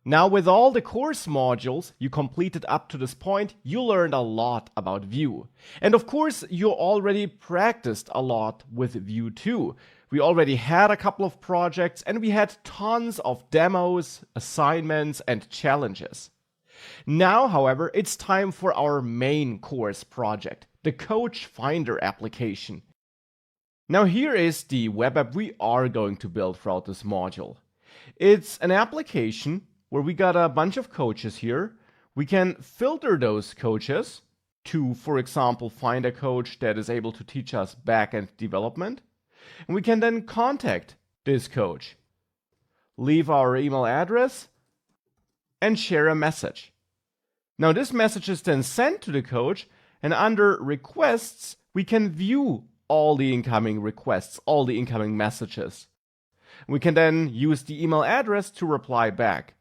Now, with all the course modules you completed up to this point, you learned a lot about Vue. And of course, you already practiced a lot with Vue too. We already had a couple of projects and we had tons of demos, assignments, and challenges. Now, however, it's time for our main course project, the Coach Finder application. Now, here is the web app we are going to build throughout this module. It's an application where we got a bunch of coaches here. We can filter those coaches to, for example, find a coach that is able to teach us backend development. And we can then contact this coach, leave our email address, and share a message. Now, this message is then sent to the coach, and under requests, we can view all the incoming requests, all the incoming messages. We can then use the email address to reply back.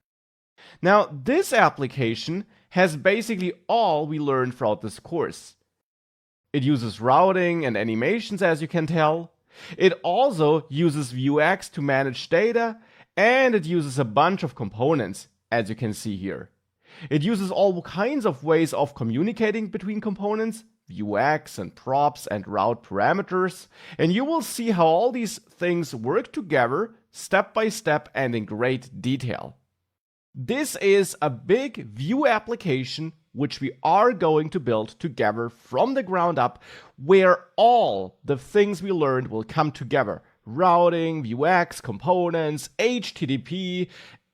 Now, this application has basically all we learned throughout this course. It uses routing and animations, as you can tell. It also uses vuex to manage data, and it uses a bunch of components, as you can see here. It uses all kinds of ways of communicating between components, vuex and props and route parameters, and you will see how all these things work together step by step and in great detail. This is a big Vue application which we are going to build together from the ground up, where all the things we learned will come together. Routing, vuex, components, HTTP,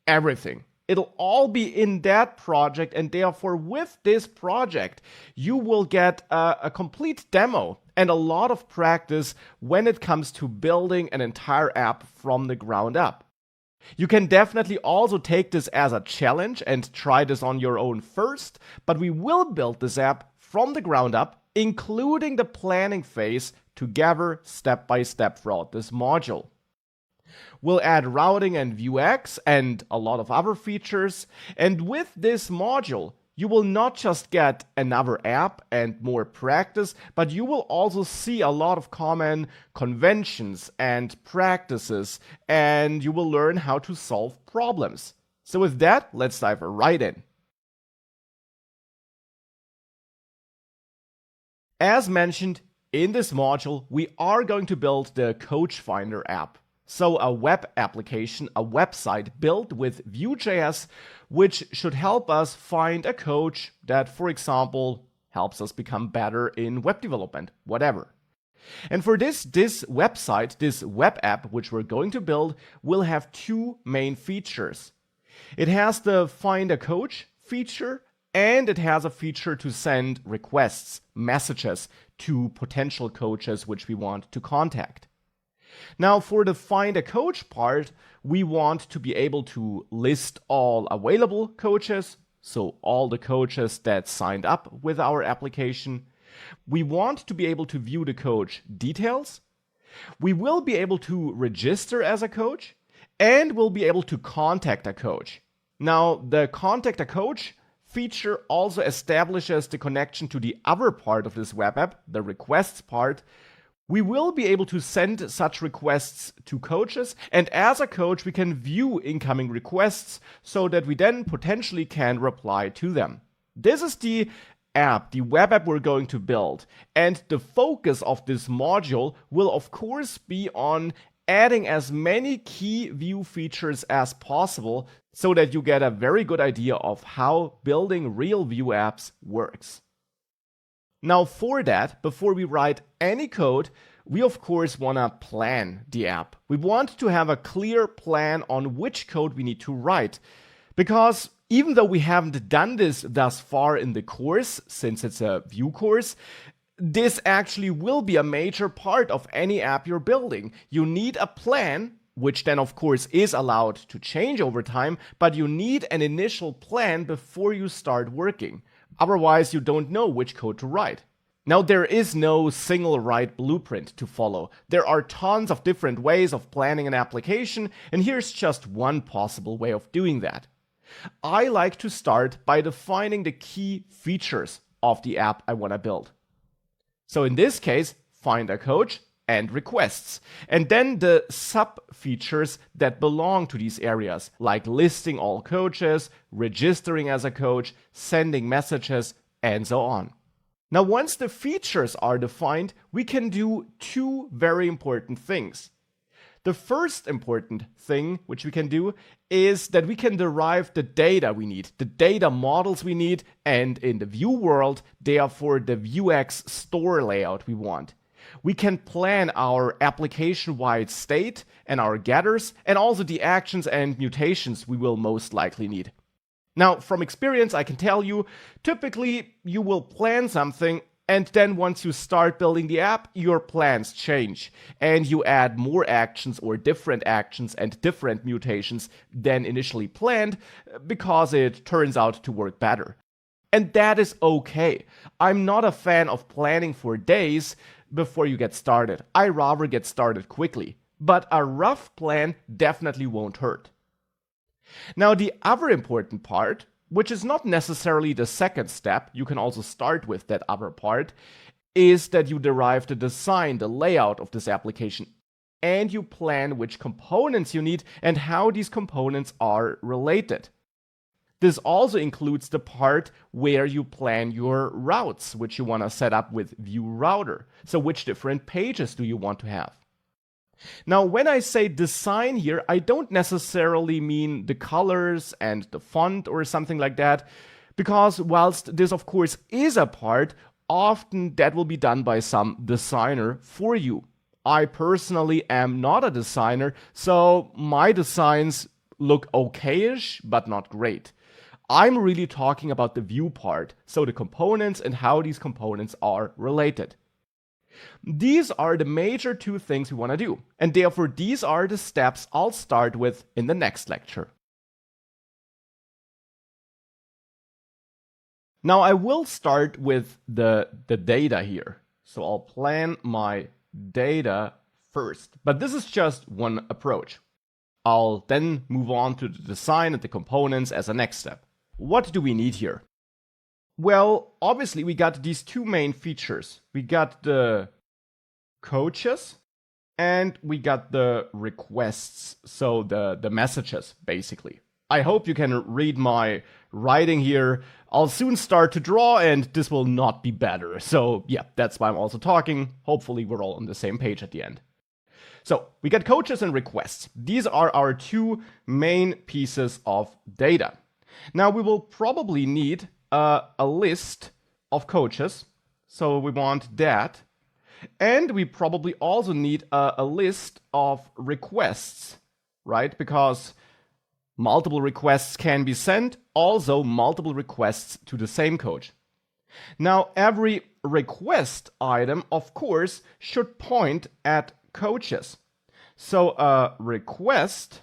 everything. It'll all be in that project, and therefore with this project, you will get a complete demo and a lot of practice when it comes to building an entire app from the ground up. You can definitely also take this as a challenge and try this on your own first, but we will build this app from the ground up, including the planning phase, together step by step throughout this module. We'll add routing and vuex and a lot of other features, and with this module, you will not just get another app and more practice, but you will also see a lot of common conventions and practices, and you will learn how to solve problems. So with that, let's dive right in. As mentioned, in this module, we are going to build the Coach Finder app. So a web application, a website built with Vue.js, which should help us find a coach that, for example, helps us become better in web development, whatever. And for this website, this web app, which we're going to build, will have two main features. It has the Find a Coach feature, and it has a feature to send requests, messages to potential coaches which we want to contact. Now, for the Find a Coach part, we want to be able to list all available coaches, so all the coaches that signed up with our application. We want to be able to view the coach details. We will be able to register as a coach, and we'll be able to contact a coach. Now, the Contact a Coach feature also establishes the connection to the other part of this web app, the requests part. We will be able to send such requests to coaches, and as a coach, we can view incoming requests so that we then potentially can reply to them. This is the app, the web app we're going to build, and the focus of this module will of course be on adding as many key Vue features as possible so that you get a very good idea of how building real Vue apps works. Now, for that, before we write any code, we of course want to plan the app. We want to have a clear plan on which code we need to write. Because even though we haven't done this thus far in the course, since it's a Vue course, this actually will be a major part of any app you're building. You need a plan, which then of course is allowed to change over time, but you need an initial plan before you start working. Otherwise, you don't know which code to write. Now, there is no single right blueprint to follow. There are tons of different ways of planning an application, and here's just one possible way of doing that. I like to start by defining the key features of the app I want to build. So in this case, find a coach and requests. And then the sub-features that belong to these areas, like listing all coaches, registering as a coach, sending messages, and so on. Now, once the features are defined, we can do two very important things. The first important thing which we can do is that we can derive the data we need, the data models we need, and in the Vue world, therefore the vuex store layout we want. We can plan our application-wide state and our getters, and also the actions and mutations we will most likely need. Now, from experience, I can tell you, typically you will plan something, and then once you start building the app, your plans change, and you add more actions or different actions and different mutations than initially planned, because it turns out to work better. And that is okay. I'm not a fan of planning for days before you get started. I rather get started quickly, but a rough plan definitely won't hurt. Now, the other important part, which is not necessarily the second step, you can also start with that other part, is that you derive the design, the layout of this application, and you plan which components you need and how these components are related. This also includes the part where you plan your routes, which you want to set up with vue-router. So which different pages do you want to have? Now, when I say design here, I don't necessarily mean the colors and the font or something like that, because whilst this of course is a part, often that will be done by some designer for you. I personally am not a designer, so my designs look okay-ish, but not great. I'm really talking about the Vue part, so the components and how these components are related. These are the major two things we want to do, and therefore these are the steps I'll start with in the next lecture. Now I will start with the data here, so I'll plan my data first, but this is just one approach. I'll then move on to the design and the components as a next step. What do we need here? Well, obviously we got these two main features. We got the coaches and we got the requests, so the messages basically. I hope you can read my writing here. I'll soon start to draw and this will not be better. So yeah, that's why I'm also talking. Hopefully we're all on the same page at the end. So we got coaches and requests. These are our two main pieces of data. Now we will probably need a list of coaches, so we want that, and we probably also need a list of requests, right? Because multiple requests can be sent, also multiple requests to the same coach. Now every request item, of course, should point at coaches. So a request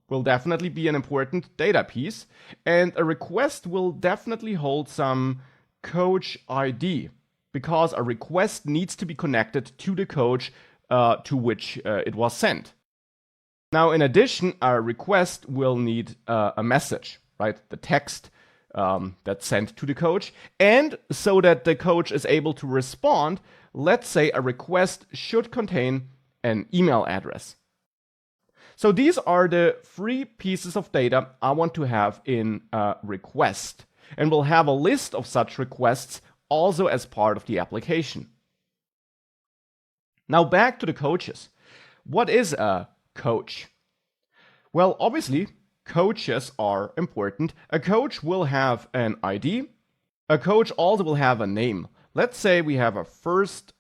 will definitely be an important data piece, and a request will definitely hold some coach ID, because a request needs to be connected to the coach to which it was sent. Now, in addition, a request will need a message, right? The text that's sent to the coach, and so that the coach is able to respond, let's say a request should contain an email address. So these are the three pieces of data I want to have in a request, and we'll have a list of such requests also as part of the application. Now back to the coaches. What is a coach? Well, obviously, coaches are important. A coach will have an ID. A coach also will have a name. Let's say we have a first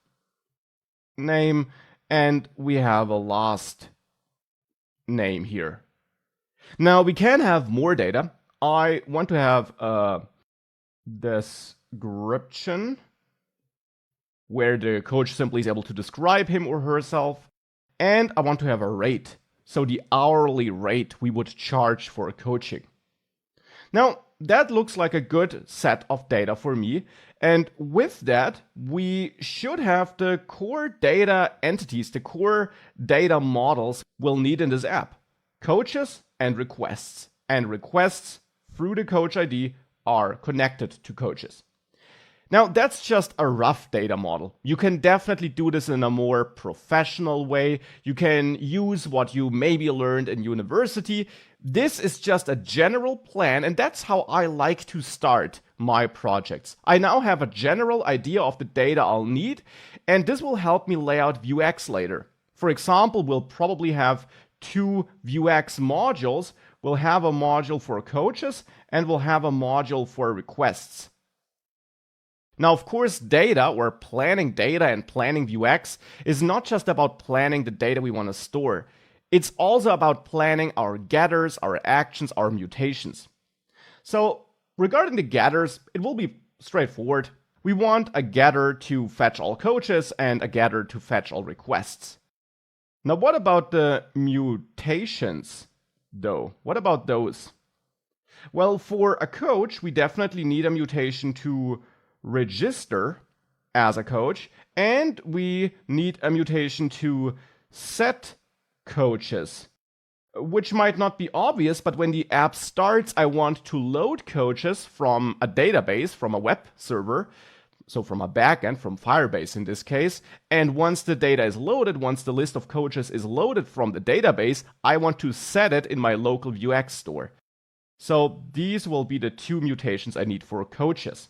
name and we have a last name here. Now we can have more data. I want to have a description where the coach simply is able to describe him or herself, and I want to have a rate, so the hourly rate we would charge for coaching. Now that looks like a good set of data for me, and with that we should have the core data entities, the core data models we'll need in this app: coaches and requests through the coach ID are connected to coaches. Now, that's just a rough data model. You can definitely do this in a more professional way. You can use what you maybe learned in university. This is just a general plan, and that's how I like to start my projects. I now have a general idea of the data I'll need, and this will help me lay out vuex later. For example, we'll probably have 2 vuex modules. We'll have a module for coaches, and we'll have a module for requests. Now, of course, data, or planning data and planning vuex, is not just about planning the data we want to store. It's also about planning our getters, our actions, our mutations. So, regarding the getters, it will be straightforward. We want a getter to fetch all coaches and a getter to fetch all requests. Now, what about the mutations, though? What about those? Well, for a coach, we definitely need a mutation to register as a coach, and we need a mutation to set coaches, which might not be obvious, but when the app starts, I want to load coaches from a database, from a web server, so from a backend, from Firebase in this case, and once the data is loaded, once the list of coaches is loaded from the database, I want to set it in my local vuex store. So these will be the 2 mutations I need for coaches.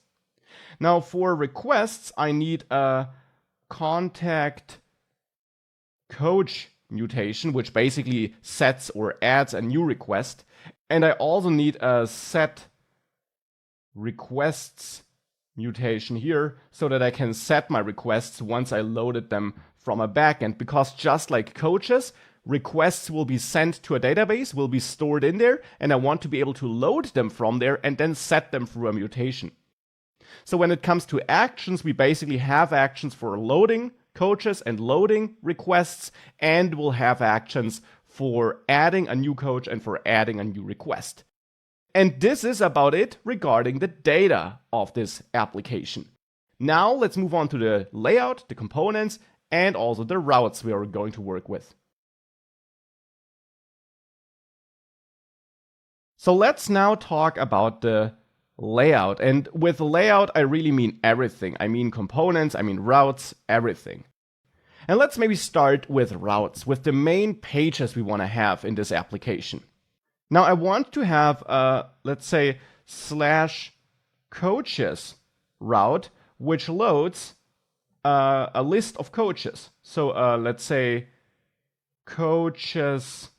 Now, for requests, I need a contact coach mutation, which basically sets or adds a new request. And I also need a set requests mutation here so that I can set my requests once I loaded them from a backend. Because just like coaches, requests will be sent to a database, will be stored in there, and I want to be able to load them from there and then set them through a mutation. So when it comes to actions, we basically have actions for loading coaches and loading requests, and we'll have actions for adding a new coach and for adding a new request. And this is about it regarding the data of this application. Now let's move on to the layout, the components, and also the routes we are going to work with. So let's now talk about the layout. And with layout, I really mean everything. I mean components, I mean routes, everything. And let's maybe start with routes, with the main pages we want to have in this application. Now I want to have a, let's say, /coaches route, which loads a list of coaches. So let's say coaches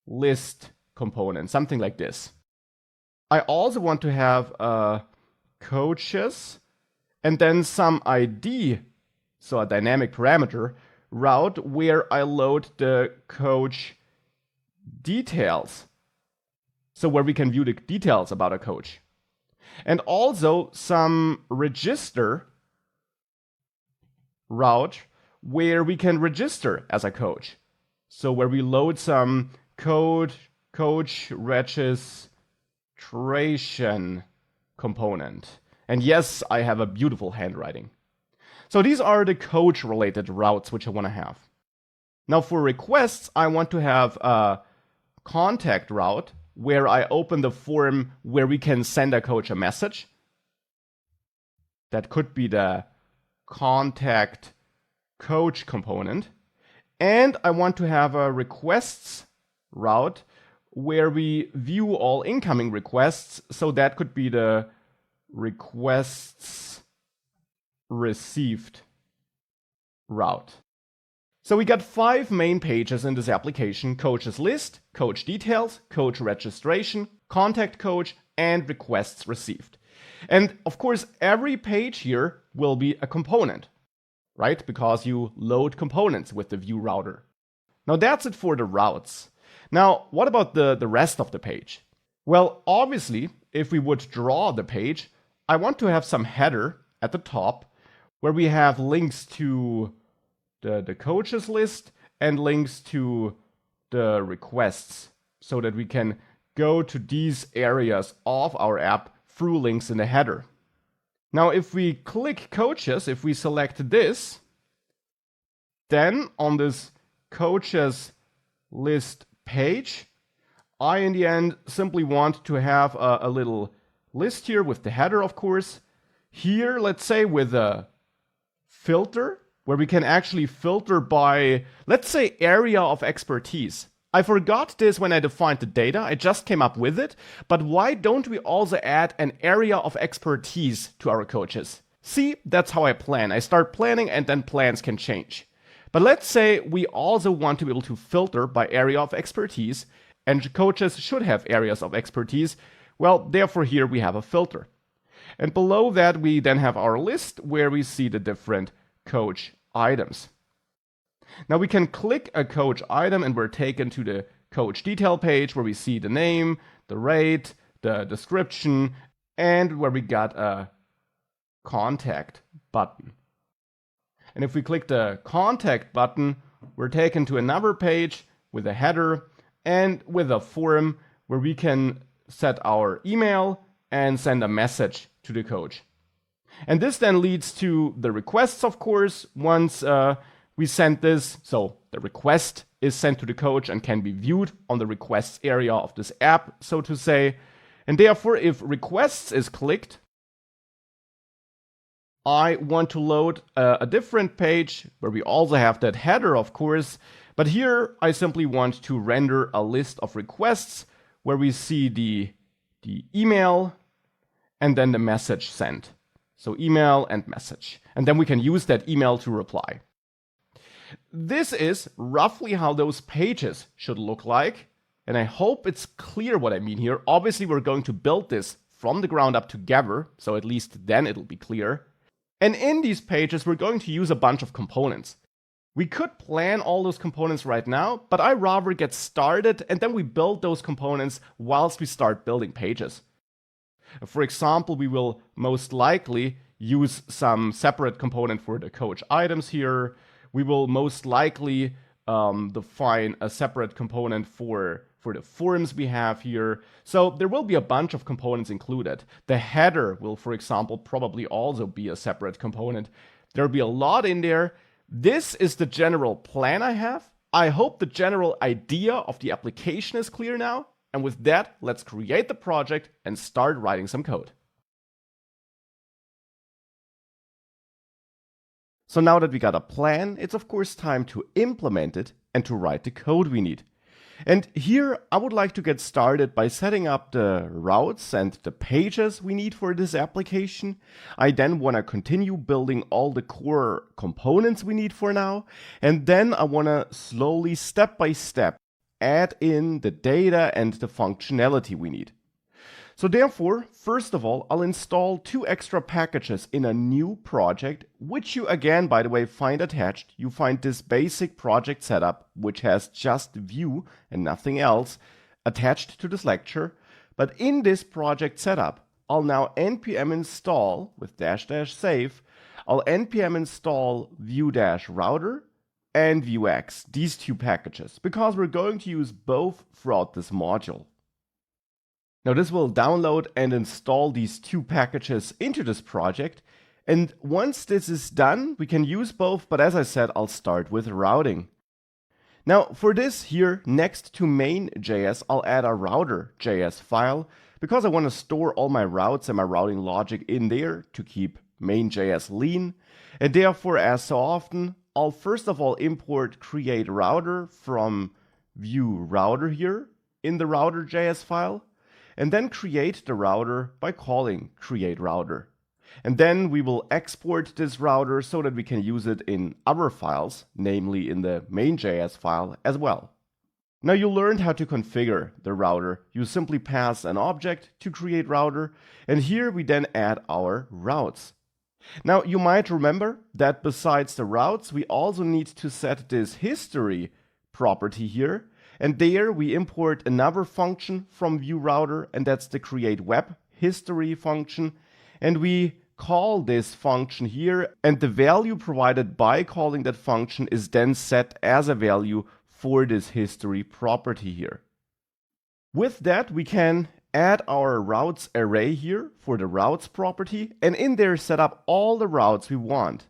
list component, something like this. I also want to have coaches and then some ID, so a dynamic parameter, route where I load the coach details. So where we can view the details about a coach. And also some register route where we can register as a coach. So where we load some coach registration component. And yes, I have a beautiful handwriting. So these are the coach related routes which I want to have. Now for requests, I want to have a contact route where I open the form where we can send a coach a message. That could be the contact coach component. And I want to have a requests route where we view all incoming requests. So that could be the requests received route. So we got 5 main pages in this application: coaches list, coach details, coach registration, contact coach, and requests received. And of course, every page here will be a component, right? Because you load components with the vue-router. Now that's it for the routes. Now, what about the rest of the page? Well, obviously, if we would draw the page, I want to have some header at the top where we have links to the coaches list and links to the requests so that we can go to these areas of our app through links in the header. Now, if we click coaches, if we select this, then on this coaches list page, I in the end simply want to have a little list here with the header, of course. here, let's say with a filter, where we can actually filter by, let's say, area of expertise. I forgot this when I defined the data, I just came up with it, but why don't we also add an area of expertise to our coaches? See, that's how I plan. I start planning and then plans can change. But let's say we also want to be able to filter by area of expertise, and coaches should have areas of expertise. Well, therefore here we have a filter. And below that we then have our list where we see the different coach items. Now we can click a coach item and we're taken to the coach detail page where we see the name, the rate, the description, and where we got a contact button. And if we click the contact button, we're taken to another page with a header and with a form where we can set our email and send a message to the coach. And this then leads to the requests, of course, once we send this. So the request is sent to the coach and can be viewed on the requests area of this app, so to say. And therefore, if requests is clicked, I want to load a different page where we also have that header, of course. But here I simply want to render a list of requests where we see the email and then the message sent. So email and message. And then we can use that email to reply. This is roughly how those pages should look like. And I hope it's clear what I mean here. Obviously, we're going to build this from the ground up together. So at least then it'll be clear. And in these pages, we're going to use a bunch of components. We could plan all those components right now, but I rather get started and then we build those components whilst we start building pages. For example, we will most likely use some separate component for the coach items here. We will most likely define a separate component for the forms we have here. So there will be a bunch of components included. The header will, for example, probably also be a separate component. There'll be a lot in there. This is the general plan I have. I hope the general idea of the application is clear now. And with that, let's create the project and start writing some code. So now that we got a plan, it's of course time to implement it and to write the code we need. And here I would like to get started by setting up the routes and the pages we need for this application. I then want to continue building all the core components we need for now. And then I want to slowly, step by step, add in the data and the functionality we need. So therefore, first of all, I'll install 2 extra packages in a new project, which you again, by the way, find attached. You find this basic project setup, which has just Vue and nothing else, attached to this lecture. But in this project setup, I'll now npm install with -- save. I'll npm install vue-router and vuex, these 2 packages, because we're going to use both throughout this module. Now this will download and install these 2 packages into this project. And once this is done, we can use both, but as I said, I'll start with routing. Now for this here, next to main.js, I'll add a router.js file because I want to store all my routes and my routing logic in there to keep main.js lean. And therefore, as so often, I'll first of all import create router from vue-router here in the router.js file. And then create the router by calling create router. And then we will export this router so that we can use it in other files, namely in the main.js file as well. Now you learned how to configure the router. You simply pass an object to create router, and here we then add our routes. Now you might remember that besides the routes, we also need to set this history property here. And there we import another function from vue-router, and that's the create web history function. And we call this function here, and the value provided by calling that function is then set as a value for this history property here. With that, we can add our routes array here for the routes property, and in there set up all the routes we want.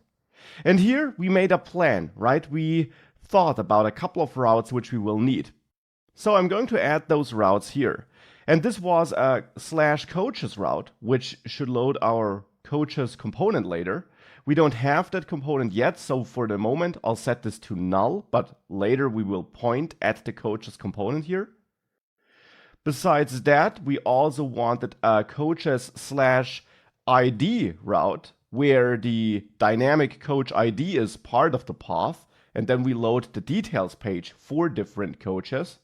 And here we made a plan, right? We thought about a couple of routes which we will need. So I'm going to add those routes here. And this was a /coaches route, which should load our coaches component later. We don't have that component yet, so for the moment I'll set this to null, but later we will point at the coaches component here. Besides that, we also wanted a coaches/ID route where the dynamic coach ID is part of the path, and then we load the details page for different coaches.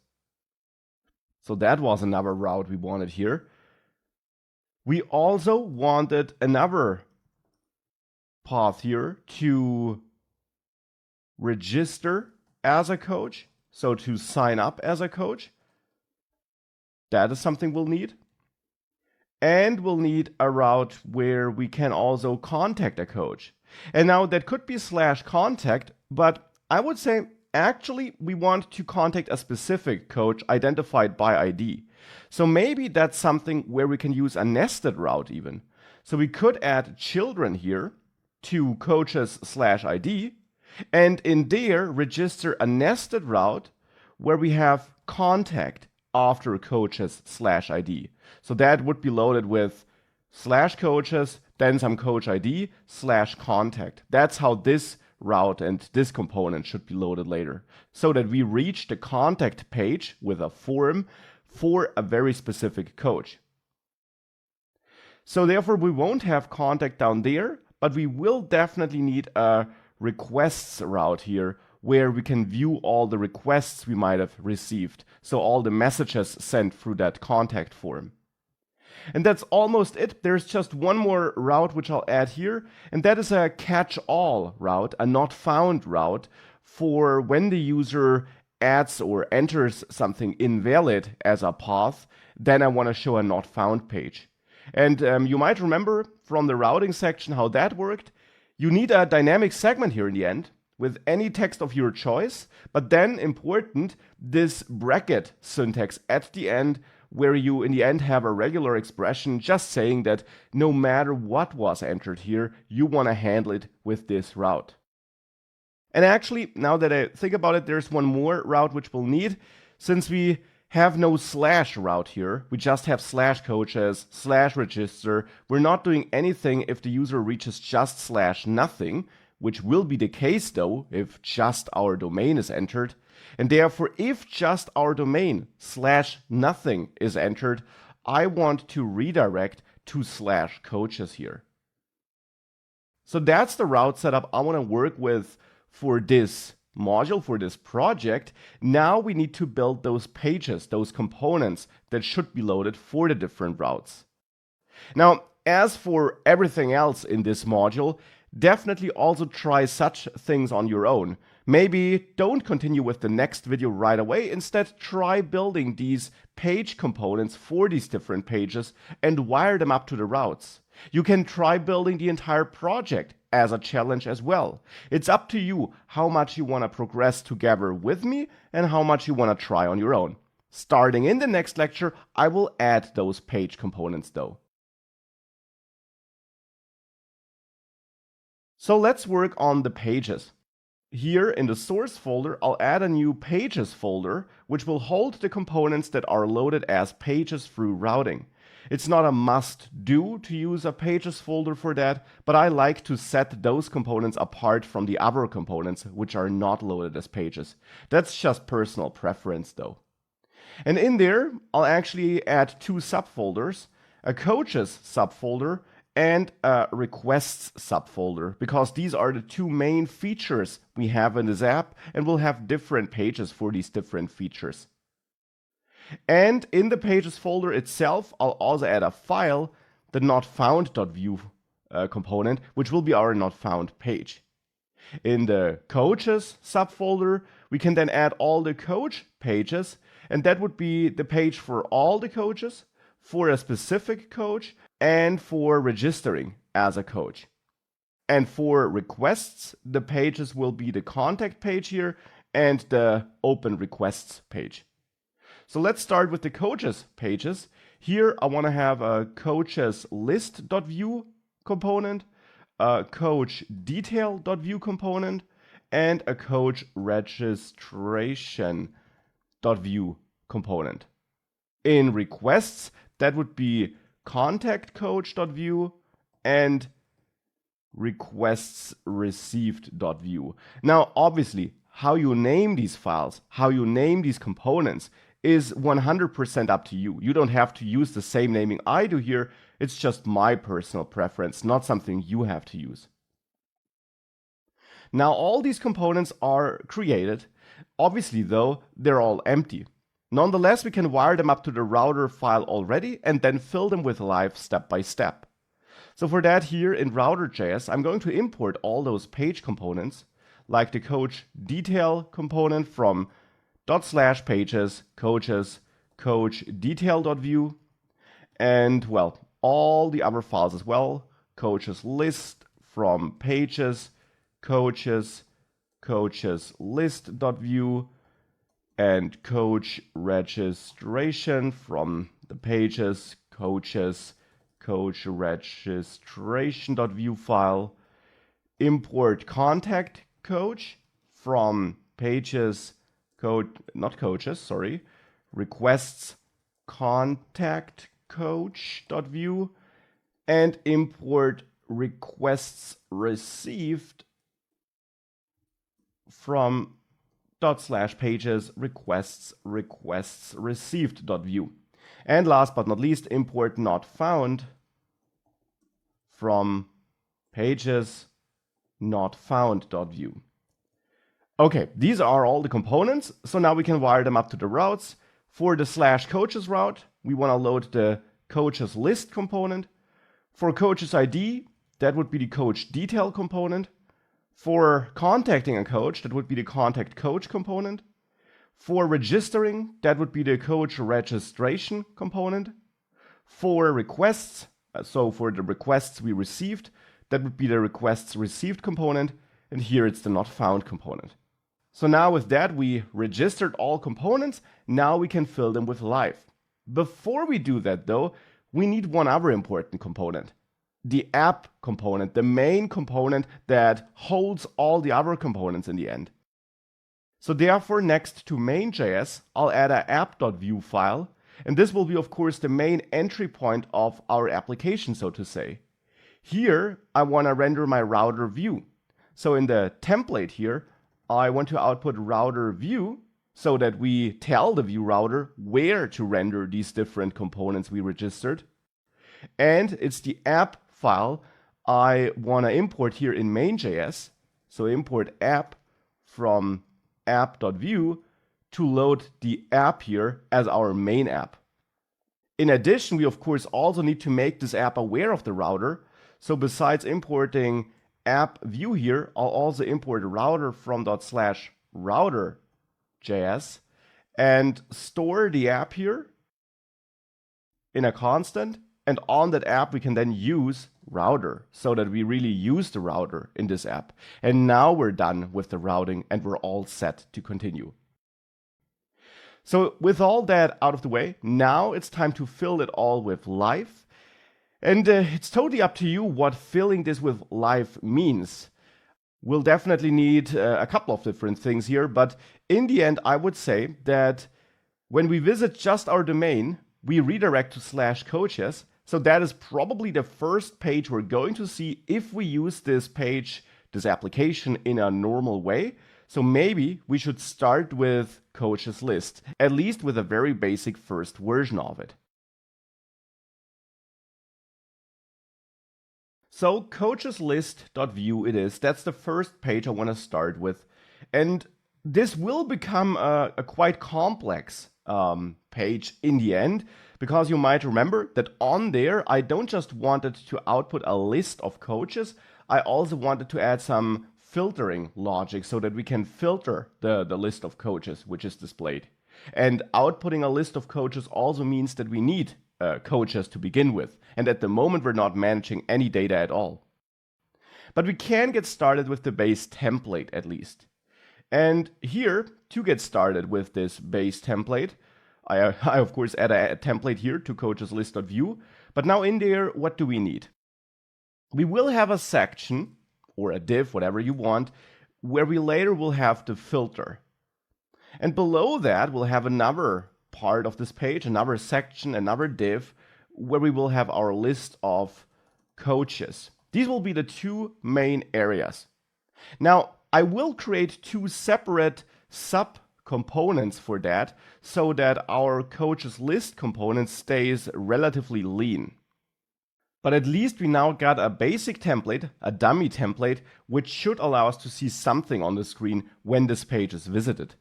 So that was another route we wanted here. We also wanted another path here to register as a coach, so to sign up as a coach. That is something we'll need. And we'll need a route where we can also contact a coach. And now that could be /contact, but I would say actually we want to contact a specific coach identified by ID. So maybe that's something where we can use a nested route even. So we could add children here to coaches/ID, and in there register a nested route where we have contact after coaches/ID. So that would be loaded with /coaches, then some coach ID /contact. That's how this route and this component should be loaded later, so that we reach the contact page with a form for a very specific coach. So therefore we won't have contact down there, but we will definitely need a requests route here where we can view all the requests we might have received. So all the messages sent through that contact form. And that's almost it. There's just one more route which I'll add here, and that is a catch-all route, a not found route for when the user adds or enters something invalid as a path, then I want to show a not found page. And you might remember from the routing section how that worked. You need a dynamic segment here in the end with any text of your choice, but then important, this bracket syntax at the end where you in the end have a regular expression just saying that no matter what was entered here, you want to handle it with this route. And actually, now that I think about it, there's one more route which we'll need. Since we have no / route here, we just have /coaches, /register. We're not doing anything if the user reaches just /nothing, which will be the case though if just our domain is entered. And therefore, if just our domain /nothing is entered, I want to redirect to /coaches here. So that's the route setup I want to work with for this module, for this project. Now we need to build those pages, those components that should be loaded for the different routes. Now, as for everything else in this module, definitely also try such things on your own. Maybe don't continue with the next video right away. Instead, try building these page components for these different pages and wire them up to the routes. You can try building the entire project as a challenge as well. It's up to you how much you want to progress together with me and how much you want to try on your own. Starting in the next lecture, I will add those page components though. So let's work on the pages. Here in the source folder, I'll add a new pages folder, which will hold the components that are loaded as pages through routing. It's not a must-do to use a pages folder for that, but I like to set those components apart from the other components which are not loaded as pages. That's just personal preference though. And in there, I'll actually add two subfolders, a coaches subfolder and a requests subfolder, because these are the two main features we have in this app, and we'll have different pages for these different features. And in the pages folder itself, I'll also add a file, the notfound.vue component, which will be our not found page. In the coaches subfolder, we can then add all the coach pages, and that would be the page for all the coaches, for a specific coach, and for registering as a coach. And for requests, the pages will be the contact page here and the open requests page. So let's start with the coaches pages. Here I want to have a coaches list.vue component, a coach detail.vue component, and a coach registration.vue component. In requests, that would be contact coach.vue and requests received.vue. Now, obviously, how you name these files, how you name these components is 100% up to you. You don't have to use the same naming I do here. It's just my personal preference, not something you have to use. Now, all these components are created. Obviously, though, they're all empty. Nonetheless, we can wire them up to the router file already and then fill them with live step by step. So for that here in router.js, I'm going to import all those page components, like the coach detail component from /pages, coaches, coach detail.vue, and well, all the other files as well, coaches list from pages, coaches, coaches list.vue, and coach registration from the pages, coaches, coach registration.vue file, import contact coach from pages, requests contact coach.vue, and import requests received from /pages requests received.vue. And last but not least, import not found from pages not found.vue. Okay, these are all the components. So now we can wire them up to the routes. For the /coaches route, we want to load the coaches list component. For coaches ID, that would be the coach detail component. For contacting a coach, that would be the contact coach component. For registering, that would be the coach registration component. For requests, so for the requests we received, that would be the requests received component. And here it's the not found component. So now with that, we registered all components. Now we can fill them with live. Before we do that though, we need one other important component. The app component, the main component that holds all the other components in the end. So therefore, next to main.js, I'll add an app.vue file. And this will be, of course, the main entry point of our application, so to say. Here, I want to render my router view. So in the template here, I want to output router view so that we tell the view router where to render these different components we registered. And it's the app file I want to import here in main.js. So import app from app.vue to load the app here as our main app. In addition, we of course also need to make this app aware of the router. So besides importing app view here, I'll also import a router from /router.js and store the app here in a constant. And on that app, we can then use router so that we really use the router in this app. And now we're done with the routing and we're all set to continue. So with all that out of the way, now it's time to fill it all with live. And it's totally up to you what filling this with live means. We'll definitely need a couple of different things here, but in the end, I would say that when we visit just our domain, we redirect to /coaches. So that is probably the first page we're going to see if we use this page, this application in a normal way. So maybe we should start with coaches list, at least with a very basic first version of it. So coaches list.vue it is. That's the first page I want to start with. And this will become a quite complex page in the end, because you might remember that on there, I don't just wanted to output a list of coaches, I also wanted to add some filtering logic so that we can filter the list of coaches which is displayed. And outputting a list of coaches also means that we need coaches to begin with. And at the moment, we're not managing any data at all. But we can get started with the base template at least. And here, to get started with this base template, I of course add a template here to coaches list.vue. But now in there, what do we need? We will have a section or a div, whatever you want, where we later will have the filter. And below that, we'll have another part of this page, another section, another div, where we will have our list of coaches. These will be the two main areas. Now, I will create two separate sub-components for that so that our coaches list component stays relatively lean. But at least we now got a basic template, a dummy template, which should allow us to see something on the screen when this page is visited.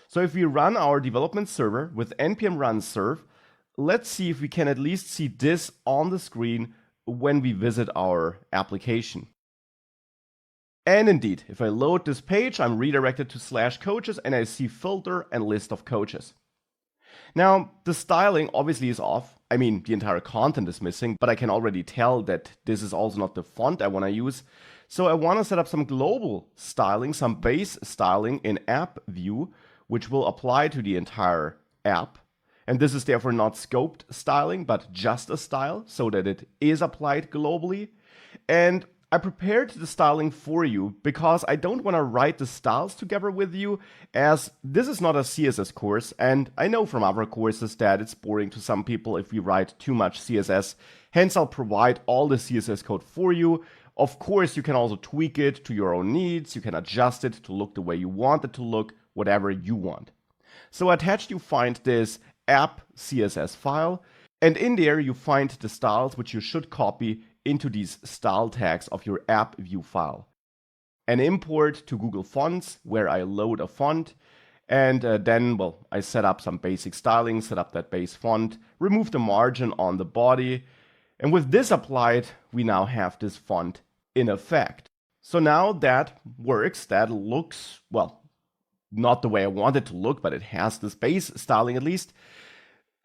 So if we run our development server with npm run serve, let's see if we can at least see this on the screen when we visit our application. And indeed, if I load this page, I'm redirected to /coaches and I see filter and list of coaches. Now, the styling obviously is off. I mean, the entire content is missing, but I can already tell that this is also not the font I want to use. So I want to set up some global styling, some base styling in app view, which will apply to the entire app. And this is therefore not scoped styling, but just a style so that it is applied globally. And I prepared the styling for you because I don't want to write the styles together with you, as this is not a CSS course, and I know from other courses that it's boring to some people if we write too much CSS. Hence, I'll provide all the CSS code for you. Of course, you can also tweak it to your own needs. You can adjust it to look the way you want it to look, whatever you want. So attached you find this app CSS file, and in there you find the styles which you should copy into these style tags of your app view file. An import to Google Fonts where I load a font, and then, well, I set up some basic styling, set up that base font, remove the margin on the body, and with this applied, we now have this font in effect. So now that works, that looks, well, not the way I want it to look, but it has this base styling at least.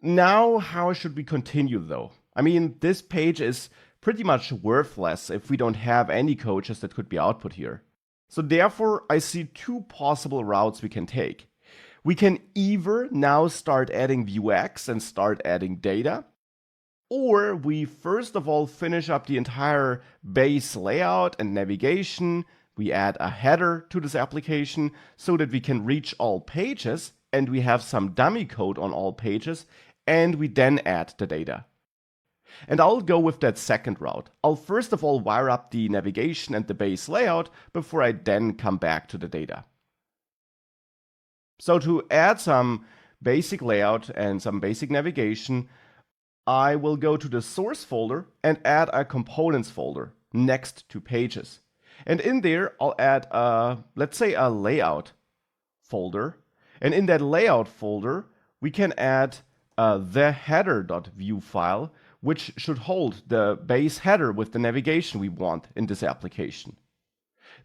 Now, how should we continue though? I mean, this page is pretty much worthless if we don't have any coaches that could be output here. So therefore, I see two possible routes we can take. We can either now start adding vuex and start adding data, or we first of all finish up the entire base layout and navigation. We add a header to this application so that we can reach all pages and we have some dummy code on all pages, and we then add the data. And I'll go with that second route. I'll first of all wire up the navigation and the base layout before I then come back to the data. So to add some basic layout and some basic navigation, I will go to the source folder and add a components folder next to pages. And in there, I'll add let's say a layout folder. And in that layout folder, we can add the header.view file, which should hold the base header with the navigation we want in this application.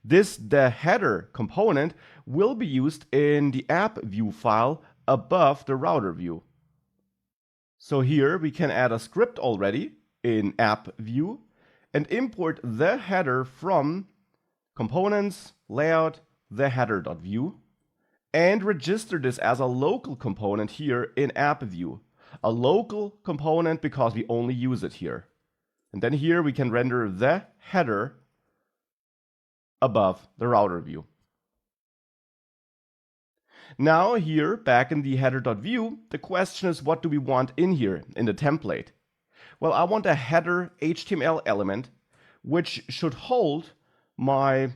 The header component will be used in the app view file above the router view. So here we can add a script already in app view and import the header from components, layout, the header.view, and register this as a local component here in app view. A local component because we only use it here. And then here we can render the header above the router view. Now here, back in the header.view, the question is, what do we want in here in the template? Well, I want a header HTML element which should hold my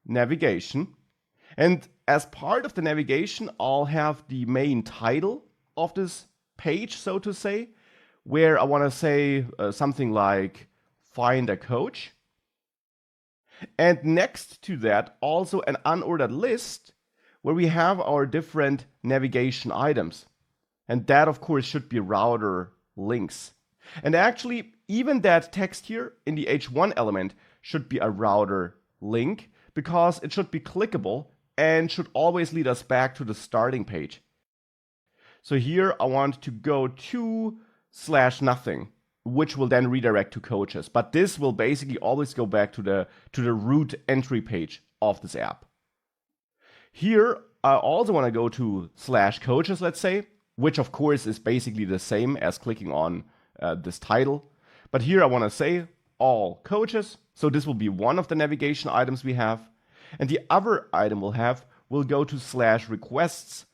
navigation. And as part of the navigation, I'll have the main title of this page, so to say, where I want to say something like find a coach. And next to that, also an unordered list where we have our different navigation items. And that, of course, should be router links. And actually, even that text here in the h1 element should be a router link because it should be clickable and should always lead us back to the starting page. So here I want to go to /nothing, which will then redirect to coaches. But this will basically always go back to the root entry page of this app. Here I also want to go to /coaches, let's say, which of course is basically the same as clicking on this title. But here I want to say all coaches. So this will be one of the navigation items we have. And the other item we'll go to /requests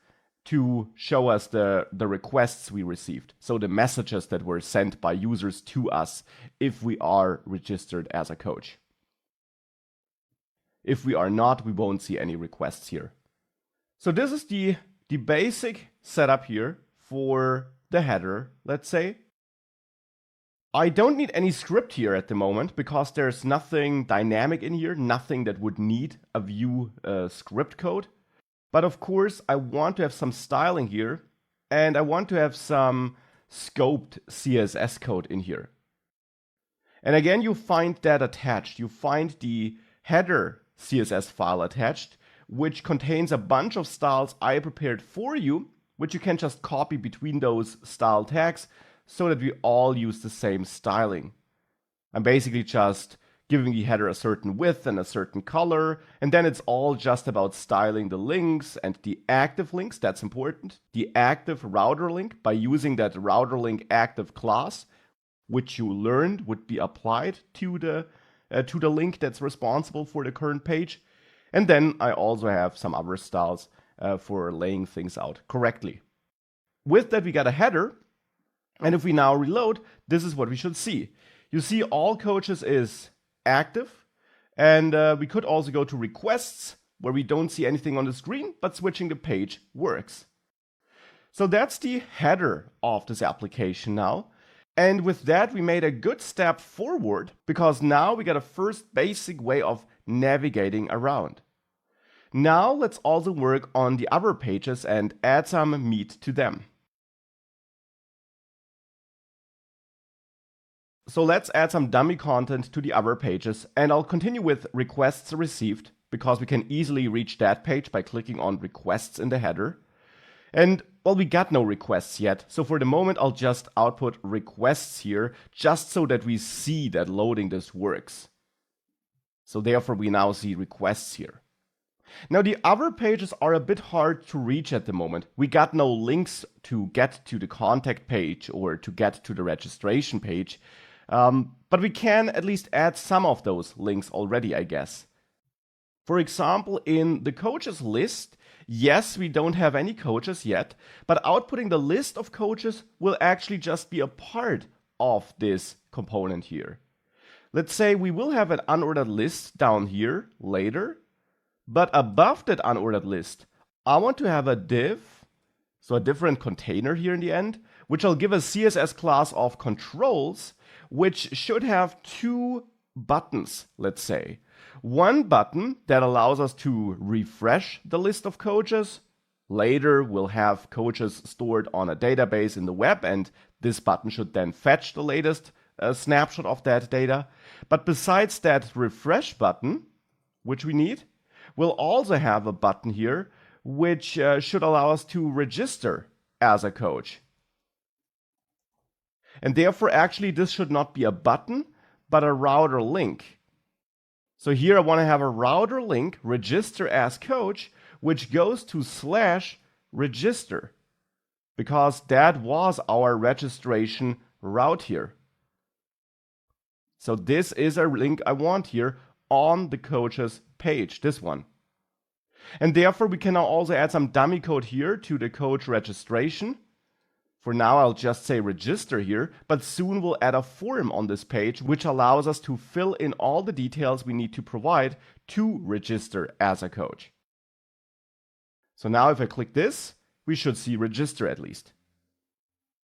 to show us the requests we received. So the messages that were sent by users to us if we are registered as a coach. If we are not, we won't see any requests here. So this is the basic setup here for the header, let's say. I don't need any script here at the moment because there's nothing dynamic in here, nothing that would need a Vue script code. But of course, I want to have some styling here, and I want to have some scoped CSS code in here. And again, you find that attached. You find the header CSS file attached, which contains a bunch of styles I prepared for you, which you can just copy between those style tags so that we all use the same styling. I'm basically just giving the header a certain width and a certain color, and then it's all just about styling the links and the active links. That's important. The active router link, by using that router link active class, which you learned would be applied to the link that's responsible for the current page. And then I also have some other styles for laying things out correctly. With that, we got a header. And if we now reload, this is what we should see. You see all coaches is active. And we could also go to requests, where we don't see anything on the screen, but switching the page works. So that's the header of this application now. And with that, we made a good step forward, because now we got a first basic way of navigating around. Now let's also work on the other pages and add some meat to them. So let's add some dummy content to the other pages, and I'll continue with requests received, because we can easily reach that page by clicking on requests in the header. And well, we got no requests yet, so for the moment I'll just output requests here, just so that we see that loading this works. So therefore we now see requests here. Now the other pages are a bit hard to reach at the moment. We got no links to get to the contact page or to get to the registration page. But we can at least add some of those links already, I guess. For example, in the coaches list, yes, we don't have any coaches yet, but outputting the list of coaches will actually just be a part of this component here. Let's say we will have an unordered list down here later, but above that unordered list, I want to have a div, so a different container here in the end, which I'll give a CSS class of controls, which should have two buttons, let's say. One button that allows us to refresh the list of coaches. Later, we'll have coaches stored on a database in the web, and this button should then fetch the latest snapshot of that data. But besides that refresh button, which we need, we'll also have a button here which should allow us to register as a coach. And therefore, actually, this should not be a button, but a router link. So here I want to have a router link, register as coach, which goes to /register, because that was our registration route here. So this is a link I want here on the coaches page, this one. And therefore, we can now also add some dummy code here to the coach registration. For now, I'll just say register here, but soon we'll add a form on this page, which allows us to fill in all the details we need to provide to register as a coach. So now if I click this, we should see register at least.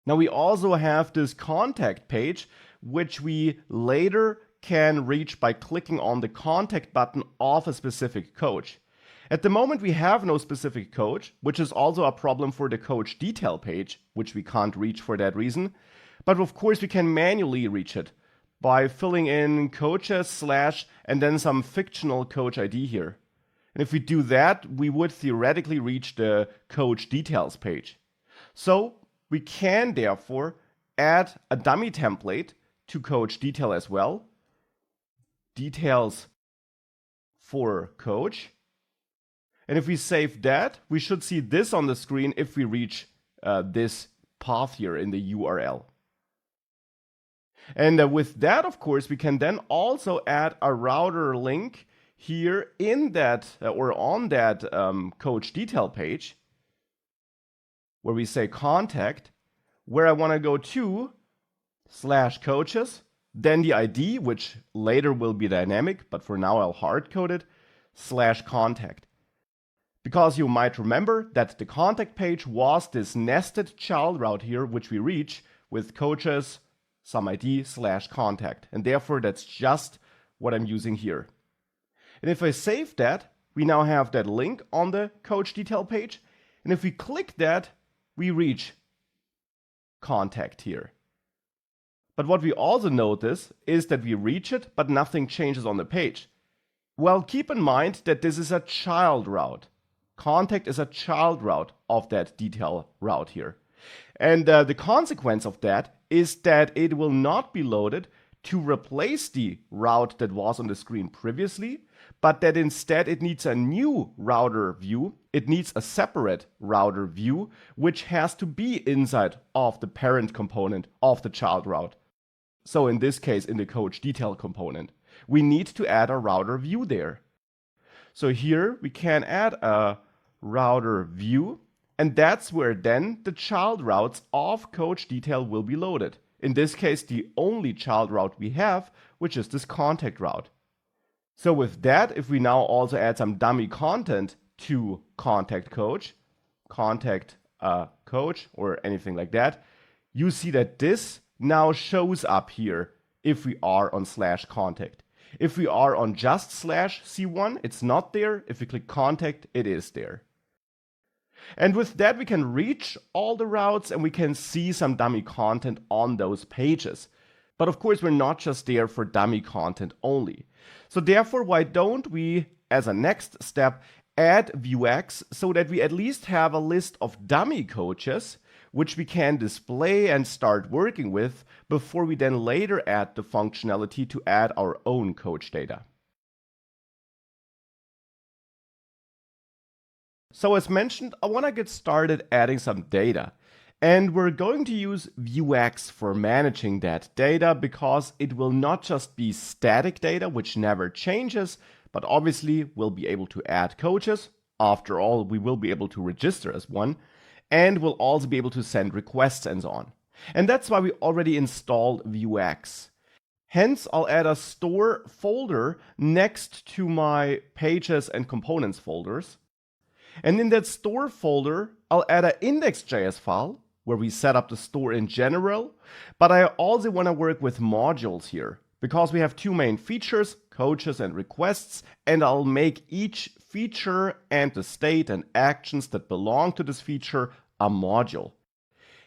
Now we also have this contact page, which we later can reach by clicking on the contact button of a specific coach. At the moment, we have no specific coach, which is also a problem for the coach detail page, which we can't reach for that reason. But of course, we can manually reach it by filling in coaches / and then some fictional coach ID here. And if we do that, we would theoretically reach the coach details page. So we can therefore add a dummy template to coach detail as well. Details for coach. And if we save that, we should see this on the screen if we reach this path here in the URL. And with that, of course, we can then also add a router link here in that or on that coach detail page. where we say contact, where I want to go to /coaches, then the ID, which later will be dynamic, but for now I'll hard code it, /contact. Because you might remember that the contact page was this nested child route here, which we reach with coaches, some ID /contact. And therefore, that's just what I'm using here. And if I save that, we now have that link on the coach detail page. And if we click that, we reach contact here. But what we also notice is that we reach it, but nothing changes on the page. Well, keep in mind that this is a child route. Contact is a child route of that detail route here. And the consequence of that is that it will not be loaded to replace the route that was on the screen previously, but that instead it needs a new router view. It needs a separate router view, which has to be inside of the parent component of the child route. So in this case, in the coach detail component, we need to add a router view there. So here we can add a router view, and that's where then the child routes of coach detail will be loaded. In this case, the only child route we have, which is this contact route. So with that, if we now also add some dummy content to contact coach, contact coach, or anything like that, you see that this now shows up here if we are on /contact. If we are on just /C1, it's not there. If we click contact, it is there. And with that, we can reach all the routes and we can see some dummy content on those pages. But of course, we're not just there for dummy content only. So therefore, why don't we, as a next step, add vuex so that we at least have a list of dummy coaches which we can display and start working with before we then later add the functionality to add our own coach data. So as mentioned, I want to get started adding some data. And we're going to use vuex for managing that data because it will not just be static data, which never changes, but obviously we'll be able to add coaches. After all, we will be able to register as one, and we'll also be able to send requests and so on. And that's why we already installed vuex. Hence, I'll add a store folder next to my pages and components folders. And in that store folder, I'll add an index.js file where we set up the store in general, but I also want to work with modules here because we have two main features, coaches and requests, and I'll make each feature and the state and actions that belong to this feature a module.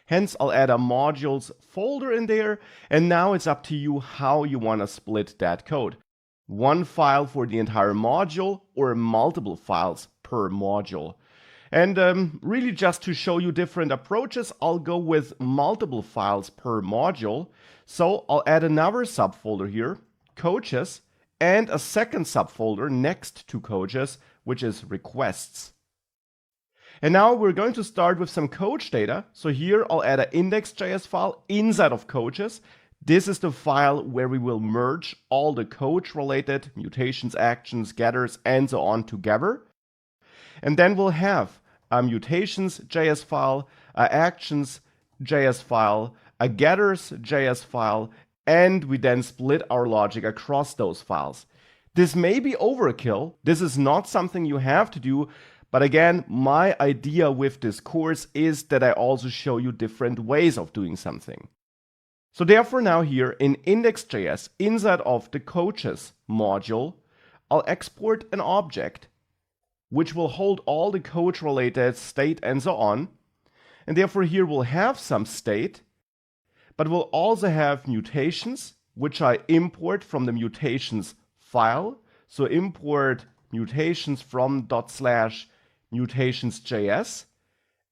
Hence, I'll add a modules folder in there, and now it's up to you how you want to split that code. One file for the entire module or multiple files per module. And really just to show you different approaches, I'll go with multiple files per module. So I'll add another subfolder here, coaches, and a second subfolder next to coaches, which is requests. And now we're going to start with some coach data. So here I'll add an index.js file inside of coaches. This is the file where we will merge all the coach-related mutations, actions, getters, and so on together. And then we'll have a mutations.js file, a actions.js file, a getters.js file, and we then split our logic across those files. This may be overkill. This is not something you have to do. But again, my idea with this course is that I also show you different ways of doing something. So therefore now here in index.js, inside of the coaches module, I'll export an object which will hold all the coach related state and so on. And therefore here we'll have some state, but we'll also have mutations, which I import from the mutations file. So import mutations from ./mutations.js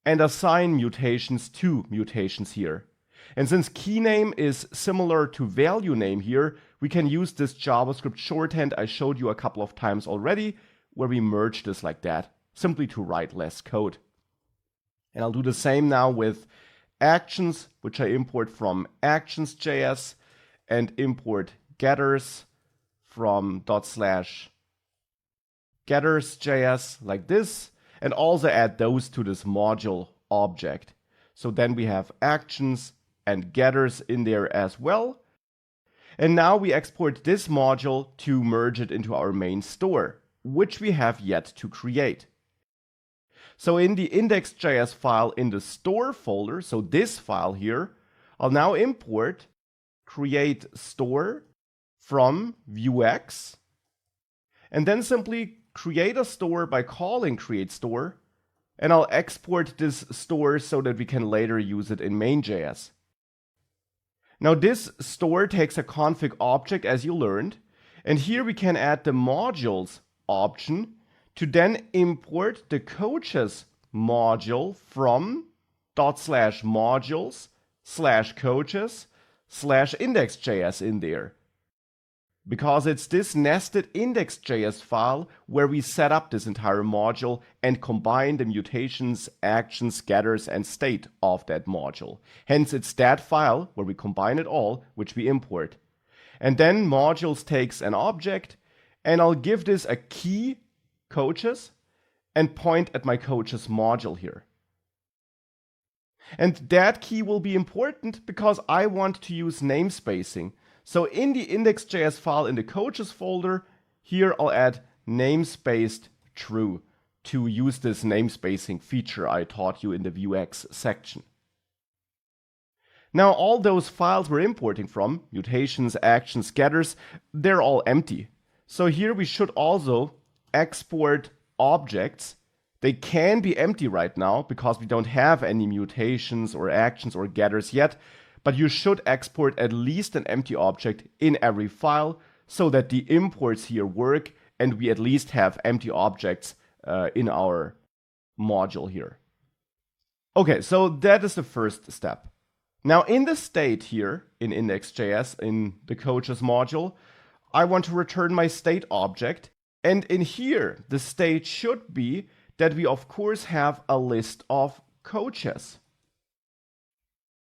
and assign mutations to mutations here. And since key name is similar to value name here, we can use this JavaScript shorthand I showed you a couple of times already, where we merge this like that, simply to write less code. And I'll do the same now with actions, which I import from actions.js, and import getters from ./getters.js like this, and also add those to this module object. So then we have actions and getters in there as well. And now we export this module to merge it into our main store, which we have yet to create. So in the index.js file in the store folder, so this file here, I'll now import create store from vuex, and then simply create a store by calling create store, and I'll export this store so that we can later use it in main.js. Now this store takes a config object as you learned, and here we can add the modules option to then import the coaches module from /modules/coaches/index.js in there. Because it's this nested index.js file where we set up this entire module and combine the mutations, actions, getters, and state of that module. Hence, it's that file where we combine it all, which we import. And then modules takes an object, and I'll give this a key, coaches, and point at my coaches module here. And that key will be important because I want to use namespacing. So in the index.js file in the coaches folder, here I'll add namespaced true to use this namespacing feature I taught you in the vuex section. Now all those files we're importing from, mutations, actions, getters, they're all empty. So here we should also export objects. They can be empty right now because we don't have any mutations or actions or getters yet, but you should export at least an empty object in every file so that the imports here work and we at least have empty objects in our module here. Okay, so that is the first step. Now in the state here in index.js in the coaches module, I want to return my state object, and in here the state should be that we of course have a list of coaches.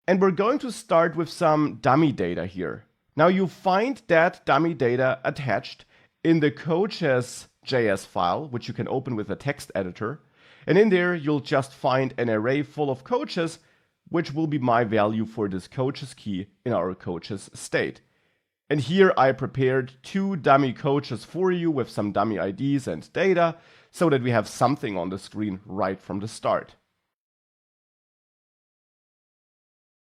And we're going to start with some dummy data here. Now you find that dummy data attached in the coaches.js file, which you can open with a text editor. And in there you'll just find an array full of coaches, which will be my value for this coaches key in our coaches state. And here I prepared 2 dummy coaches for you with some dummy IDs and data so that we have something on the screen right from the start.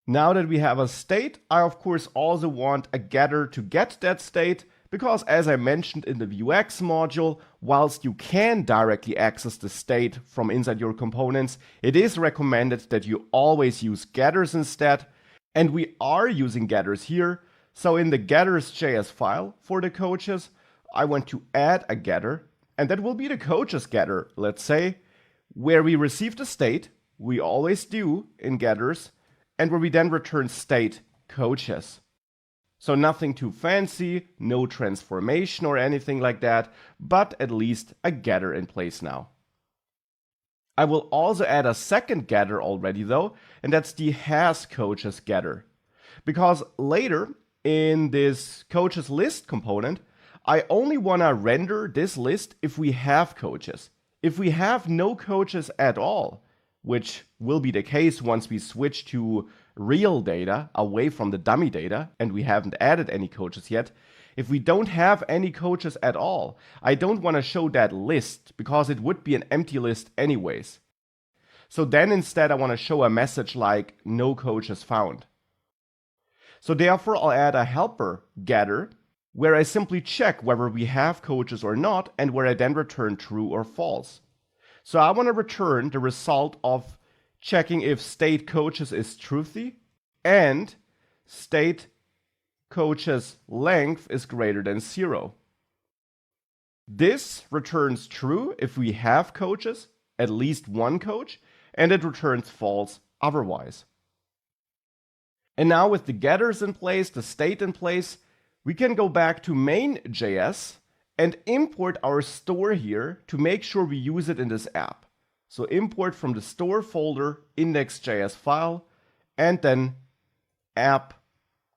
Now that we have a state, I of course also want a getter to get that state, because as I mentioned in the vuex module, whilst you can directly access the state from inside your components, it is recommended that you always use getters instead, and we are using getters here. So in the getters.js file for the coaches, I want to add a getter, and that will be the coaches getter, let's say, where we receive the state, we always do in getters, and where we then return state coaches. So nothing too fancy, no transformation or anything like that, but at least a getter in place now. I will also add a second getter already though, and that's the has coaches getter. Because later in this coaches list component, I only want to render this list if we have coaches. If we have no coaches at all, which will be the case once we switch to real data away from the dummy data, and we haven't added any coaches yet. If we don't have any coaches at all, I don't want to show that list because it would be an empty list anyways. So then instead I want to show a message like no coaches found. So therefore I'll add a helper getter where I simply check whether we have coaches or not, and where I then return true or false. So I want to return the result of checking if state coaches is truthy and state coaches length is greater than 0. This returns true if we have coaches, at least one coach, and it returns false otherwise. And now with the getters in place, the state in place, we can go back to main.js and import our store here to make sure we use it in this app. So import from the store folder index.js file, and then app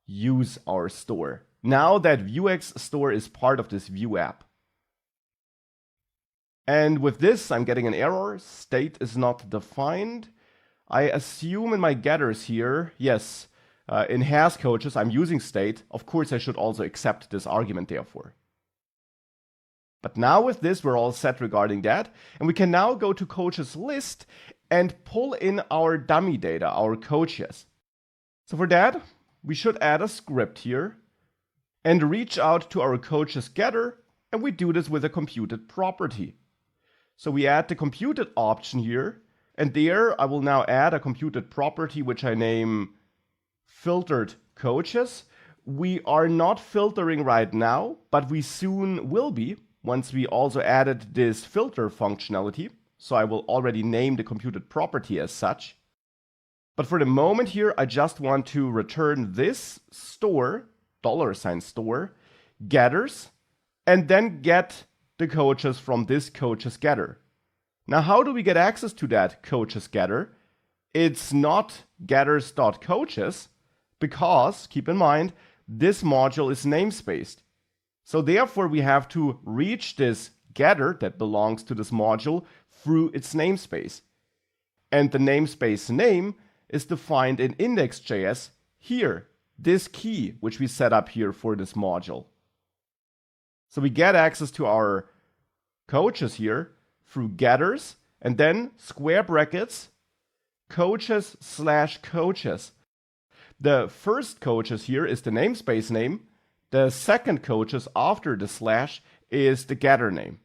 use our store. Now that vuex store is part of this Vue app. And with this, I'm getting an error. State is not defined. I assume in my getters here, yes, in has coaches, I'm using state. Of course, I should also accept this argument therefore. But now with this, we're all set regarding that. And we can now go to coaches list and pull in our dummy data, our coaches. So for that, we should add a script here and reach out to our coaches getter. And we do this with a computed property. So we add the computed option here. And there I will now add a computed property, which I name filtered coaches. We are not filtering right now, but we soon will be once we also added this filter functionality. So I will already name the computed property as such. But for the moment here, I just want to return this store, $store, getters, and then get the coaches from this coaches getter. Now, how do we get access to that coaches getter? It's not getters.coaches because, keep in mind, this module is namespaced. So therefore, we have to reach this getter that belongs to this module through its namespace. And the namespace name is defined in index.js here, this key, which we set up here for this module. So we get access to our coaches here through getters and then square brackets, coaches/coaches. The first coaches here is the namespace name. The second coaches after the slash is the getter name.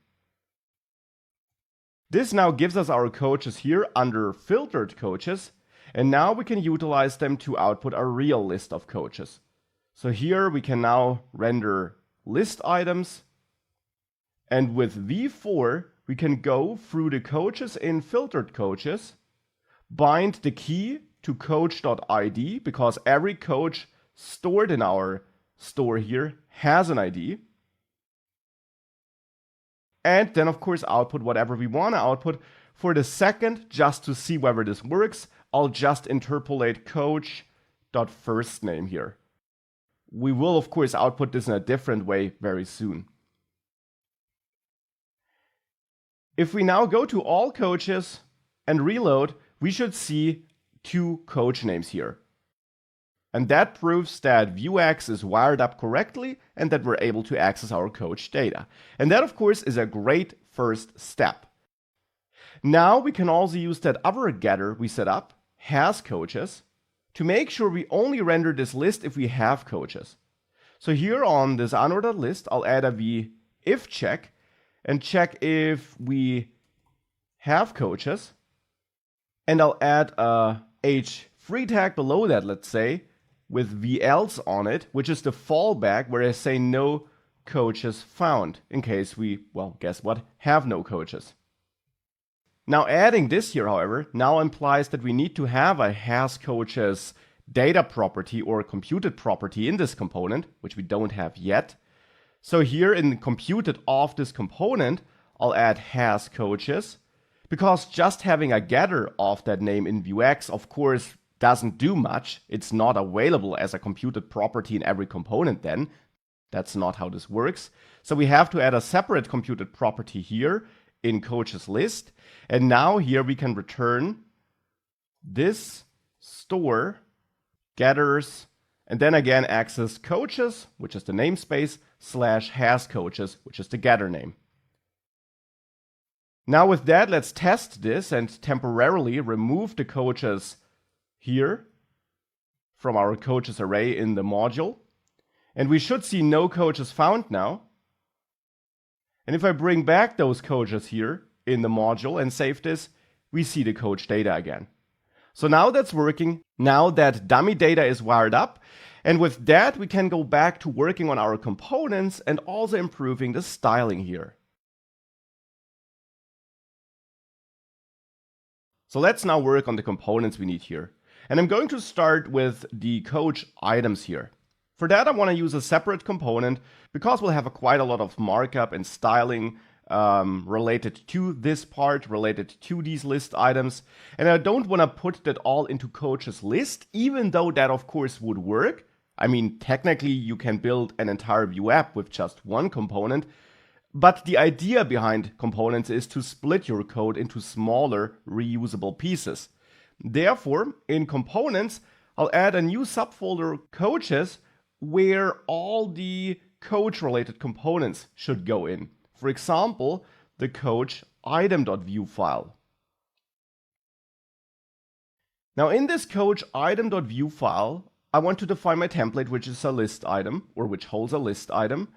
This now gives us our coaches here under filtered coaches, and now we can utilize them to output a real list of coaches. So here we can now render list items, and with v4 we can go through the coaches in filtered coaches, bind the key to coach.id because every coach stored in our store here has an ID. And then of course output whatever we want to output. For the second, just to see whether this works, I'll just interpolate coach.firstname here. We will of course output this in a different way very soon. If we now go to all coaches and reload, we should see two coach names here. And that proves that vuex is wired up correctly and that we're able to access our coach data. And that, of course, is a great first step. Now we can also use that other getter we set up, has coaches, to make sure we only render this list if we have coaches. So here on this unordered list, I'll add a v-if check and check if we have coaches. And I'll add a h3 tag below that, let's say, with velse on it, which is the fallback where I say no coaches found, in case we, well, guess what, have no coaches. Now adding this here, however, now implies that we need to have a has coaches data property or computed property in this component, which we don't have yet. So here in computed of this component, I'll add has coaches, because just having a getter of that name in vuex, of course, doesn't do much. It's not available as a computed property in every component then. That's not how this works. So we have to add a separate computed property here in coaches list. And now here we can return this store getters and then again access coaches, which is the namespace, / has coaches, which is the getter name. Now with that, let's test this and temporarily remove the coaches here from our coaches array in the module. And we should see no coaches found now. And if I bring back those coaches here in the module and save this, we see the coach data again. So now that's working. Now that dummy data is wired up. And with that, we can go back to working on our components and also improving the styling here. So let's now work on the components we need here. And I'm going to start with the coach items here. For that, I want to use a separate component because we'll have quite a lot of markup and styling related to this part, related to these list items. And I don't want to put that all into coaches list, even though that of course would work. I mean, technically you can build an entire Vue app with just one component. But the idea behind components is to split your code into smaller reusable pieces. Therefore, in components, I'll add a new subfolder coaches where all the coach-related components should go in. For example, the coach item.vue file. Now in this coach item.vue file, I want to define my template, which is a list item, or which holds a list item.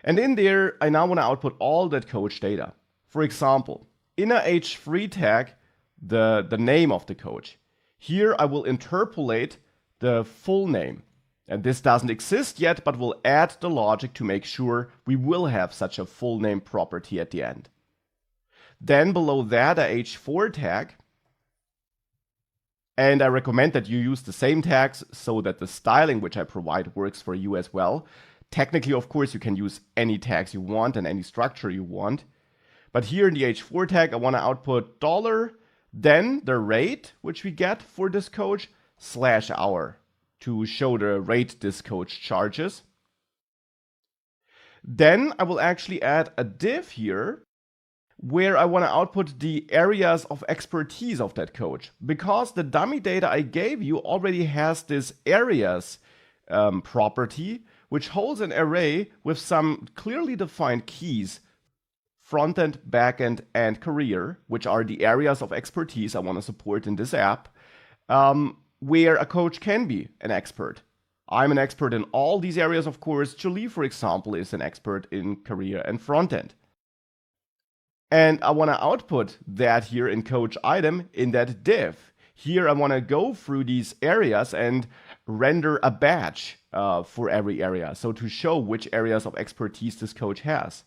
And in there, I now want to output all that coach data. For example, in a h3 tag, the name of the coach. Here I will interpolate the full name. And this doesn't exist yet, but we'll add the logic to make sure we will have such a full name property at the end. Then below that, a h4 tag. And I recommend that you use the same tags so that the styling which I provide works for you as well. Technically, of course, you can use any tags you want and any structure you want. But here in the h4 tag, I want to output $, then the rate which we get for this coach, /hour to show the rate this coach charges. Then I will actually add a div here where I want to output the areas of expertise of that coach, because the dummy data I gave you already has this areas property, which holds an array with some clearly defined keys, front-end, back-end, and career, which are the areas of expertise I want to support in this app, where a coach can be an expert. I'm an expert in all these areas, of course. Julie, for example, is an expert in career and front-end. And I want to output that here in coach item in that div. Here I want to go through these areas and render a badge for every area, so to show which areas of expertise this coach has.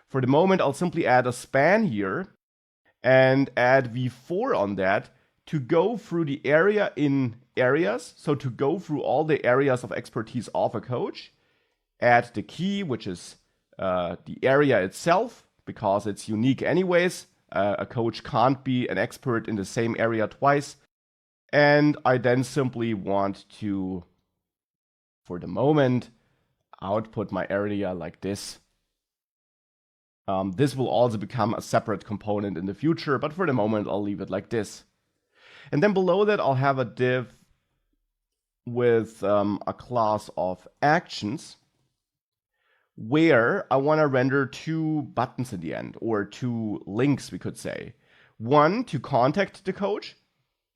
For the moment, I'll simply add a span here and add v4 on that to go through the area in areas, so to go through all the areas of expertise of a coach, add the key, which is the area itself, because it's unique anyways. A coach can't be an expert in the same area twice. And I then simply want to, for the moment, output my area like this. This will also become a separate component in the future, but for the moment, I'll leave it like this. And then below that, I'll have a div with a class of actions, where I want to render two buttons in the end, or two links, we could say. One to contact the coach,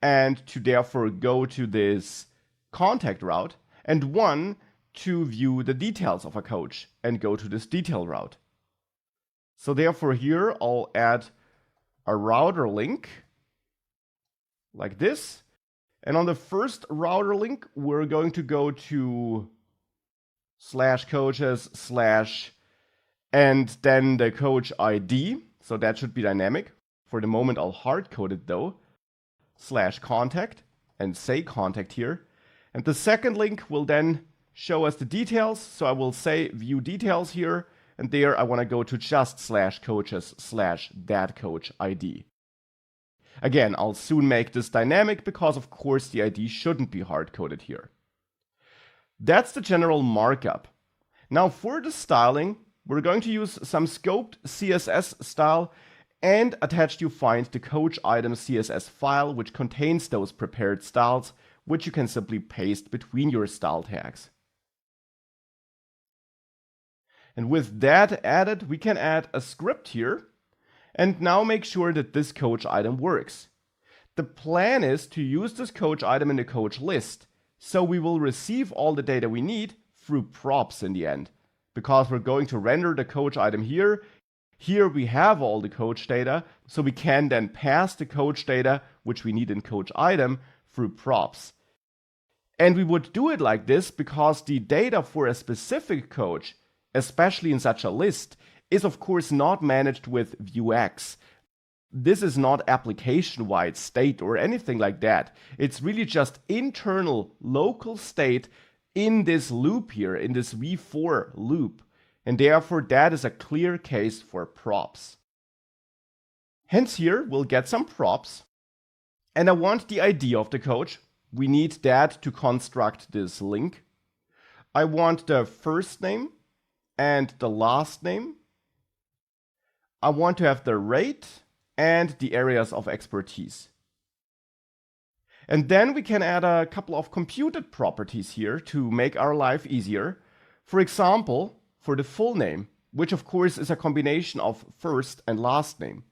and to therefore go to this contact route, and one to view the details of a coach and go to this detail route. So therefore here I'll add a router link like this. And on the first router link, we're going to go to /coaches/ and then the coach ID. So that should be dynamic. For the moment, I'll hard code it though. /contact and say contact here. And the second link will then show us the details. So I will say view details here. And there I want to go to just /coaches/that coach ID. Again, I'll soon make this dynamic because of course the ID shouldn't be hard coded here. That's the general markup. Now for the styling, we're going to use some scoped CSS style and attached you find the coach item CSS file which contains those prepared styles, which you can simply paste between your style tags. And with that added, we can add a script here and now make sure that this coach item works. The plan is to use this coach item in the coach list, so we will receive all the data we need through props in the end, because we're going to render the coach item here. Here we have all the coach data, so we can then pass the coach data, which we need in coach item, through props. And we would do it like this because the data for a specific coach, especially in such a list, is of course not managed with vuex. This is not application-wide state or anything like that. It's really just internal local state in this loop here, in this v4 loop. And therefore that is a clear case for props. Hence here we'll get some props. And I want the ID of the coach. We need that to construct this link. I want the first name and the last name. I want to have the rate and the areas of expertise. And then we can add a couple of computed properties here to make our life easier. For example, for the full name, which of course is a combination of first and last name.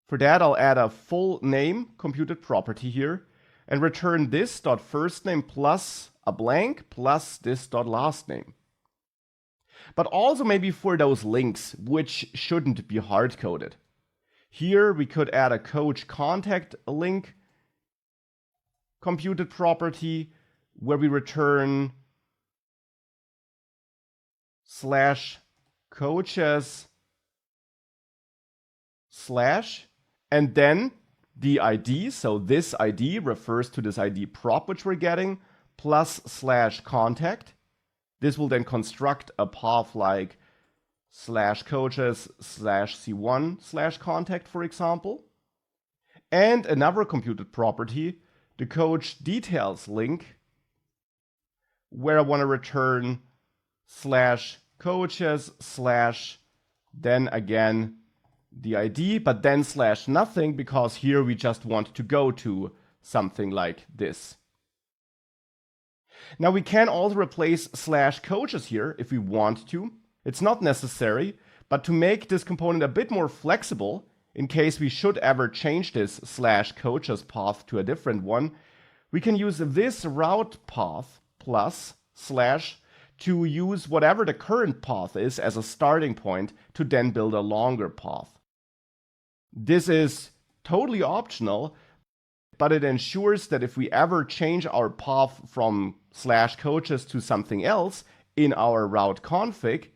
For that, I'll add a full name computed property here and return this dot first name plus a blank plus this dot last name. But also maybe for those links, which shouldn't be hard-coded. Here we could add a coach contact link computed property where we return /coaches/ and then the ID, so this ID refers to this ID prop which we're getting, plus /contact. This will then construct a path like /coaches/c1/contact, for example. And another computed property, the coach details link, where I want to return /coaches/ then again the ID, but then /nothing, because here we just want to go to something like this. Now we can also replace /coaches here if we want to. It's not necessary, but to make this component a bit more flexible, in case we should ever change this /coaches path to a different one, we can use this route path plus / to use whatever the current path is as a starting point to then build a longer path. This is totally optional, but it ensures that if we ever change our path from /coaches to something else in our route config,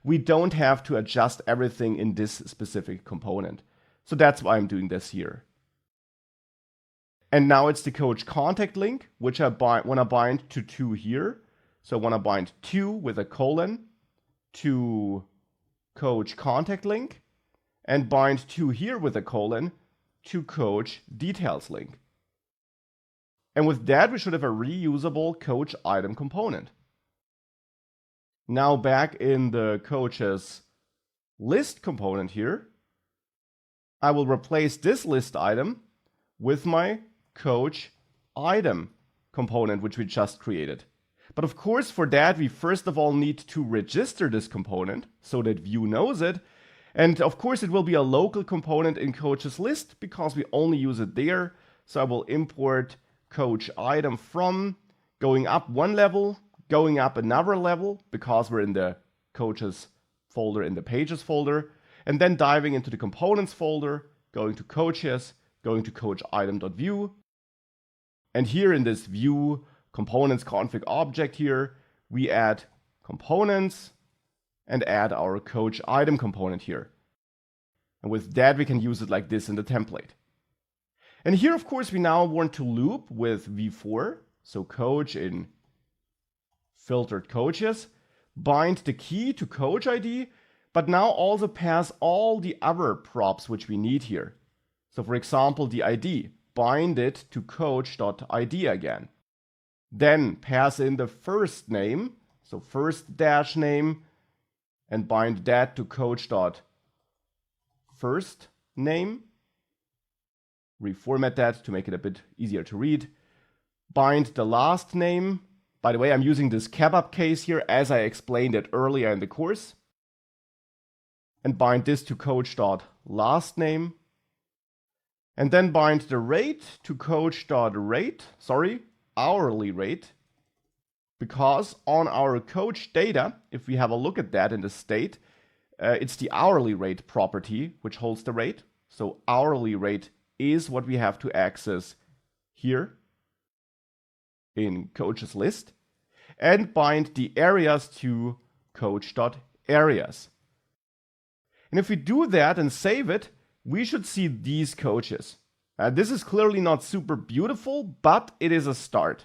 we don't have to adjust everything in this specific component. So that's why I'm doing this here. And now it's the coach contact link, which I want to bind to 2 here. So I want to bind 2 with a colon to coach contact link and bind 2 here with a colon to coach details link. And with that, we should have a reusable coach item component. Now back in the coaches list component here, I will replace this list item with my coach item component, which we just created. But of course, for that, we first of all need to register this component so that Vue knows it. And of course, it will be a local component in coaches list because we only use it there. So I will import coach item from going up 1 level, going up another level because we're in the coaches folder in the pages folder, and then diving into the components folder, going to coaches, going to coach item.vue. And here in this Vue components config object here, we add components and add our coach item component here. And with that, we can use it like this in the template. And here, of course, we now want to loop with v4, so coach in filtered coaches, bind the key to coach ID, but now also pass all the other props which we need here. So for example, the ID, bind it to coach.id again. Then pass in the first name, so first dash name, and bind that to coach.first name. Reformat that to make it a bit easier to read. Bind the last name. By the way, I'm using this kebab case here as I explained it earlier in the course. And bind this to coach.last name. And then bind the rate to coach.rate, hourly rate. Because on our coach data, if we have a look at that in the state, it's the hourly rate property which holds the rate. So hourly rate is what we have to access here in coaches list, and bind the areas to coach.areas. And if we do that and save it, we should see these coaches. This is clearly not super beautiful, but it is a start.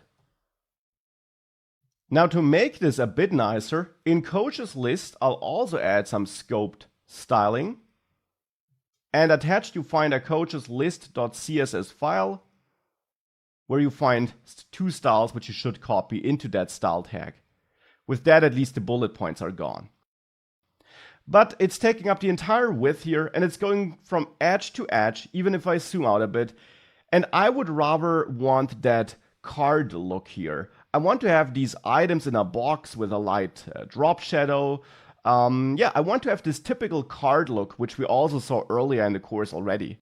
Now to make this a bit nicer, in coaches list, I'll also add some scoped styling. And attached you find a coaches list.css file where you find 2 styles which you should copy into that style tag. With that, at least the bullet points are gone. But it's taking up the entire width here, and it's going from edge to edge, even if I zoom out a bit. And I would rather want that card look here. I want to have these items in a box with a light drop shadow. Yeah, I want to have this typical card look, which we also saw earlier in the course already.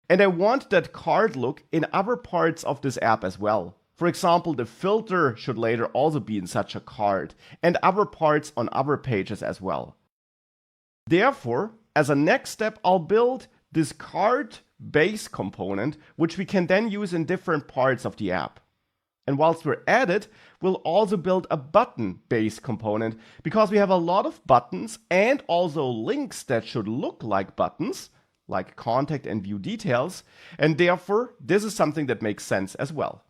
And I want that card look in other parts of this app as well. For example, the filter should later also be in such a card, and other parts on other pages as well. Therefore, as a next step, I'll build this card base component, which we can then use in different parts of the app. And whilst we're at it, we'll also build a button base component, because we have a lot of buttons and also links that should look like buttons, like contact and view details, and therefore this is something that makes sense as well.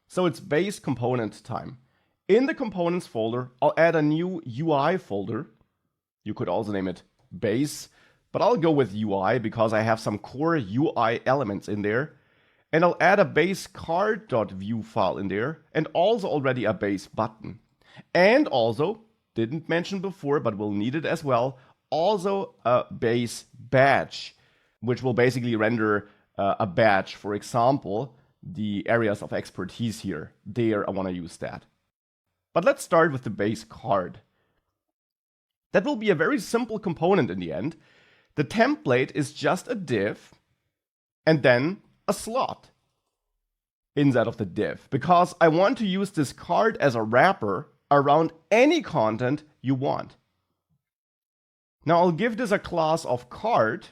So it's base component time. In the components folder, I'll add a new UI folder. You could also name it base, but I'll go with UI because I have some core UI elements in there. And I'll add a base card.view file in there, and also already a base button. And also, didn't mention before, but we'll need it as well, also a base badge, which will basically render a badge. For example, the areas of expertise here. There, I want to use that. But let's start with the base card. That will be a very simple component in the end. The template is just a div and then a slot inside of the div, because I want to use this card as a wrapper around any content you want. Now I'll give this a class of card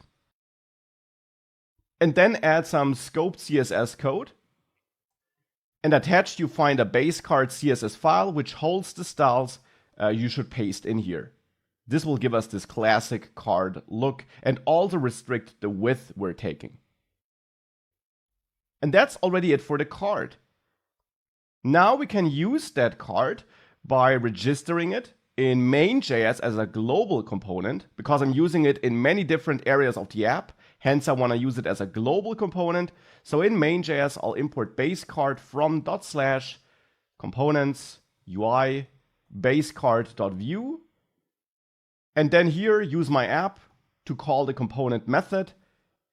and then add some scoped CSS code. And attached you find a base card CSS file which holds the styles you should paste in here. This will give us this classic card look and also restrict the width we're taking. And that's already it for the card. Now we can use that card by registering it in main.js as a global component, because I'm using it in many different areas of the app. Hence, I want to use it as a global component. So in main.js, I'll import base card from /components UI base card.view. And then here, use my app to call the component method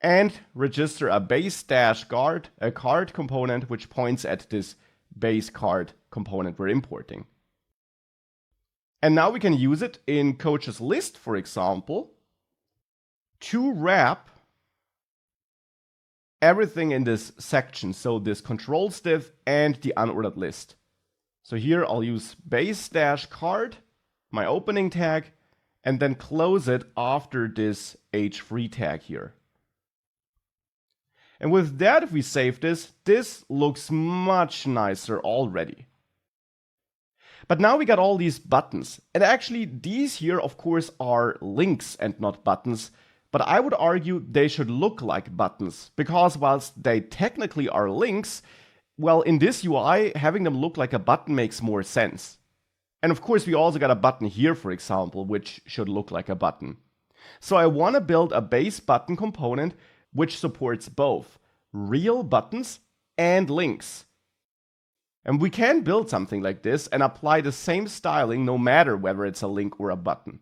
and register a base-card, a card component, which points at this base card component we're importing. And now we can use it in coaches list, for example, to wrap everything in this section. So this controls div and the unordered list. So here I'll use base-card, my opening tag, and then close it after this h3 tag here. And with that, if we save this, this looks much nicer already. But now we got all these buttons. And actually, these here, of course, are links and not buttons. But I would argue they should look like buttons, because whilst they technically are links, well, in this UI, having them look like a button makes more sense. And of course, we also got a button here, for example, which should look like a button. So I want to build a base button component which supports both real buttons and links. And we can build something like this and apply the same styling no matter whether it's a link or a button.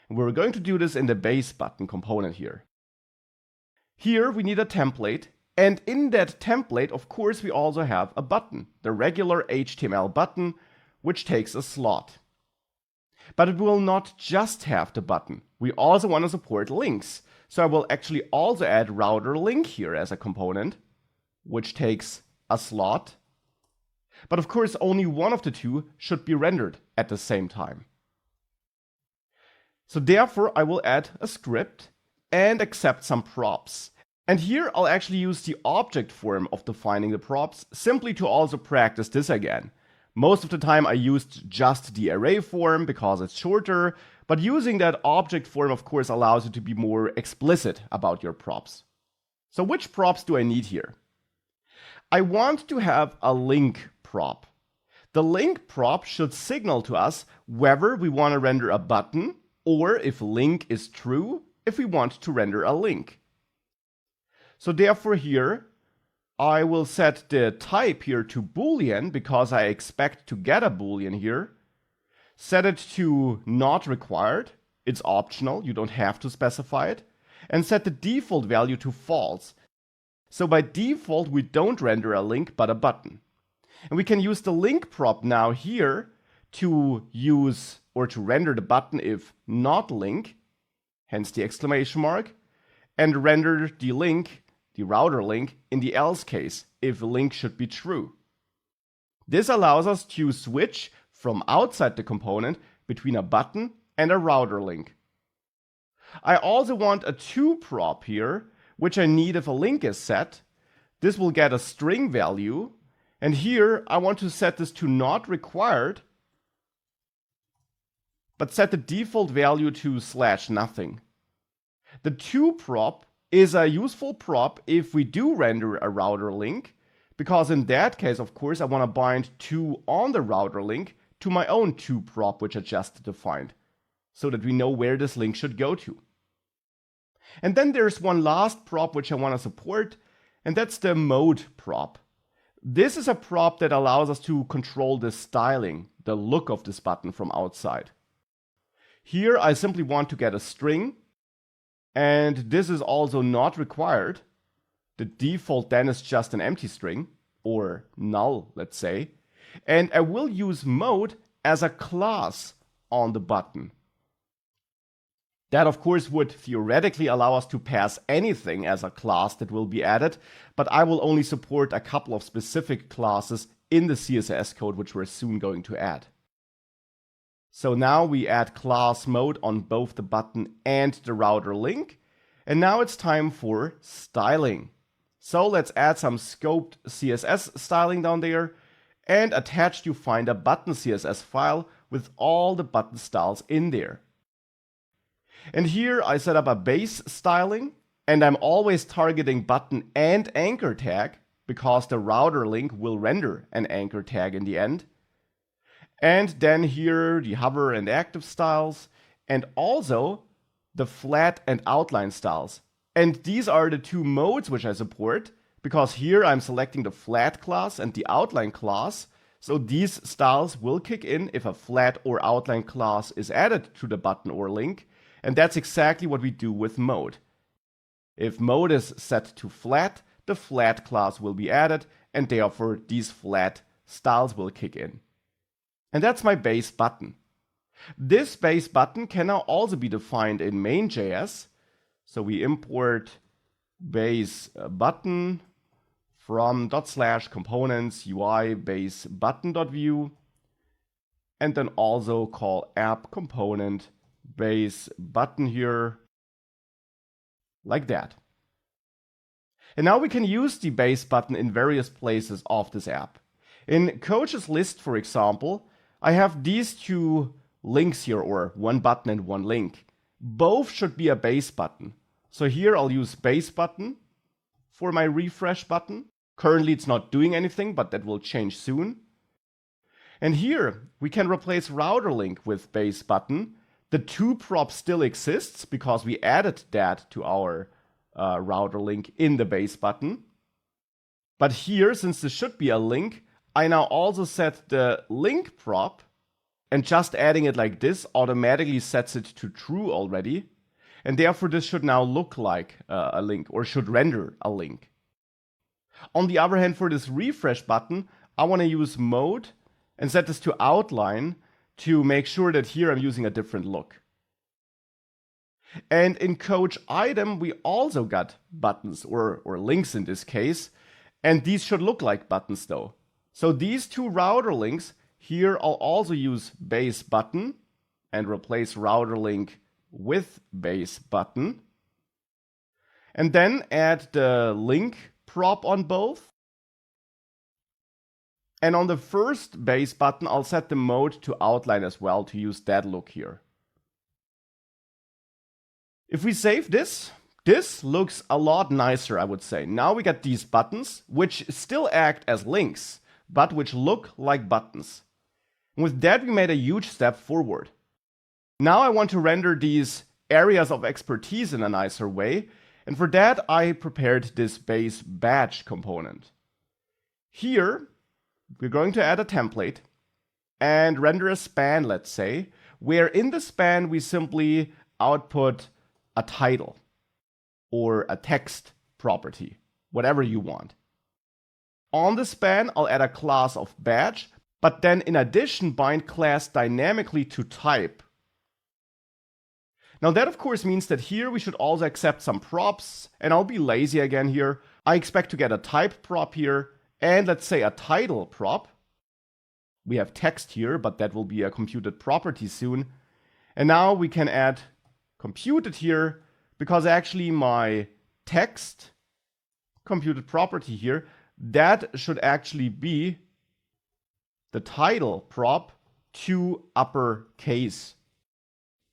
And we're going to do this in the base button component here. Here we need a template, and in that template, of course, we also have a button, the regular HTML button, which takes a slot. But it will not just have the button. We also want to support links. So I will actually also add router link here as a component, which takes a slot. But of course, only one of the two should be rendered at the same time. So therefore, I will add a script and accept some props. And here I'll actually use the object form of defining the props, simply to also practice this again. Most of the time I used just the array form because it's shorter, but using that object form, of course, allows you to be more explicit about your props. So which props do I need here? I want to have a link prop. The link prop should signal to us whether we want to render a button, or if link is true, if we want to render a link. So therefore here, I will set the type here to Boolean because I expect to get a Boolean here. Set it to not required. It's optional. You don't have to specify it. and set the default value to false. So by default, we don't render a link, but a button. And we can use the link prop now here to use or to render the button if not link, hence the exclamation mark, and render the link, the router link, in the else case if link should be true. This allows us to switch from outside the component between a button and a router link. I also want a to prop here, which I need if a link is set. This will get a string value, and here I want to set this to not required, but set the default value to /nothing. The to prop is a useful prop if we do render a router link, because in that case, of course, I want to bind to on the router link to my own to prop, which I just defined, so that we know where this link should go to. And then there's one last prop which I want to support, and that's the mode prop. This is a prop that allows us to control the styling, the look of this button from outside. Here I simply want to get a string, and this is also not required. The default then is just an empty string, or null, let's say. And I will use mode as a class on the button. That, of course, would theoretically allow us to pass anything as a class that will be added, but I will only support a couple of specific classes in the CSS code, which we're soon going to add. So now we add class mode on both the button and the router link. And now it's time for styling. So let's add some scoped CSS styling down there, and attached you find a button CSS file with all the button styles in there. And here I set up a base styling, and I'm always targeting button and anchor tag because the router link will render an anchor tag in the end. And then here the hover and active styles, and also the flat and outline styles. And these are the two modes which I support, because here I'm selecting the flat class and the outline class. So these styles will kick in if a flat or outline class is added to the button or link. And that's exactly what we do with mode. If mode is set to flat, the flat class will be added, and therefore these flat styles will kick in. And that's my base button. This base button can now also be defined in main.js. So we import base button from /components UI base button.view, and then also call app component base button here, like that. And now we can use the base button in various places of this app. In coaches list, for example, I have these two links here, or one button and one link. Both should be a base button. So here I'll use base button for my refresh button. Currently it's not doing anything, but that will change soon. And here we can replace router link with base button. The to prop still exists because we added that to our router link in the base button. But here, since this should be a link, I now also set the link prop, and just adding it like this automatically sets it to true already. And therefore this should now look like a link, or should render a link. On the other hand, for this refresh button, I want to use mode and set this to outline to make sure that here I'm using a different look. And in coach item, we also got buttons, or links in this case, and these should look like buttons though. So these two router links, here I'll also use base button and replace router link with base button. And then add the link prop on both. And on the first base button, I'll set the mode to outline as well to use that look here. If we save this, this looks a lot nicer, I would say. Now we got these buttons, which still act as links, but which look like buttons. And with that, we made a huge step forward. Now I want to render these areas of expertise in a nicer way, and for that I prepared this base badge component. Here, we're going to add a template and render a span, let's say, where in the span we simply output a title. or a text property, whatever you want. On the span, I'll add a class of badge, but then in addition bind class dynamically to type. Now that of course means that here we should also accept some props, and I'll be lazy again here. I expect to get a type prop here, and let's say a title prop. We have text here, but that will be a computed property soon. And now we can add computed here, because actually my text computed property here, that should actually be the title prop to uppercase.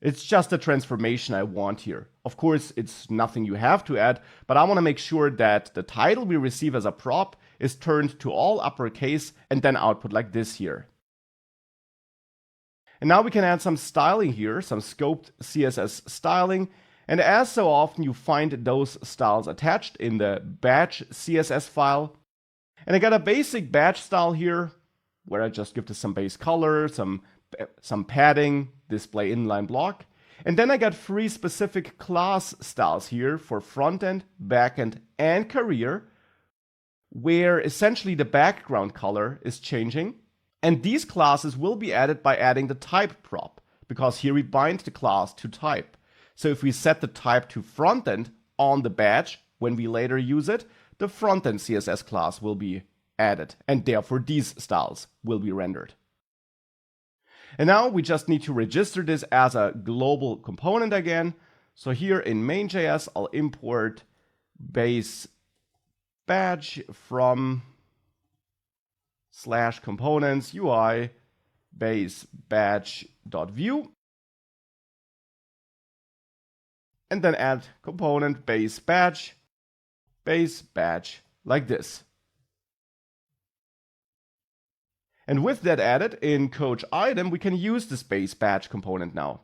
It's just a transformation I want here. Of course, it's nothing you have to add, but I want to make sure that the title we receive as a prop is turned to all uppercase and then output like this here. And now we can add some styling here, some scoped CSS styling. And as so often, you find those styles attached in the badge CSS file. And I got a basic badge style here, where I just give this some base color, some padding, display inline block. And then I got 3 specific class styles here for frontend, backend, and career, where essentially the background color is changing. And these classes will be added by adding the type prop, because here we bind the class to type. So if we set the type to frontend on the badge, when we later use it, the frontend CSS class will be added, and therefore these styles will be rendered. And now we just need to register this as a global component again. So here in main.js, I'll import base badge from /components UI base badge.view. And then add component base badge like this. And with that added in coach item, we can use this base badge component now.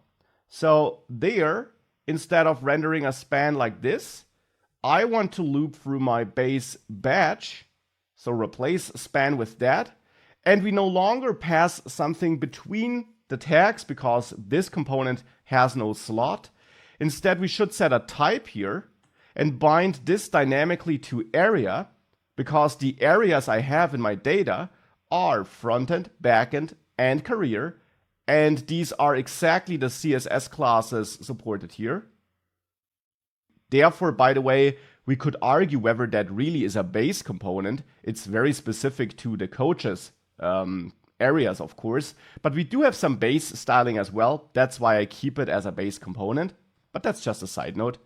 So there, instead of rendering a span like this, I want to loop through my base badge. So replace span with that. And we no longer pass something between the tags because this component has no slot. Instead, we should set a type here and bind this dynamically to area, because the areas I have in my data are frontend, backend, and career, and these are exactly the CSS classes supported here. Therefore, by the way, we could argue whether that really is a base component. It's very specific to the coaches areas, of course, but we do have some base styling as well. That's why I keep it as a base component, but that's just a side note.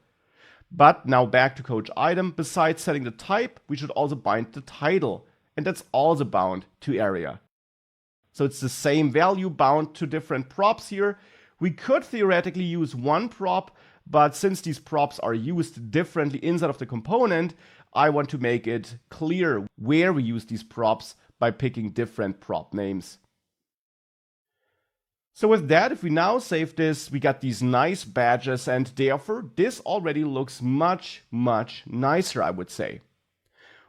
But now back to coach item. Besides setting the type, we should also bind the title, and that's also bound to area. So it's the same value bound to different props here. We could theoretically use one prop, but since these props are used differently inside of the component, I want to make it clear where we use these props by picking different prop names. So with that, if we now save this, we got these nice badges, and therefore this already looks much, much nicer, I would say.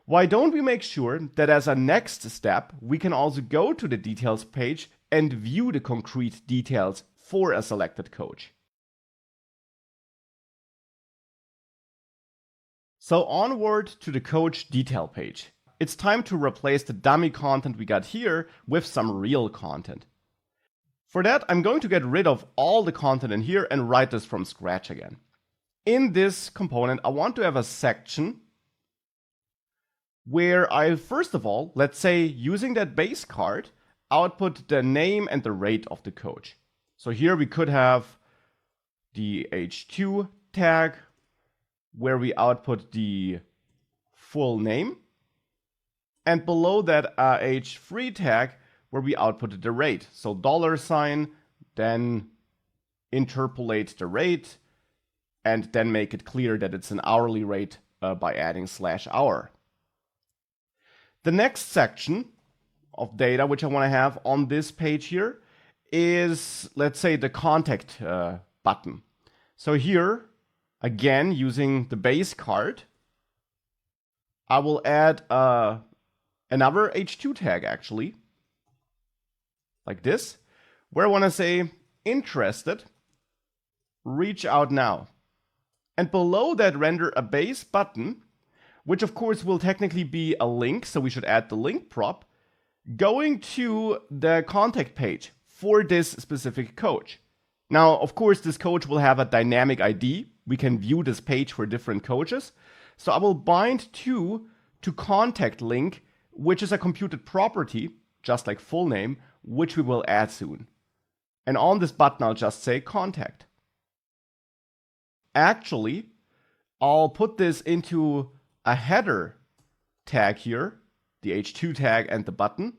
Why don't we make sure that as a next step, we can also go to the details page and view the concrete details for a selected coach? So onward to the coach detail page. It's time to replace the dummy content we got here with some real content. For that, I'm going to get rid of all the content in here and write this from scratch again. In this component, I want to have a section where I, first of all, let's say using that base card, output the name and the rate of the coach. So here we could have the h2 tag where we output the full name, and below that h3 tag where we output the rate. So $, then interpolate the rate, and then make it clear that it's an hourly rate by adding /hour. The next section of data which I want to have on this page here is, let's say, the contact button. So here, again, using the base card, I will add another h2 tag actually, like this, where I want to say interested, reach out now. And below that, render a base button, which of course will technically be a link, so we should add the link prop, going to the contact page for this specific coach. Now, of course, this coach will have a dynamic ID. We can view this page for different coaches. So I will bind to contact link, which is a computed property, just like full name, which we will add soon. And on this button, I'll just say contact. Actually, I'll put this into a header tag here, the h2 tag and the button.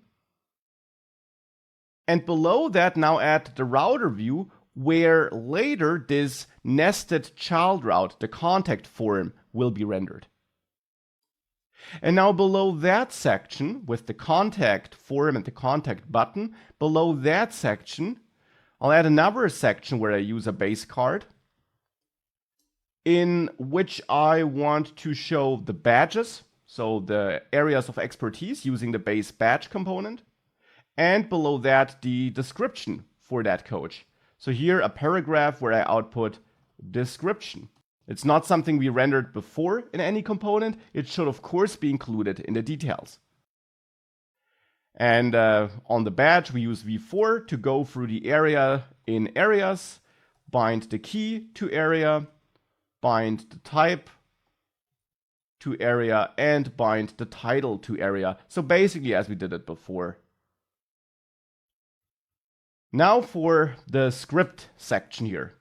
And below that, now add the router view, where later this nested child route, the contact form, will be rendered. And now below that section, with the contact form and the contact button, below that section, I'll add another section where I use a base card, in which I want to show the badges, so the areas of expertise using the base badge component, and below that the description for that coach. So here a paragraph where I output description. It's not something we rendered before in any component. It should of course be included in the details. And on the badge we use v4 to go through the area in areas, bind the key to area, bind the type to area, and bind the title to area. So basically as we did it before. Now for the script section here.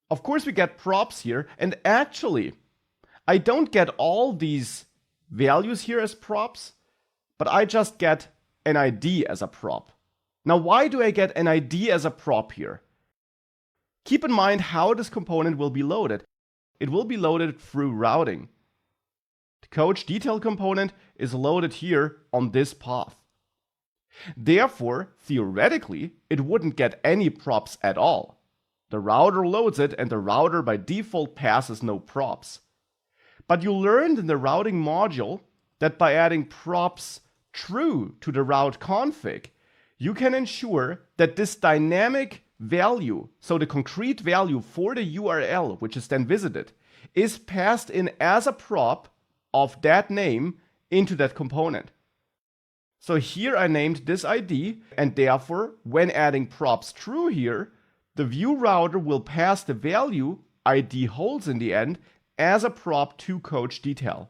Of course we get props here, and actually I don't get all these values here as props, but I just get an ID as a prop. Now why do I get an ID as a prop here? Keep in mind how this component will be loaded. It will be loaded through routing. The coach detail component is loaded here on this path. Therefore, theoretically, it wouldn't get any props at all. The router loads it, and the router by default passes no props. But you learned in the routing module that by adding props true to the route config, you can ensure that this dynamic value, so the concrete value for the URL, which is then visited, is passed in as a prop of that name into that component. So here I named this ID, and therefore, when adding props true here, the vue-router will pass the value ID holds in the end as a prop to coach detail.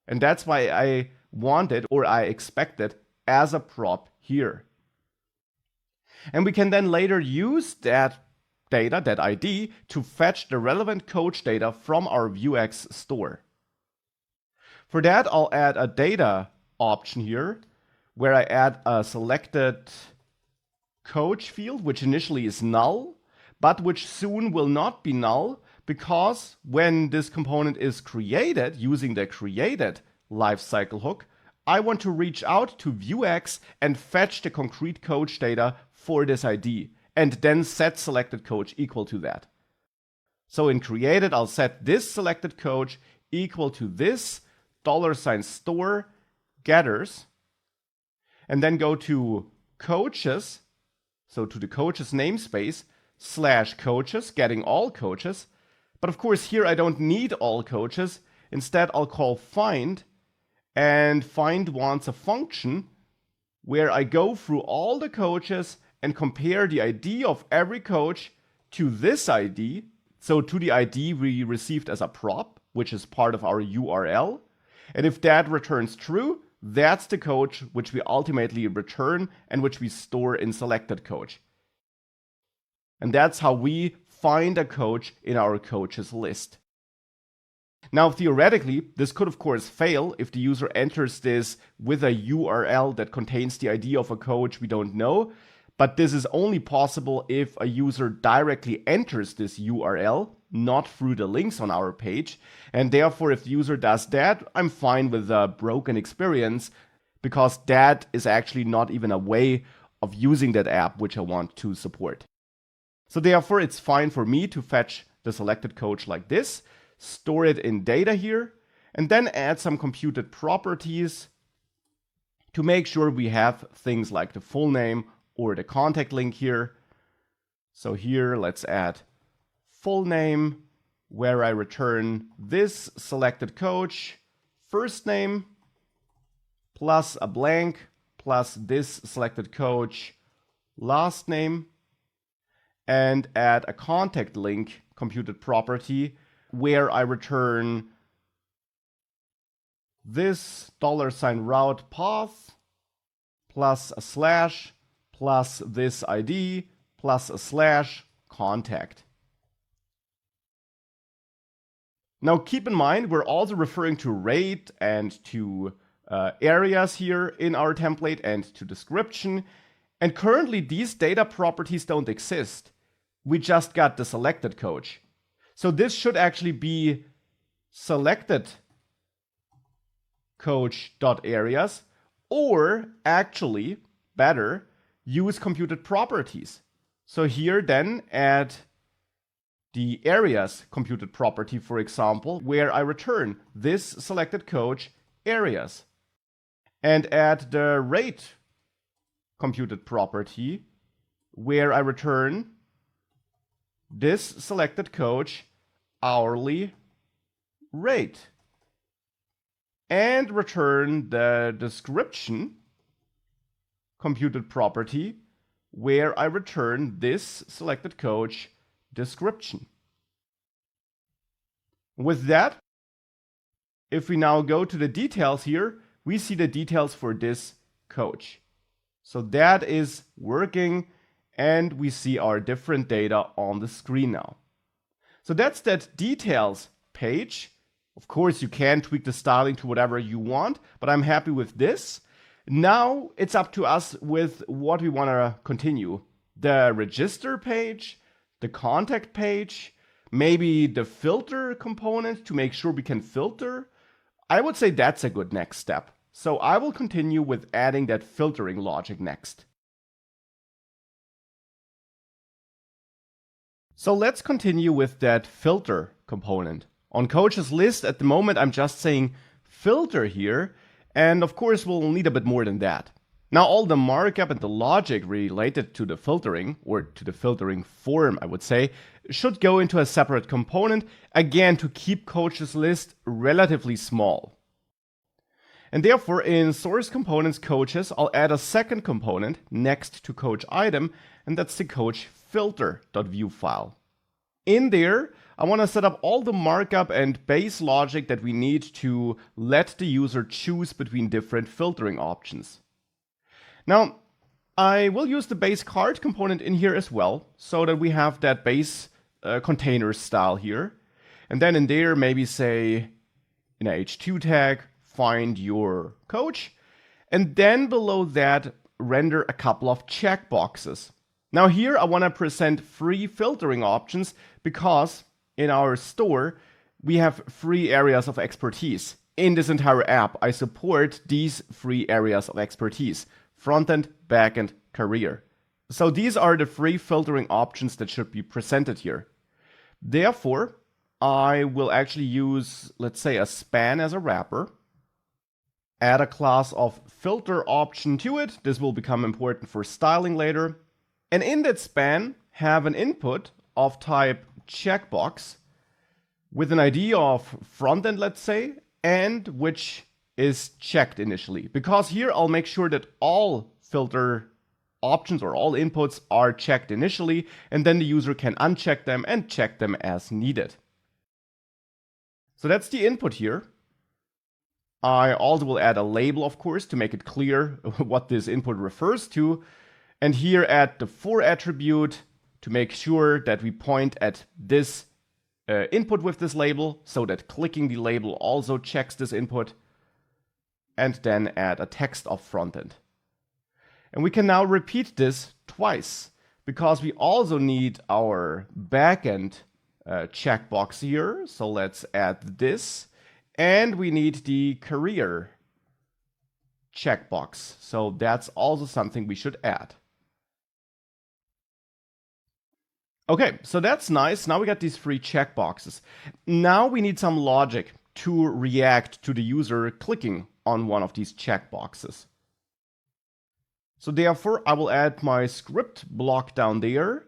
And that's why I wanted, or I expected, as a prop here. And we can then later use that data, that ID, to fetch the relevant coach data from our vuex store. For that, I'll add a data option here, where I add a selected coach field, which initially is null, but which soon will not be null, because when this component is created using the created lifecycle hook, I want to reach out to vuex and fetch the concrete coach data for this ID, and then set selected coach equal to that. So in created, I'll set this selected coach equal to this $store getters, and then go to coaches, so to the coaches namespace, /coaches, getting all coaches. But of course here I don't need all coaches. Instead I'll call find, and find wants a function where I go through all the coaches and compare the ID of every coach to this ID, so to the ID we received as a prop, which is part of our URL. And if that returns true, that's the coach which we ultimately return and which we store in selected coach. And that's how we find a coach in our coaches list. Now, theoretically, this could of course fail if the user enters this with a URL that contains the ID of a coach we don't know, but this is only possible if a user directly enters this URL, not through the links on our page. And therefore, if the user does that, I'm fine with a broken experience, because that is actually not even a way of using that app which I want to support. So therefore, it's fine for me to fetch the selected coach like this, store it in data here, and then add some computed properties to make sure we have things like the full name or the contact link here. So here, let's add full name, where I return this selected coach first name plus a blank plus this selected coach last name, and add a contact link computed property where I return this $route path plus a slash plus this ID plus a slash contact. Now keep in mind, we're also referring to rate and to areas here in our template and to description. And currently these data properties don't exist. We just got the selected coach. So this should actually be selected coach.areas, or actually better, use computed properties. So here then add the areas computed property, for example, where I return this selected coach areas, and add the rate computed property where I return this selected coach hourly rate, and return the description computed property where I return this selected coach description. With that, if we now go to the details here, we see the details for this coach. So that is working, and we see our different data on the screen now. So that's that details page. Of course, you can tweak the styling to whatever you want, but I'm happy with this. Now it's up to us with what we want to continue. The register page, the contact page, maybe the filter component to make sure we can filter. I would say that's a good next step. So I will continue with adding that filtering logic next. So let's continue with that filter component. On coaches list at the moment, I'm just saying filter here. And of course, we'll need a bit more than that. Now, all the markup and the logic related to the filtering, or to the filtering form, I would say, should go into a separate component, again, to keep coaches list relatively small. And therefore, in source components coaches, I'll add a second component next to coach item, and that's the coach filter.vue file. In there, I want to set up all the markup and base logic that we need to let the user choose between different filtering options. Now, I will use the base card component in here as well, so that we have that base container style here. And then in there, maybe say in a h2 tag, find your coach. And then below that, render a couple of checkboxes. Now here, I want to present free filtering options because in our store, we have free areas of expertise. In this entire app, I support these free areas of expertise: frontend, backend, career. So these are the free filtering options that should be presented here. Therefore, I will actually use, let's say, a span as a wrapper. Add a class of filter option to it. This will become important for styling later. And in that span, have an input of type checkbox with an ID of frontend, let's say, and which is checked initially. Because here I'll make sure that all filter options or all inputs are checked initially, and then the user can uncheck them and check them as needed. So that's the input here. I also will add a label, of course, to make it clear what this input refers to. And here add the for attribute to make sure that we point at this input with this label, so that clicking the label also checks this input. And then add a text of frontend. And we can now repeat this twice, because we also need our backend checkbox here. So let's add this. And we need the career checkbox. So that's also something we should add. Okay, so that's nice. Now we got these three checkboxes. Now we need some logic to react to the user clicking on one of these checkboxes. So therefore, I will add my script block down there.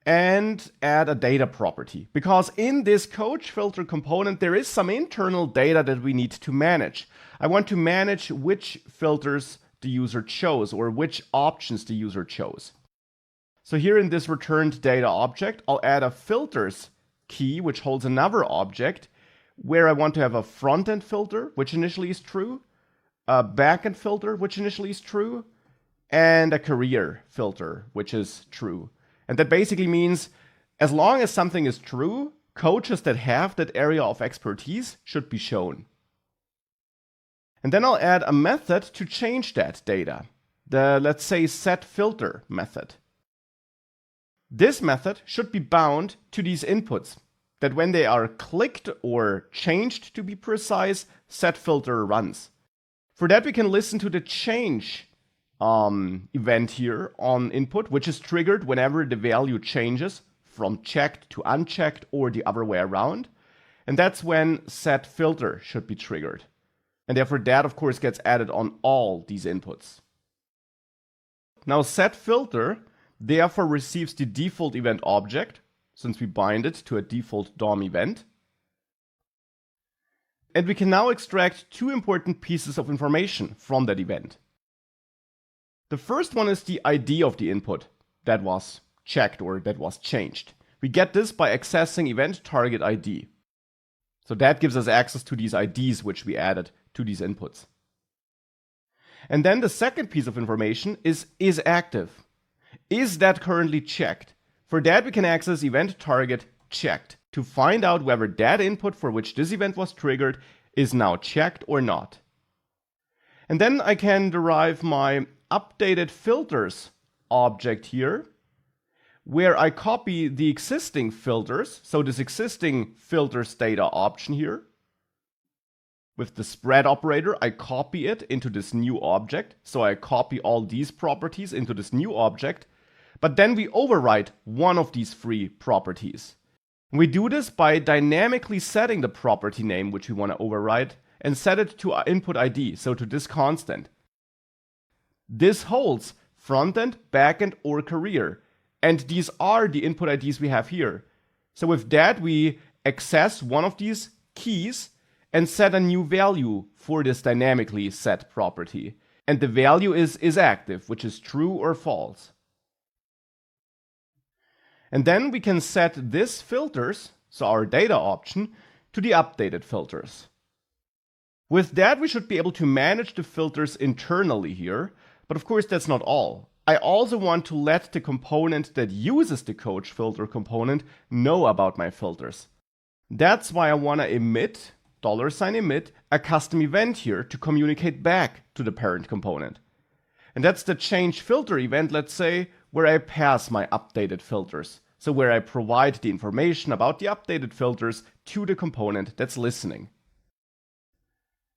and add a data property. Because in this coach filter component, there is some internal data that we need to manage. I want to manage which filters the user chose or which options the user chose. So here in this returned data object, I'll add a filters key, which holds another object where I want to have a front-end filter, which initially is true, a back-end filter, which initially is true, and a career filter, which is true. And that basically means as long as something is true, coaches that have that area of expertise should be shown. And then I'll add a method to change that data, the, let's say, setFilter method. This method should be bound to these inputs, that when they are clicked or changed, to be precise, setFilter runs. For that, we can listen to the change event here on input, which is triggered whenever the value changes from checked to unchecked or the other way around. And that's when setFilter should be triggered. And therefore that, of course, gets added on all these inputs. Now setFilter therefore receives the default event object, since we bind it to a default DOM event. And we can now extract two important pieces of information from that event. The first one is the ID of the input that was checked or that was changed. We get this by accessing event target ID. So that gives us access to these IDs which we added to these inputs. And then the second piece of information is active. Is that currently checked? For that we can access event target checked to find out whether that input for which this event was triggered is now checked or not. And then I can derive my updated filters object here, where I copy the existing filters, so this existing filters data option here. With the spread operator, I copy it into this new object. So I copy all these properties into this new object, but then we overwrite one of these three properties. We do this by dynamically setting the property name which we want to overwrite and set it to our input ID, so to this constant. This holds front-end, back-end, or career, and these are the input IDs we have here. So with that, we access one of these keys and set a new value for this dynamically set property. And the value is active, which is true or false. And then we can set this filters, so our data option, to the updated filters. With that, we should be able to manage the filters internally here, but of course that's not all. I also want to let the component that uses the coach filter component know about my filters. That's why I want to emit, $emit, a custom event here to communicate back to the parent component. And that's the change filter event, let's say, where I pass my updated filters. So where I provide the information about the updated filters to the component that's listening.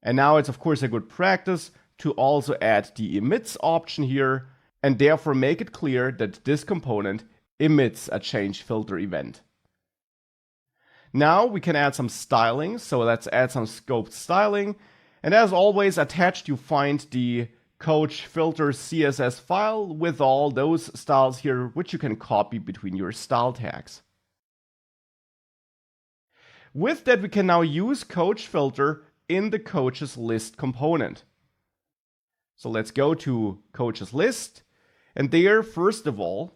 And now it's of course a good practice to also add the emits option here and therefore make it clear that this component emits a change filter event. Now we can add some styling, so let's add some scoped styling. And as always, attached you find the coach filter CSS file with all those styles here, which you can copy between your style tags. With that, we can now use coach filter in the coaches list component. So let's go to coaches list, and there, first of all,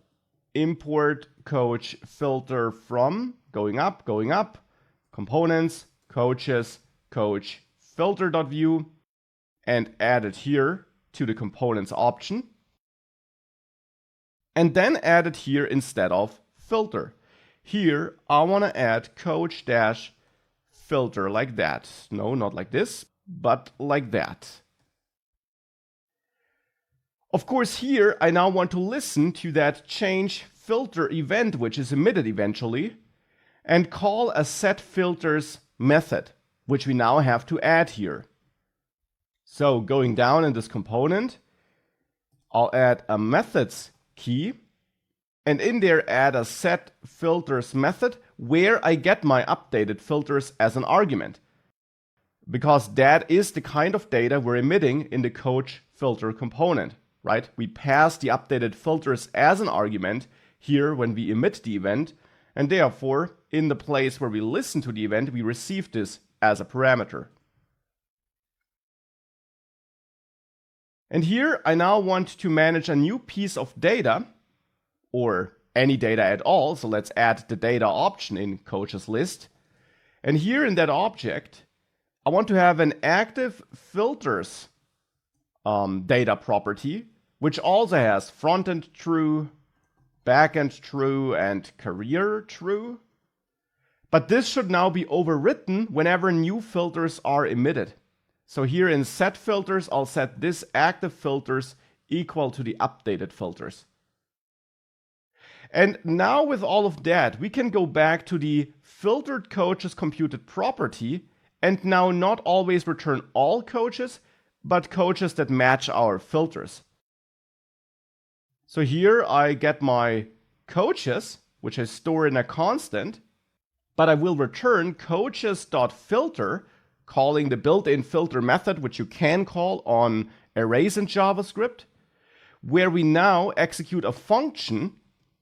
import coach filter from going up, components, coaches, coach filter.view, and add it here to the components option. And then add it here instead of filter. Here, I want to add coach-filter like that. No, not like this, but like that. Of course, here I now want to listen to that change filter event, which is emitted eventually, and call a setFilters method, which we now have to add here. So going down in this component, I'll add a methods key, and in there add a setFilters method where I get my updated filters as an argument. Because that is the kind of data we're emitting in the coach filter component, right? We pass the updated filters as an argument here when we emit the event, and therefore, in the place where we listen to the event, we receive this as a parameter. And here I now want to manage a new piece of data, or any data at all. So let's add the data option in coaches list. And here in that object, I want to have an active filters data property, which also has frontend true, backend true, and career true. But this should now be overwritten whenever new filters are emitted. So here in set filters, I'll set this active filters equal to the updated filters. And now with all of that, we can go back to the filtered coaches computed property and now not always return all coaches, but coaches that match our filters. So here I get my coaches, which I store in a constant, but I will return coaches.filter, calling the built-in filter method, which you can call on arrays in JavaScript, where we now execute a function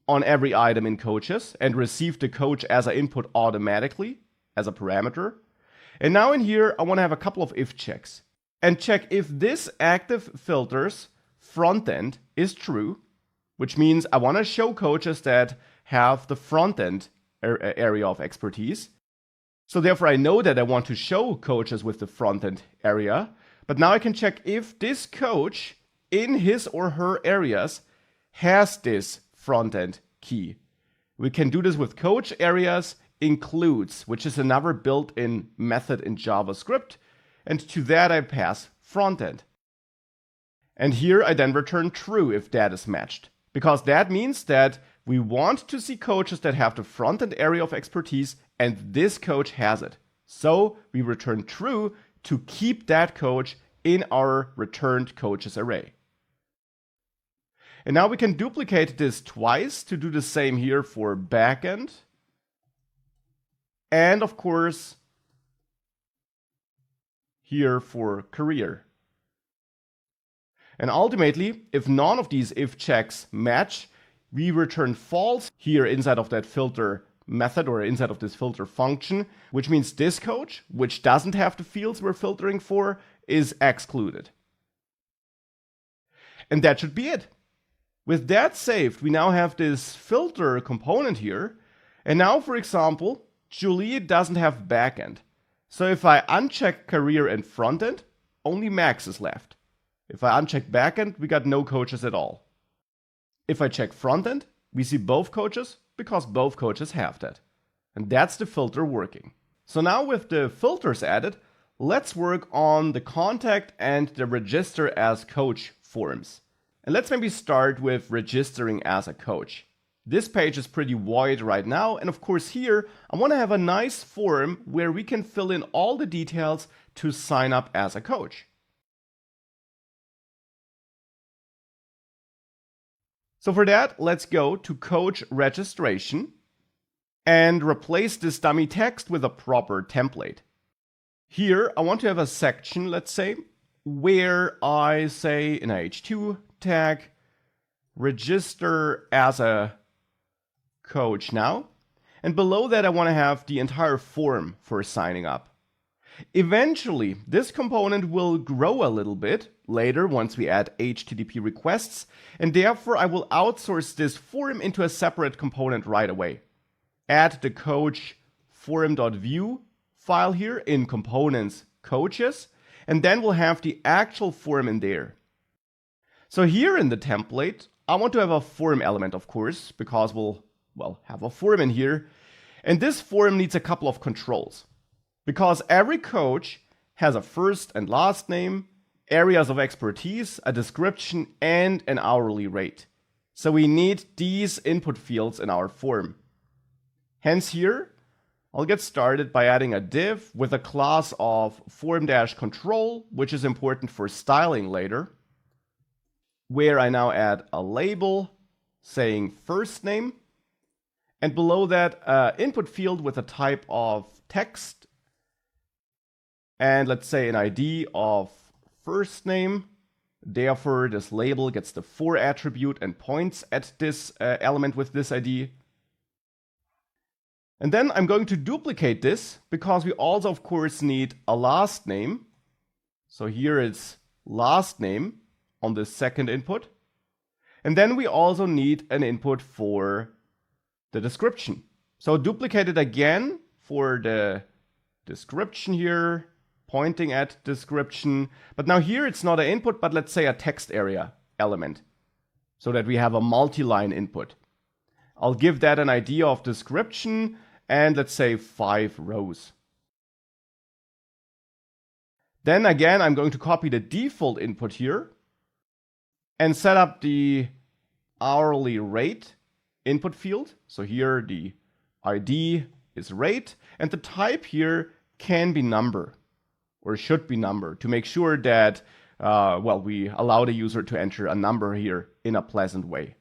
on every item in coaches and receive the coach as an input automatically as a parameter. And now in here, I want to have a couple of if checks and check if this active filters front end is true, which means I want to show coaches that have the front end area of expertise. So therefore, I know that I want to show coaches with the front end area, but now I can check if this coach in his or her areas has this front end key. We can do this with coach areas includes, which is another built-in method in JavaScript, and to that I pass front end. And here I then return true if that is matched, because that means that we want to see coaches that have the front end area of expertise, and this coach has it. So we return true to keep that coach in our returned coaches array. And now we can duplicate this twice to do the same here for backend. And of course, here for career. And ultimately, if none of these if checks match, we return false here inside of that filter method or inside of this filter function, which means this coach, which doesn't have the fields we're filtering for, is excluded. And that should be it. With that saved, we now have this filter component here. And now, for example, Julie doesn't have backend. So if I uncheck career and frontend, only Max is left. If I uncheck backend, we got no coaches at all. If I check frontend, we see both coaches because both coaches have that. And that's the filter working. So now with the filters added, let's work on the contact and the register as coach forms. And let's maybe start with registering as a coach. This page is pretty wide right now, and of course here I want to have a nice form where we can fill in all the details to sign up as a coach. So for that, let's go to coach registration and replace this dummy text with a proper template. Here I want to have a section, let's say, where I say in a h2 tag, register as a coach now. And below that, I want to have the entire form for signing up. Eventually, this component will grow a little bit later once we add HTTP requests, and therefore I will outsource this form into a separate component right away. Add the coach form.vue file here in components coaches, and then we'll have the actual form in there. So here in the template, I want to have a form element, of course, because we'll have a form in here. And this form needs a couple of controls. Because every coach has a first and last name, areas of expertise, a description, and an hourly rate. So we need these input fields in our form. Hence here, I'll get started by adding a div with a class of form-control, which is important for styling later, where I now add a label saying first name, and below that input field with a type of text, and let's say an ID of first name, Therefore, this label gets the for attribute and points at this element with this ID. And then I'm going to duplicate this because we also, of course, need a last name. So here it's last name on the second input. And then we also need an input for the description. So duplicate it again for the description here, pointing at description. But now here it's not an input, but let's say a text area element, so that we have a multi-line input. I'll give that an idea of description and let's say 5 rows. Then again, I'm going to copy the default input here and set up the hourly rate input field. So here the ID is rate and the type here can be number or should be number to make sure that we allow the user to enter a number here in a pleasant way.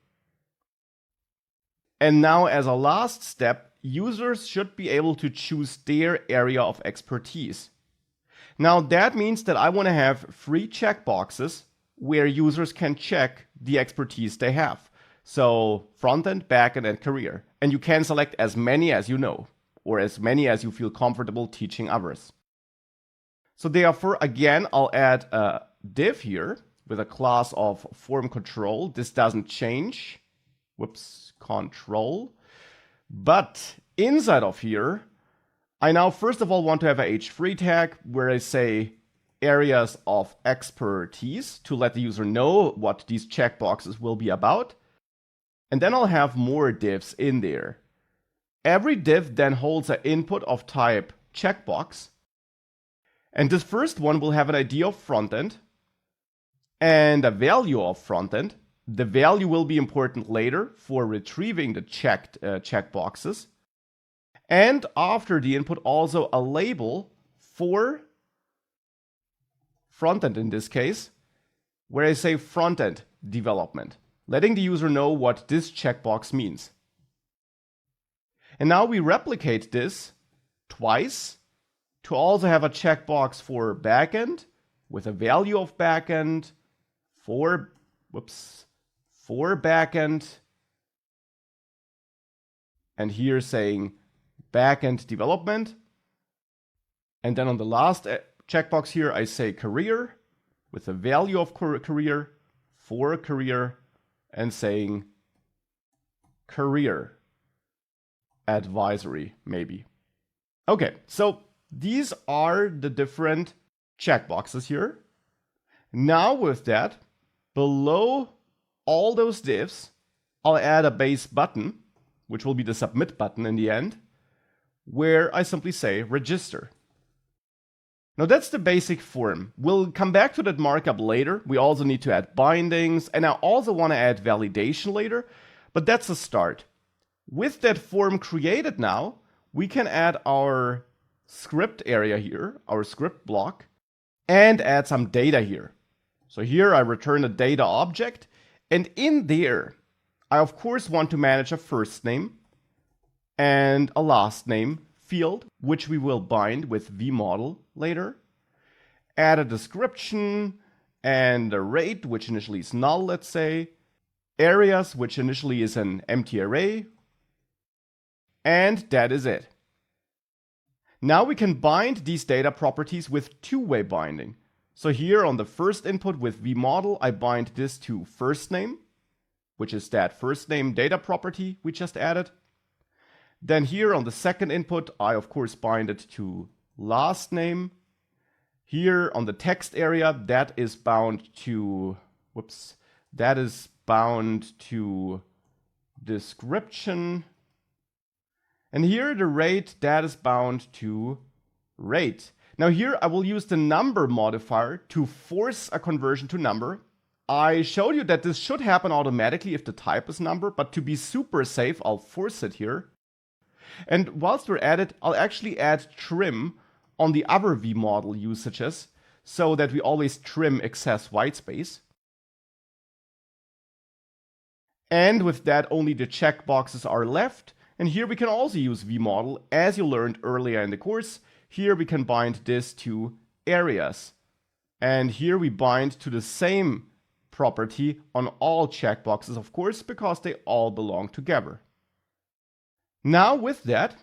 And now as a last step, users should be able to choose their area of expertise. Now that means that I want to have 3 checkboxes where users can check the expertise they have. So front-end, back-end, and career. And you can select as many as you know, or as many as you feel comfortable teaching others. So therefore, again, I'll add a div here with a class of form control. This doesn't change. Whoops, control. But inside of here, I now first of all want to have a h3 tag where I say areas of expertise to let the user know what these checkboxes will be about. And then I'll have more divs in there. Every div then holds an input of type checkbox. And this first one will have an ID of frontend and a value of frontend. The value will be important later for retrieving the checked checkboxes. And after the input, also a label for frontend in this case, where I say frontend development, letting the user know what this checkbox means. And now we replicate this twice to also have a checkbox for backend with a value of backend for backend. And here saying backend development. And then on the last checkbox here, I say career with a value of career for career and saying career advisory, maybe. Okay, so these are the different checkboxes here. Now with that, below all those divs, I'll add a base button, which will be the submit button in the end, where I simply say register. Now that's the basic form. We'll come back to that markup later. We also need to add bindings, and I also want to add validation later, but that's a start. With that form created now, we can add our script area here, our script block, and add some data here. So here I return a data object, and in there, I of course want to manage a first name and a last name field, which we will bind with vmodel later. Add a description and a rate, which initially is null, let's say. Areas, which initially is an empty array. And that is it. Now we can bind these data properties with two-way binding. So here on the first input with vmodel, I bind this to first name, which is that first name data property we just added. Then here on the second input, I of course bind it to last name. Here on the text area, that is bound to, description. And here the rate, that is bound to rate. Now here I will use the number modifier to force a conversion to number. I showed you that this should happen automatically if the type is number, but to be super safe, I'll force it here. And whilst we're at it, I'll actually add trim on the other vmodel usages so that we always trim excess whitespace. And with that, only the checkboxes are left. And here we can also use vmodel, as you learned earlier in the course. Here we can bind this to areas. And here we bind to the same property on all checkboxes, of course, because they all belong together. Now with that,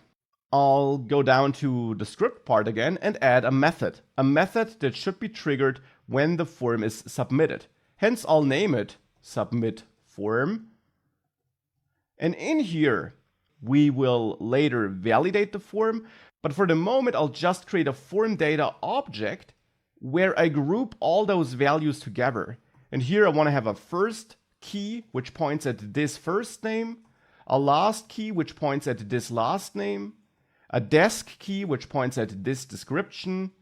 I'll go down to the script part again and add a method that should be triggered when the form is submitted. Hence, I'll name it submit form. And in here, we will later validate the form, but for the moment, I'll just create a form data object where I group all those values together. And here I want to have a first key, which points at this first name, a last key, which points at this last name, a desk key, which points at this description.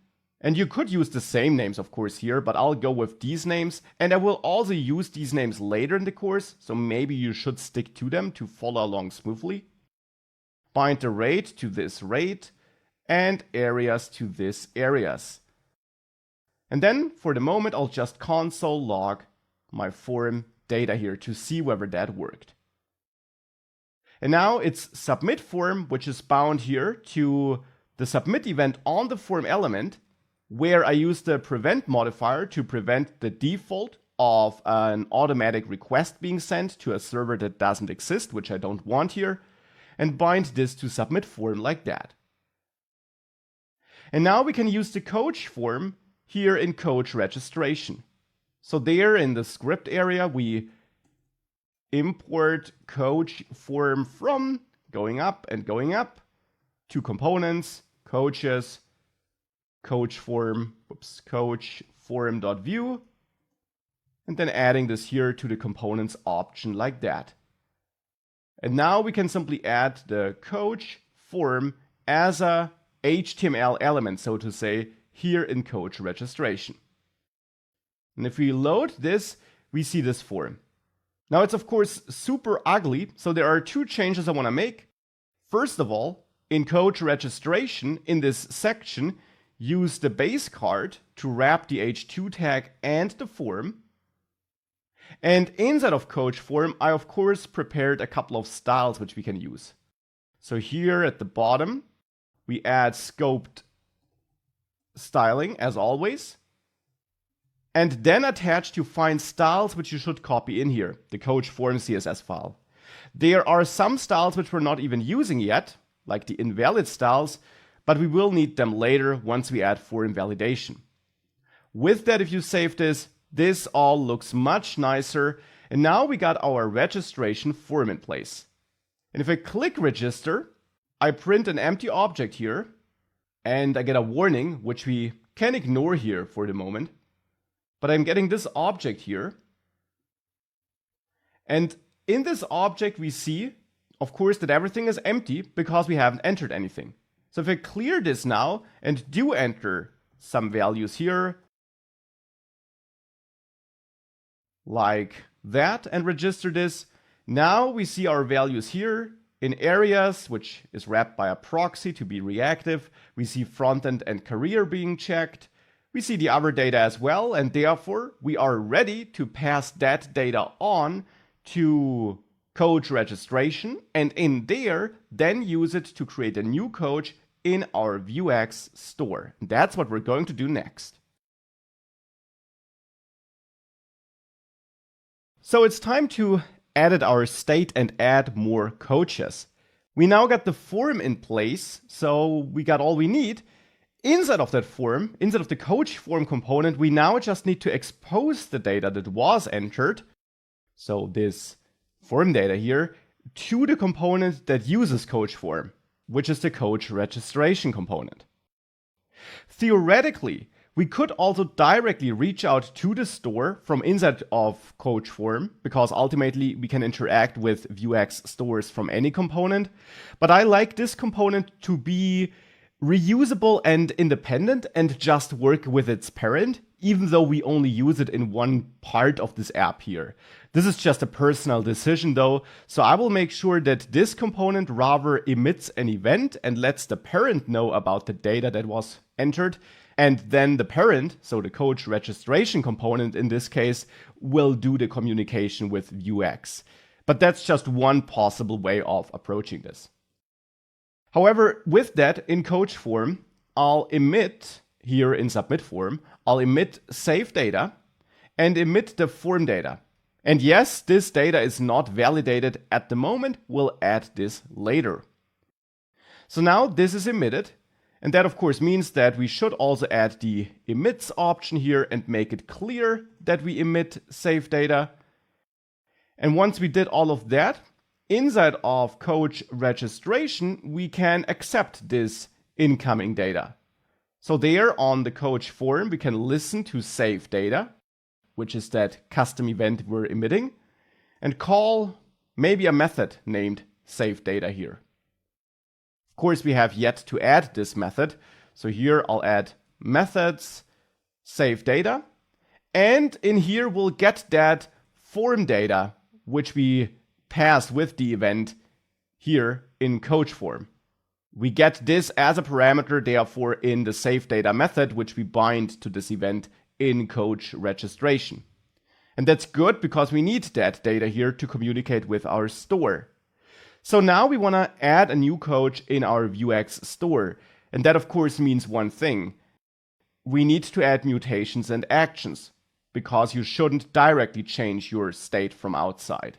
And you could use the same names, of course, here, but I'll go with these names. And I will also use these names later in the course, so maybe you should stick to them to follow along smoothly. Bind the rate to this rate, and areas to this areas. And then, for the moment, I'll just console log my form data here to see whether that worked. And now it's submit form, which is bound here to the submit event on the form element, where I use the prevent modifier to prevent the default of an automatic request being sent to a server that doesn't exist, which I don't want here, and bind this to submit form like that. And now we can use the coach form here in coach registration. So there in the script area, we import coach form from going up to components, coaches, coach form.view, and then adding this here to the components option like that. And now we can simply add the coach form as a HTML element, so to say, here in coach registration. And if we load this, we see this form. Now it's of course super ugly, so there are two changes I want to make. First of all, in coach registration, in this section, use the base card to wrap the h2 tag and the form. And inside of coach form, I of course prepared a couple of styles which we can use. So here at the bottom, we add scoped styling as always, and then attach to find styles which you should copy in here, the coach form CSS file. There are some styles which we're not even using yet, like the invalid styles, but we will need them later once we add form validation. With that, if you save this, this all looks much nicer, and now we got our registration form in place. And if I click register, I print an empty object here, and I get a warning, which we can ignore here for the moment. But I'm getting this object here. And in this object, we see, of course, that everything is empty because we haven't entered anything. So if I clear this now and do enter some values here, like that, and register this, now we see our values here in areas, which is wrapped by a proxy to be reactive. We see frontend and career being checked. We see the other data as well, and therefore we are ready to pass that data on to coach registration, and in there, then use it to create a new coach in our vuex store. That's what we're going to do next. So it's time to edit our state and add more coaches. We now got the form in place, so we got all we need. Inside of that form, inside of the coach form component, we now just need to expose the data that was entered, so this form data here, to the component that uses coach form, which is the coach registration component. Theoretically, we could also directly reach out to the store from inside of coach form, because ultimately we can interact with vuex stores from any component. But I like this component to be reusable and independent and just work with its parent, even though we only use it in one part of this app here. This is just a personal decision though, so I will make sure that this component rather emits an event and lets the parent know about the data that was entered, and then the parent, so the coach registration component in this case, will do the communication with vuex. But that's just one possible way of approaching this. However, with that, in coach form, I'll emit, here in submit form, I'll emit save data, and emit the form data. And yes, this data is not validated at the moment. We'll add this later. So now this is emitted. And that of course means that we should also add the emits option here and make it clear that we emit save data. And once we did all of that, inside of coach registration, we can accept this incoming data. So there on the coach form, we can listen to save data, which is that custom event we're emitting, and call maybe a method named save data here. Of course, we have yet to add this method. So here I'll add methods, save data, and in here we'll get that form data, which we passed with the event here in coach form. We get this as a parameter, therefore, in the save data method, which we bind to this event in coach registration. And that's good because we need that data here to communicate with our store. So now we want to add a new coach in our vuex store. And that, of course, means one thing. We need to add mutations and actions because you shouldn't directly change your state from outside.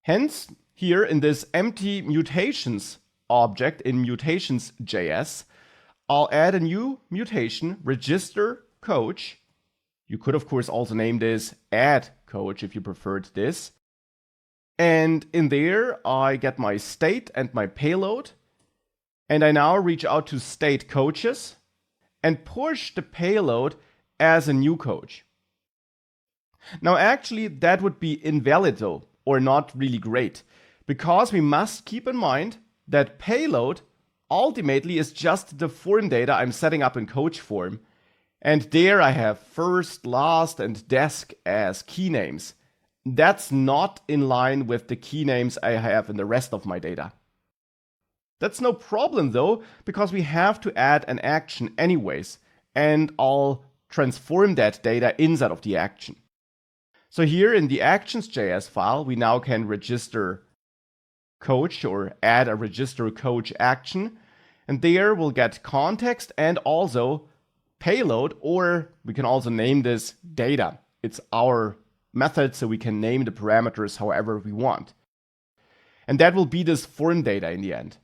Hence, here in this empty mutations object in mutations.js, I'll add a new mutation, register coach. You could, of course, also name this add coach if you preferred this. And in there, I get my state and my payload. And I now reach out to state coaches and push the payload as a new coach. Now, actually, that would be invalid though, or not really great, because we must keep in mind that payload ultimately is just the form data I'm setting up in coach form. And there I have first, last, and desk as key names. That's not in line with the key names I have in the rest of my data. That's no problem though, because we have to add an action anyways, and I'll transform that data inside of the action. So here in the actions.js file, we now can register coach or add a register coach action. And there we'll get context and also payload, or we can also name this data. It's our method, so we can name the parameters however we want. And that will be this form data in the end.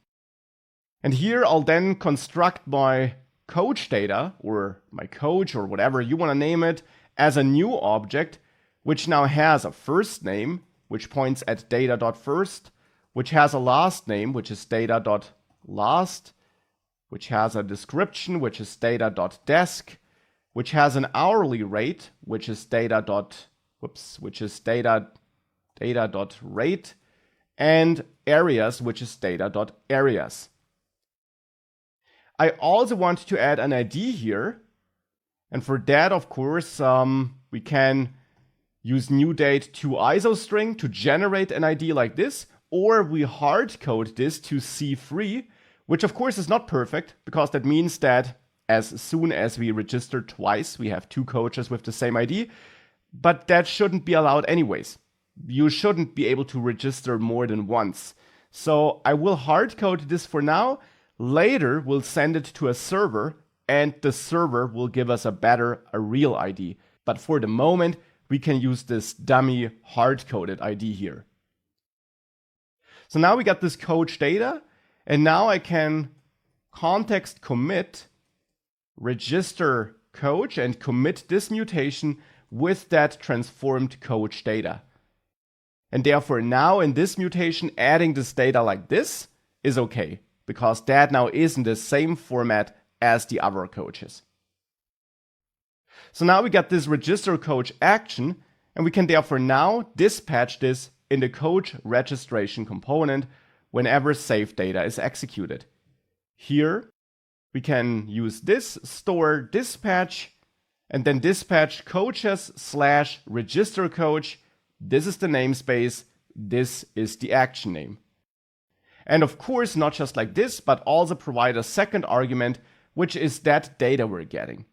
And here I'll then construct my coach data, or my coach, or whatever you want to name it, as a new object, which now has a first name, which points at data.first, which has a last name, which is data.last, which has a description, which is data.desk, which has an hourly rate, which is data.rate, and areas, which is data.areas. I also want to add an ID here, and for that, of course, we can use newDate to ISO string to generate an ID like this, or we hard code this to C3, which of course is not perfect, because that means that as soon as we register twice, we have two coaches with the same ID, but that shouldn't be allowed anyways. You shouldn't be able to register more than once. So I will hard code this for now. Later, we'll send it to a server, and the server will give us a real ID. But for the moment, we can use this dummy hard-coded ID here. So now we got this coach data, and now I can context commit, register coach, and commit this mutation with that transformed coach data. And therefore now in this mutation, adding this data like this is okay, because that now is in the same format as the other coaches. So now we got this register coach action, and we can therefore now dispatch this in the coach registration component whenever save data is executed. Here we can use this store dispatch and then dispatch coaches/register coach. This is the namespace. This is the action name. And of course, not just like this, but also provide a second argument, which is that data we're getting.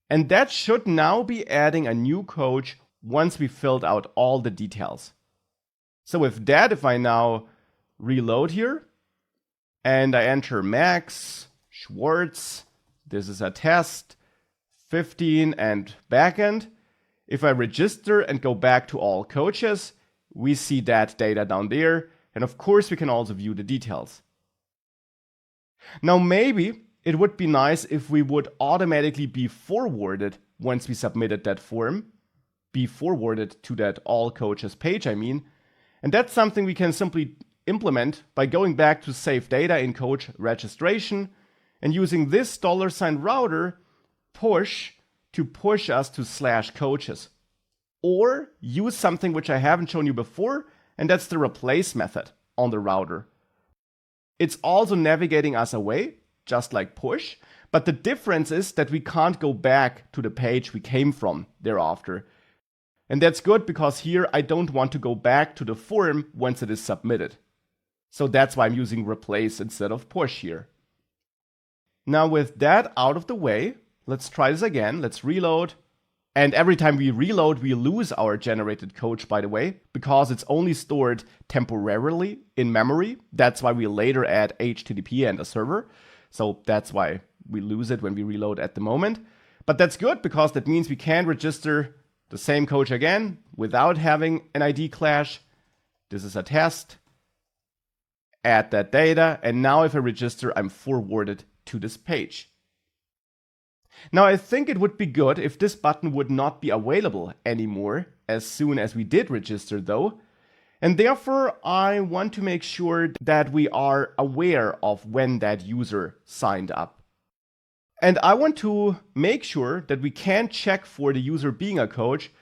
And that should now be adding a new coach once we filled out all the details. So with that, if I now reload here and I enter Max, Schwartz, this is a test, 15 and backend, If I register and go back to all coaches, we see that data down there. And of course, we can also view the details. Now, maybe it would be nice if we would automatically be forwarded once we submitted that form, be forwarded to that all coaches page, I mean. And that's something we can simply implement by going back to save data in coach registration and using this $router push to push us to /coaches. Or use something which I haven't shown you before, and that's the replace method on the router. It's also navigating us away, just like push, but the difference is that we can't go back to the page we came from thereafter. And that's good because here I don't want to go back to the form once it is submitted. So that's why I'm using replace instead of push here. Now with that out of the way, let's try this again. Let's reload. And every time we reload, we lose our generated coach, by the way, because it's only stored temporarily in memory. That's why we later add HTTP and a server. So that's why we lose it when we reload at the moment. But that's good because that means we can register the same coach again without having an ID clash. This is a test. Add that data. And now if I register, I'm forwarded to this page. Now, I think it would be good if this button would not be available anymore as soon as we did register though. And therefore, I want to make sure that we are aware of when that user signed up. And I want to make sure that we can check for the user being a coach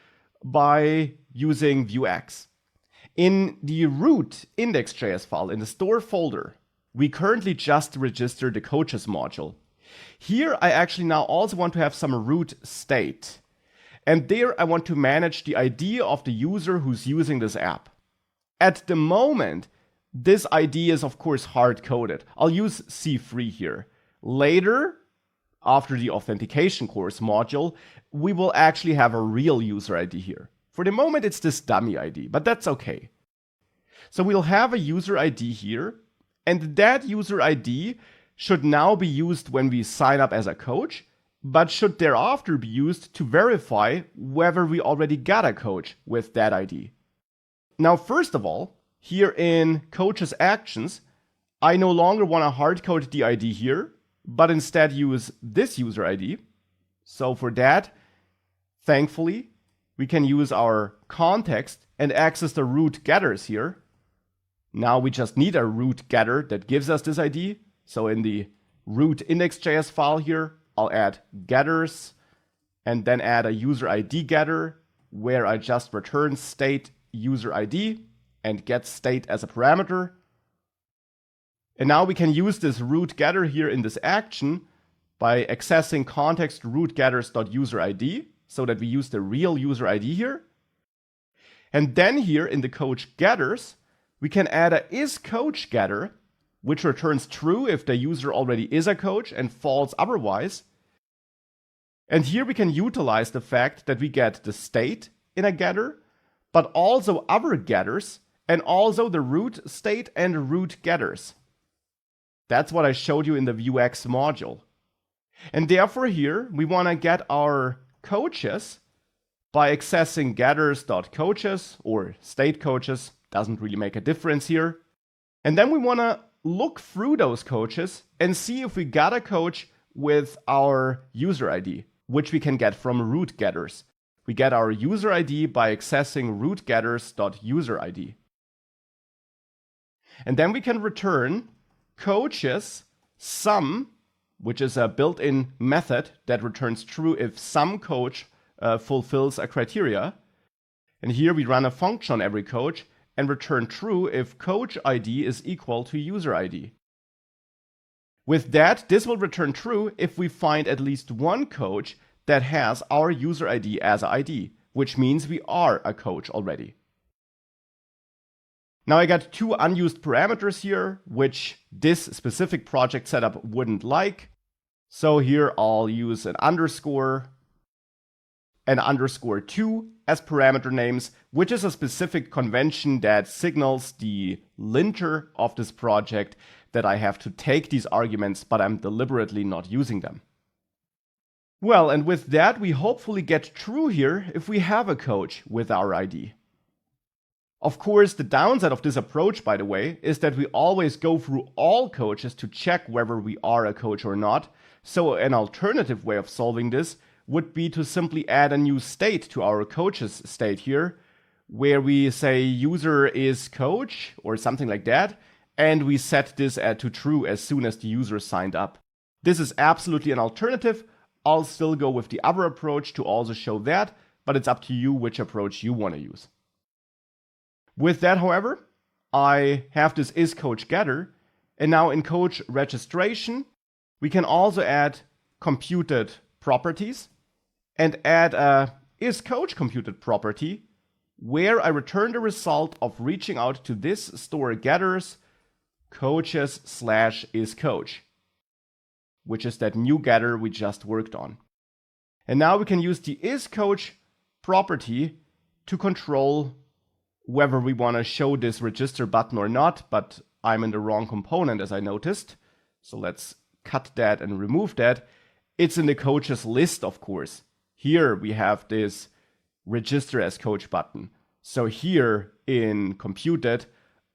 by using vuex. In the root index.js file in the store folder, we currently just registered the coaches module. Here, I actually now also want to have some root state. And there I want to manage the ID of the user who's using this app. At the moment, this ID is of course hard-coded. I'll use C3 here. Later, after the authentication course module, we will actually have a real user ID here. For the moment, it's this dummy ID, but that's okay. So we'll have a user ID here, and that user ID should now be used when we sign up as a coach, but should thereafter be used to verify whether we already got a coach with that ID. Now, first of all, here in coaches actions, I no longer want to hard-code the ID here, but instead use this user ID. So for that, thankfully, we can use our context and access the root getters here. Now we just need a root getter that gives us this ID. So in the root index.js file here, I'll add getters and then add a user ID getter where I just return state user ID and get state as a parameter. And now we can use this root getter here in this action by accessing context root getters.userid so that we use the real user ID here. And then here in the coach getters, we can add a isCoach getter, which returns true if the user already is a coach and false otherwise. And here we can utilize the fact that we get the state in a getter, but also other getters, and also the root state and root getters. That's what I showed you in the vuex module. And therefore here, we want to get our coaches by accessing getters.coaches or state coaches, doesn't really make a difference here. And then we want to look through those coaches and see if we got a coach with our user ID, which we can get from root getters. We get our user ID by accessing root getters.userid. And then we can return coaches sum, which is a built-in method that returns true if some coach fulfills a criteria. And here we run a function on every coach and return true if coach ID is equal to user ID. With that, this will return true if we find at least one coach that has our user ID as an ID, which means we are a coach already. Now I got two unused parameters here, which this specific project setup wouldn't like. So here I'll use an underscore and _2 as parameter names, which is a specific convention that signals the linter of this project that I have to take these arguments, but I'm deliberately not using them. Well, and with that, we hopefully get true here if we have a coach with our ID. Of course, the downside of this approach, by the way, is that we always go through all coaches to check whether we are a coach or not. So an alternative way of solving this would be to simply add a new state to our coaches state here, where we say user is coach or something like that, and we set this to true as soon as the user signed up. This is absolutely an alternative. I'll still go with the other approach to also show that, but it's up to you which approach you want to use. With that, however, I have this isCoachGetter, and now in coach registration, we can also add computed properties and add a isCoachComputed property where I return the result of reaching out to this store getters coaches/isCoach, which is that new getter we just worked on. And now we can use the isCoach property to control whether we want to show this register button or not, but I'm in the wrong component as I noticed. So let's cut that and remove that. It's in the coaches list, of course. Here we have this register as coach button. So here in computed,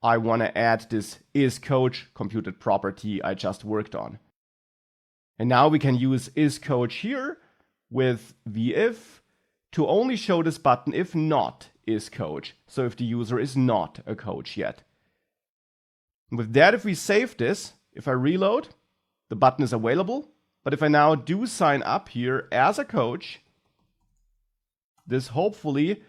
I want to add this isCoachComputed property I just worked on. And now we can use isCoach here with vif to only show this button if not isCoach. So if the user is not a coach yet. With that, if we save this, if I reload, the button is available. But if I now do sign up here as a coach, this hopefully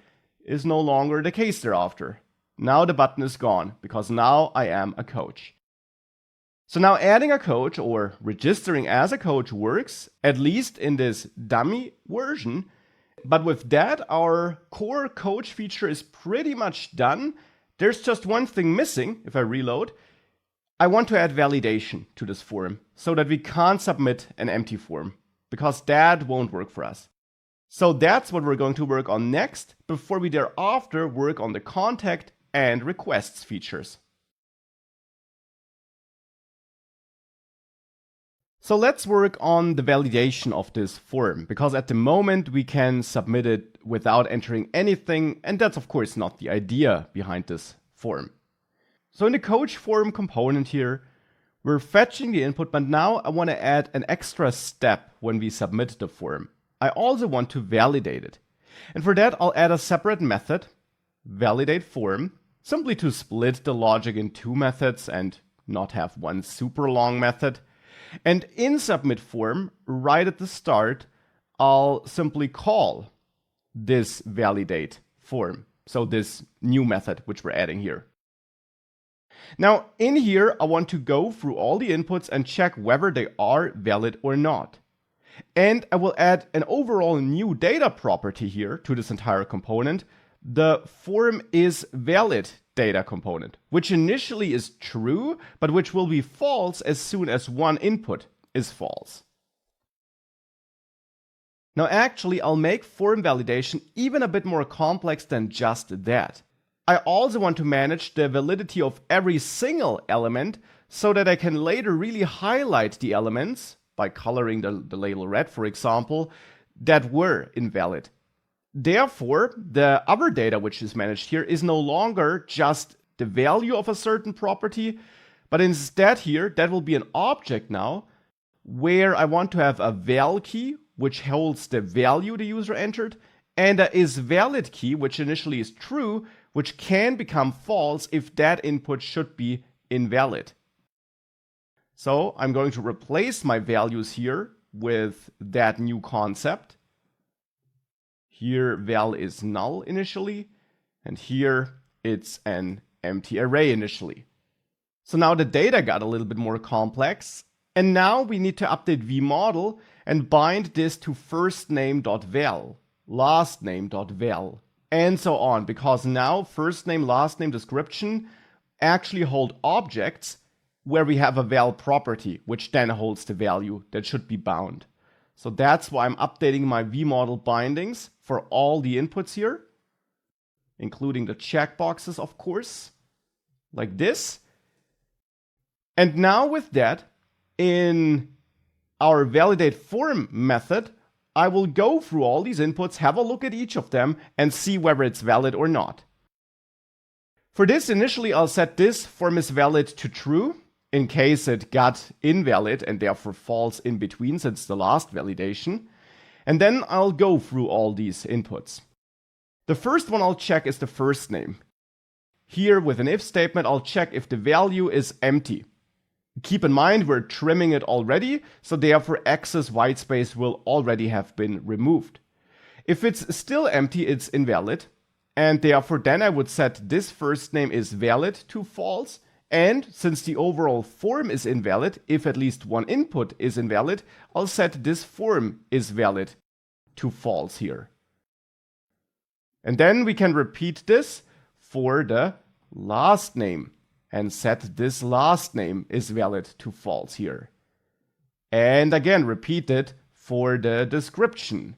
is no longer the case thereafter. Now the button is gone because now I am a coach. So now adding a coach or registering as a coach works, at least in this dummy version. But with that, our core coach feature is pretty much done. There's just one thing missing. If I reload, I want to add validation to this form so that we can't submit an empty form because that won't work for us. So that's what we're going to work on next before we thereafter work on the contact and requests features. So let's work on the validation of this form, because at the moment we can submit it without entering anything, and that's of course not the idea behind this form. So in the coach form component here, we're fetching the input, but now I want to add an extra step when we submit the form. I also want to validate it. And for that, I'll add a separate method, validateForm, simply to split the logic in two methods and not have one super long method. And in submitForm, right at the start, I'll simply call this validateForm. So this new method which we're adding here. Now in here, I want to go through all the inputs and check whether they are valid or not. And I will add an overall new data property here to this entire component, the form is valid data component, which initially is true, but which will be false as soon as one input is false. Now actually, I'll make form validation even a bit more complex than just that. I also want to manage the validity of every single element so that I can later really highlight the elements by coloring the label red, for example, that were invalid. Therefore, the other data which is managed here is no longer just the value of a certain property, but instead here, that will be an object now where I want to have a val key, which holds the value the user entered, and a isValid key, which initially is true, which can become false if that input should be invalid. So I'm going to replace my values here with that new concept. Here val is null initially, and here it's an empty array initially. So now the data got a little bit more complex, and now we need to update vModel and bind this to firstname.val, lastname.val, and so on, because now first name, last name description actually hold objects where we have a val property, which then holds the value that should be bound. So that's why I'm updating my vModel bindings for all the inputs here, including the checkboxes, of course, like this. And now with that, in our validateForm method, I will go through all these inputs, have a look at each of them, and see whether it's valid or not. For this, initially I'll set this form is valid to true, in case it got invalid and therefore false in between since the last validation. And then I'll go through all these inputs. The first one I'll check is the first name. Here with an if statement, I'll check if the value is empty. Keep in mind we're trimming it already, so therefore excess whitespace will already have been removed. If it's still empty, it's invalid, and therefore then I would set this first name is valid to false, and since the overall form is invalid, if at least one input is invalid, I'll set this form is valid to false here. And then we can repeat this for the last name and set this last name is valid to false here. And again, repeat it for the description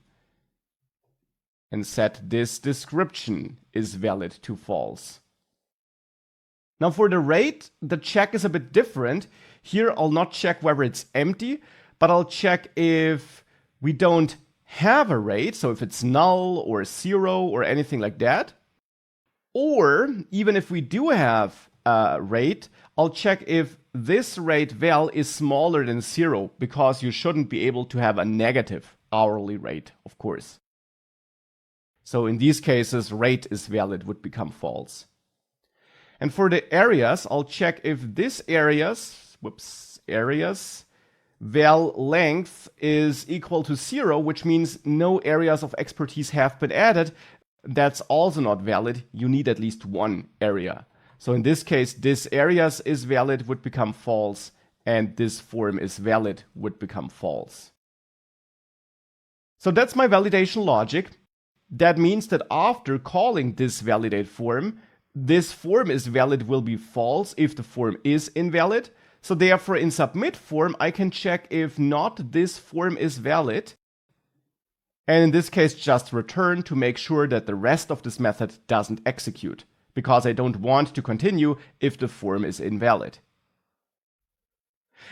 and set this description is valid to false. Now for the rate, the check is a bit different. Here I'll not check whether it's empty, but I'll check if we don't have a rate, so if it's null or 0 or anything like that. Or even if we do have a rate, I'll check if this rate val is smaller than 0, because you shouldn't be able to have a negative hourly rate, of course. So in these cases, rate is valid would become false. And for the areas, I'll check if this areas val length is equal to 0, which means no areas of expertise have been added. That's also not valid. You need at least one area. So in this case, this areas is valid would become false, and this form is valid would become false. So that's my validation logic. That means that after calling this validate form, this form is valid will be false if the form is invalid. So therefore in submit form, I can check if not this form is valid. And in this case, just return to make sure that the rest of this method doesn't execute, because I don't want to continue if the form is invalid.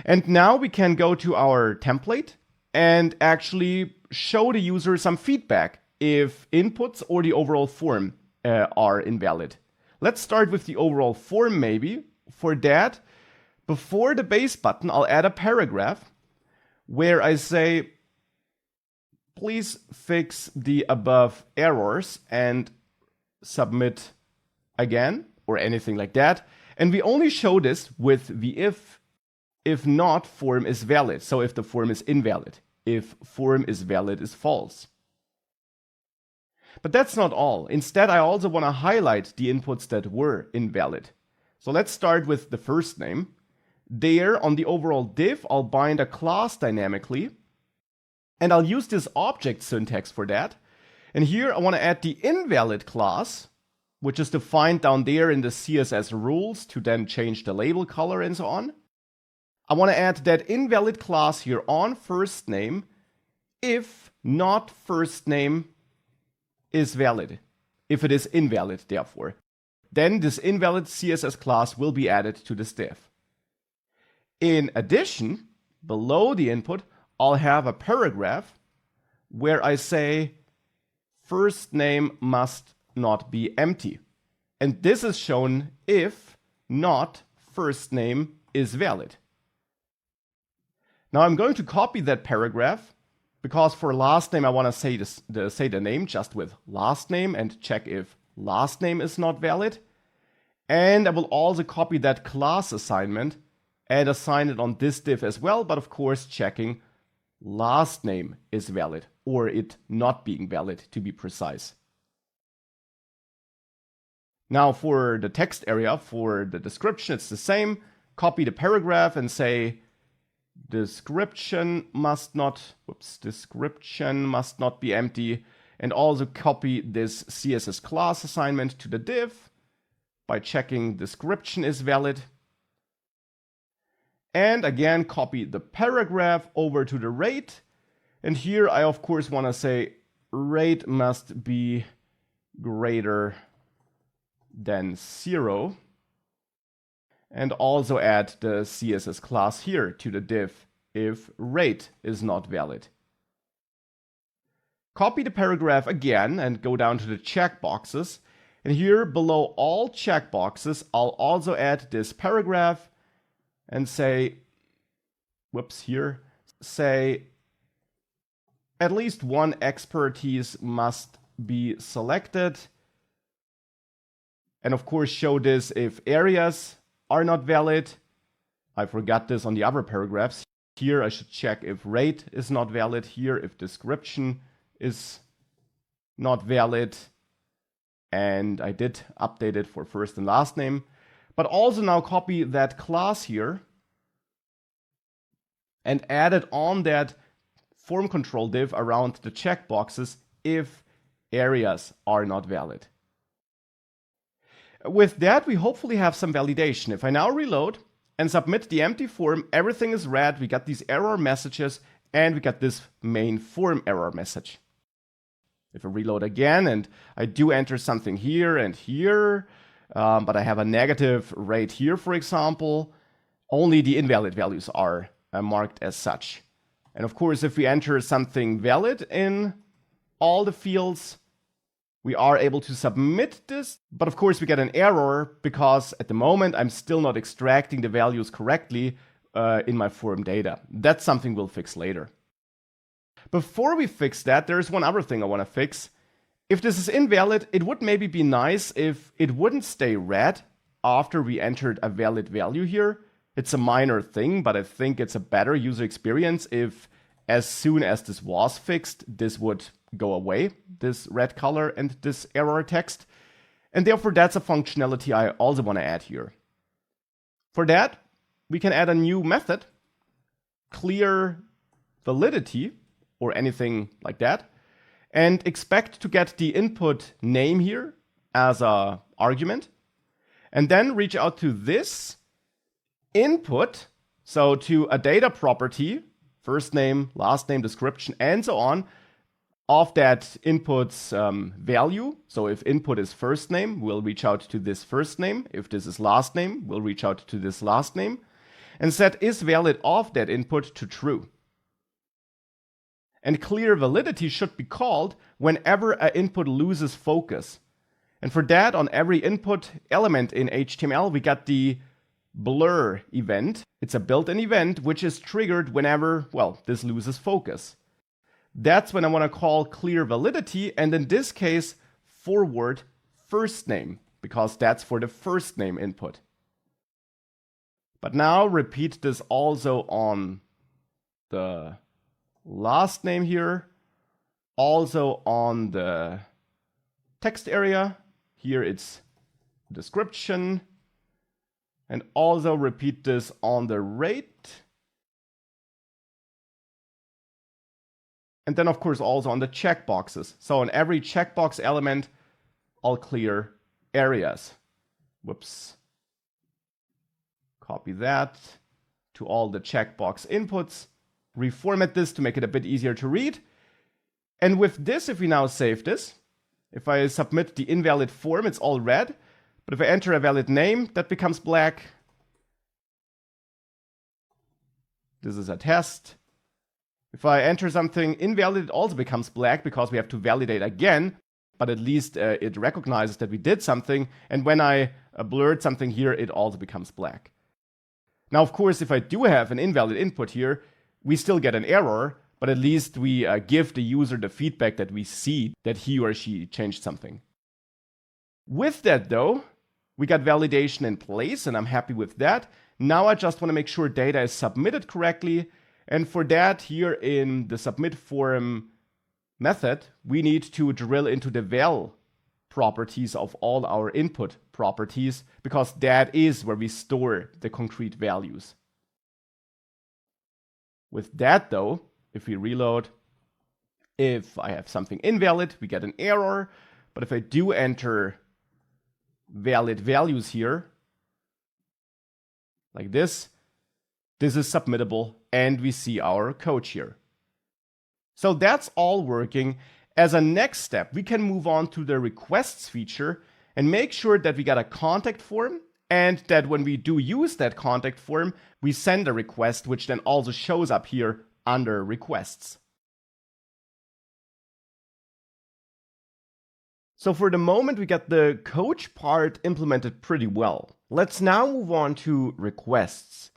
And now we can go to our template and actually show the user some feedback if inputs or the overall form are invalid. Let's start with the overall form maybe. For that, before the base button, I'll add a paragraph where I say, please fix the above errors and submit again, or anything like that. And we only show this with the if not form is valid. So if the form is invalid, if form is valid is false. But that's not all. Instead, I also want to highlight the inputs that were invalid. So let's start with the first name. There on the overall div, I'll bind a class dynamically, and I'll use this object syntax for that. And here I want to add the invalid class, which is defined down there in the CSS rules to then change the label color and so on. I want to add that invalid class here on first name if not first name is valid. If it is invalid, therefore. Then this invalid CSS class will be added to this div. In addition, below the input, I'll have a paragraph where I say first name must not be empty. And this is shown if not first name is valid. Now I'm going to copy that paragraph, because for last name I want to say the name just with last name and check if last name is not valid. And I will also copy that class assignment and assign it on this div as well, but of course checking last name is valid, or it not being valid to be precise. Now for the text area, for the description, it's the same. Copy the paragraph and say description must not be empty, and also copy this CSS class assignment to the div by checking description is valid. And again, copy the paragraph over to the rate. And here I of course want to say rate must be greater than 0. And also add the CSS class here to the div if rate is not valid. Copy the paragraph again and go down to the checkboxes. And here below all checkboxes, I'll also add this paragraph and say, say at least one expertise must be selected. And of course, show this if areas are not valid. I forgot this on the other paragraphs. Here I should check if rate is not valid. Here if description is not valid. And I did update it for first and last name. But also now copy that class here and add it on that form control div around the checkboxes if areas are not valid. With that, we hopefully have some validation. If I now reload and submit the empty form, everything is red. We got these error messages and we got this main form error message. If I reload again and I do enter something here and here, but I have a negative rate here, for example, only the invalid values are marked as such. And of course, if we enter something valid in all the fields, we are able to submit this, but of course we get an error because at the moment I'm still not extracting the values correctly in my form data. That's something we'll fix later. Before we fix that, there's one other thing I want to fix. If this is invalid, it would maybe be nice if it wouldn't stay red after we entered a valid value here. It's a minor thing, but I think it's a better user experience if as soon as this was fixed, this would go away, this red color and this error text. And therefore, that's a functionality I also want to add here. For that, we can add a new method, clear validity, or anything like that, and expect to get the input name here as an argument, and then reach out to this input, so to a data property, first name, last name, description, and so on, of that input's value. So if input is first name, we'll reach out to this first name. If this is last name, we'll reach out to this last name, and set is valid of that input to true. And clear validity should be called whenever an input loses focus. And for that, on every input element in HTML, we got the blur event. It's a built-in event which is triggered whenever, well, this loses focus. That's when I want to call clear validity, and in this case, forward first name, because that's for the first name input. But now repeat this also on the last name here, also on the text area. Here it's description, and also repeat this on the rate. And then of course also on the checkboxes. So on every checkbox element, I'll clear areas. Whoops. Copy that to all the checkbox inputs. Reformat this to make it a bit easier to read. And with this, if we now save this, if I submit the invalid form, it's all red. But if I enter a valid name, that becomes black. This is a test. If I enter something invalid, it also becomes black because we have to validate again. But at least it recognizes that we did something. And when I blurred something here, it also becomes black. Now, of course, if I do have an invalid input here, we still get an error, but at least we give the user the feedback that we see that he or she changed something. With that, though, we got validation in place, and I'm happy with that. Now I just want to make sure data is submitted correctly. And for that, here in the submit form method, we need to drill into the val properties of all our input properties, because that is where we store the concrete values. With that, though, if we reload, if I have something invalid, we get an error. But if I do enter valid values here, like this is submittable, and we see our code here. So that's all working. As a next step, we can move on to the requests feature and make sure that we got a contact form, and that when we do use that contact form, we send a request, which then also shows up here under requests. So for the moment, we got the coach part implemented pretty well. Let's now move on to requests.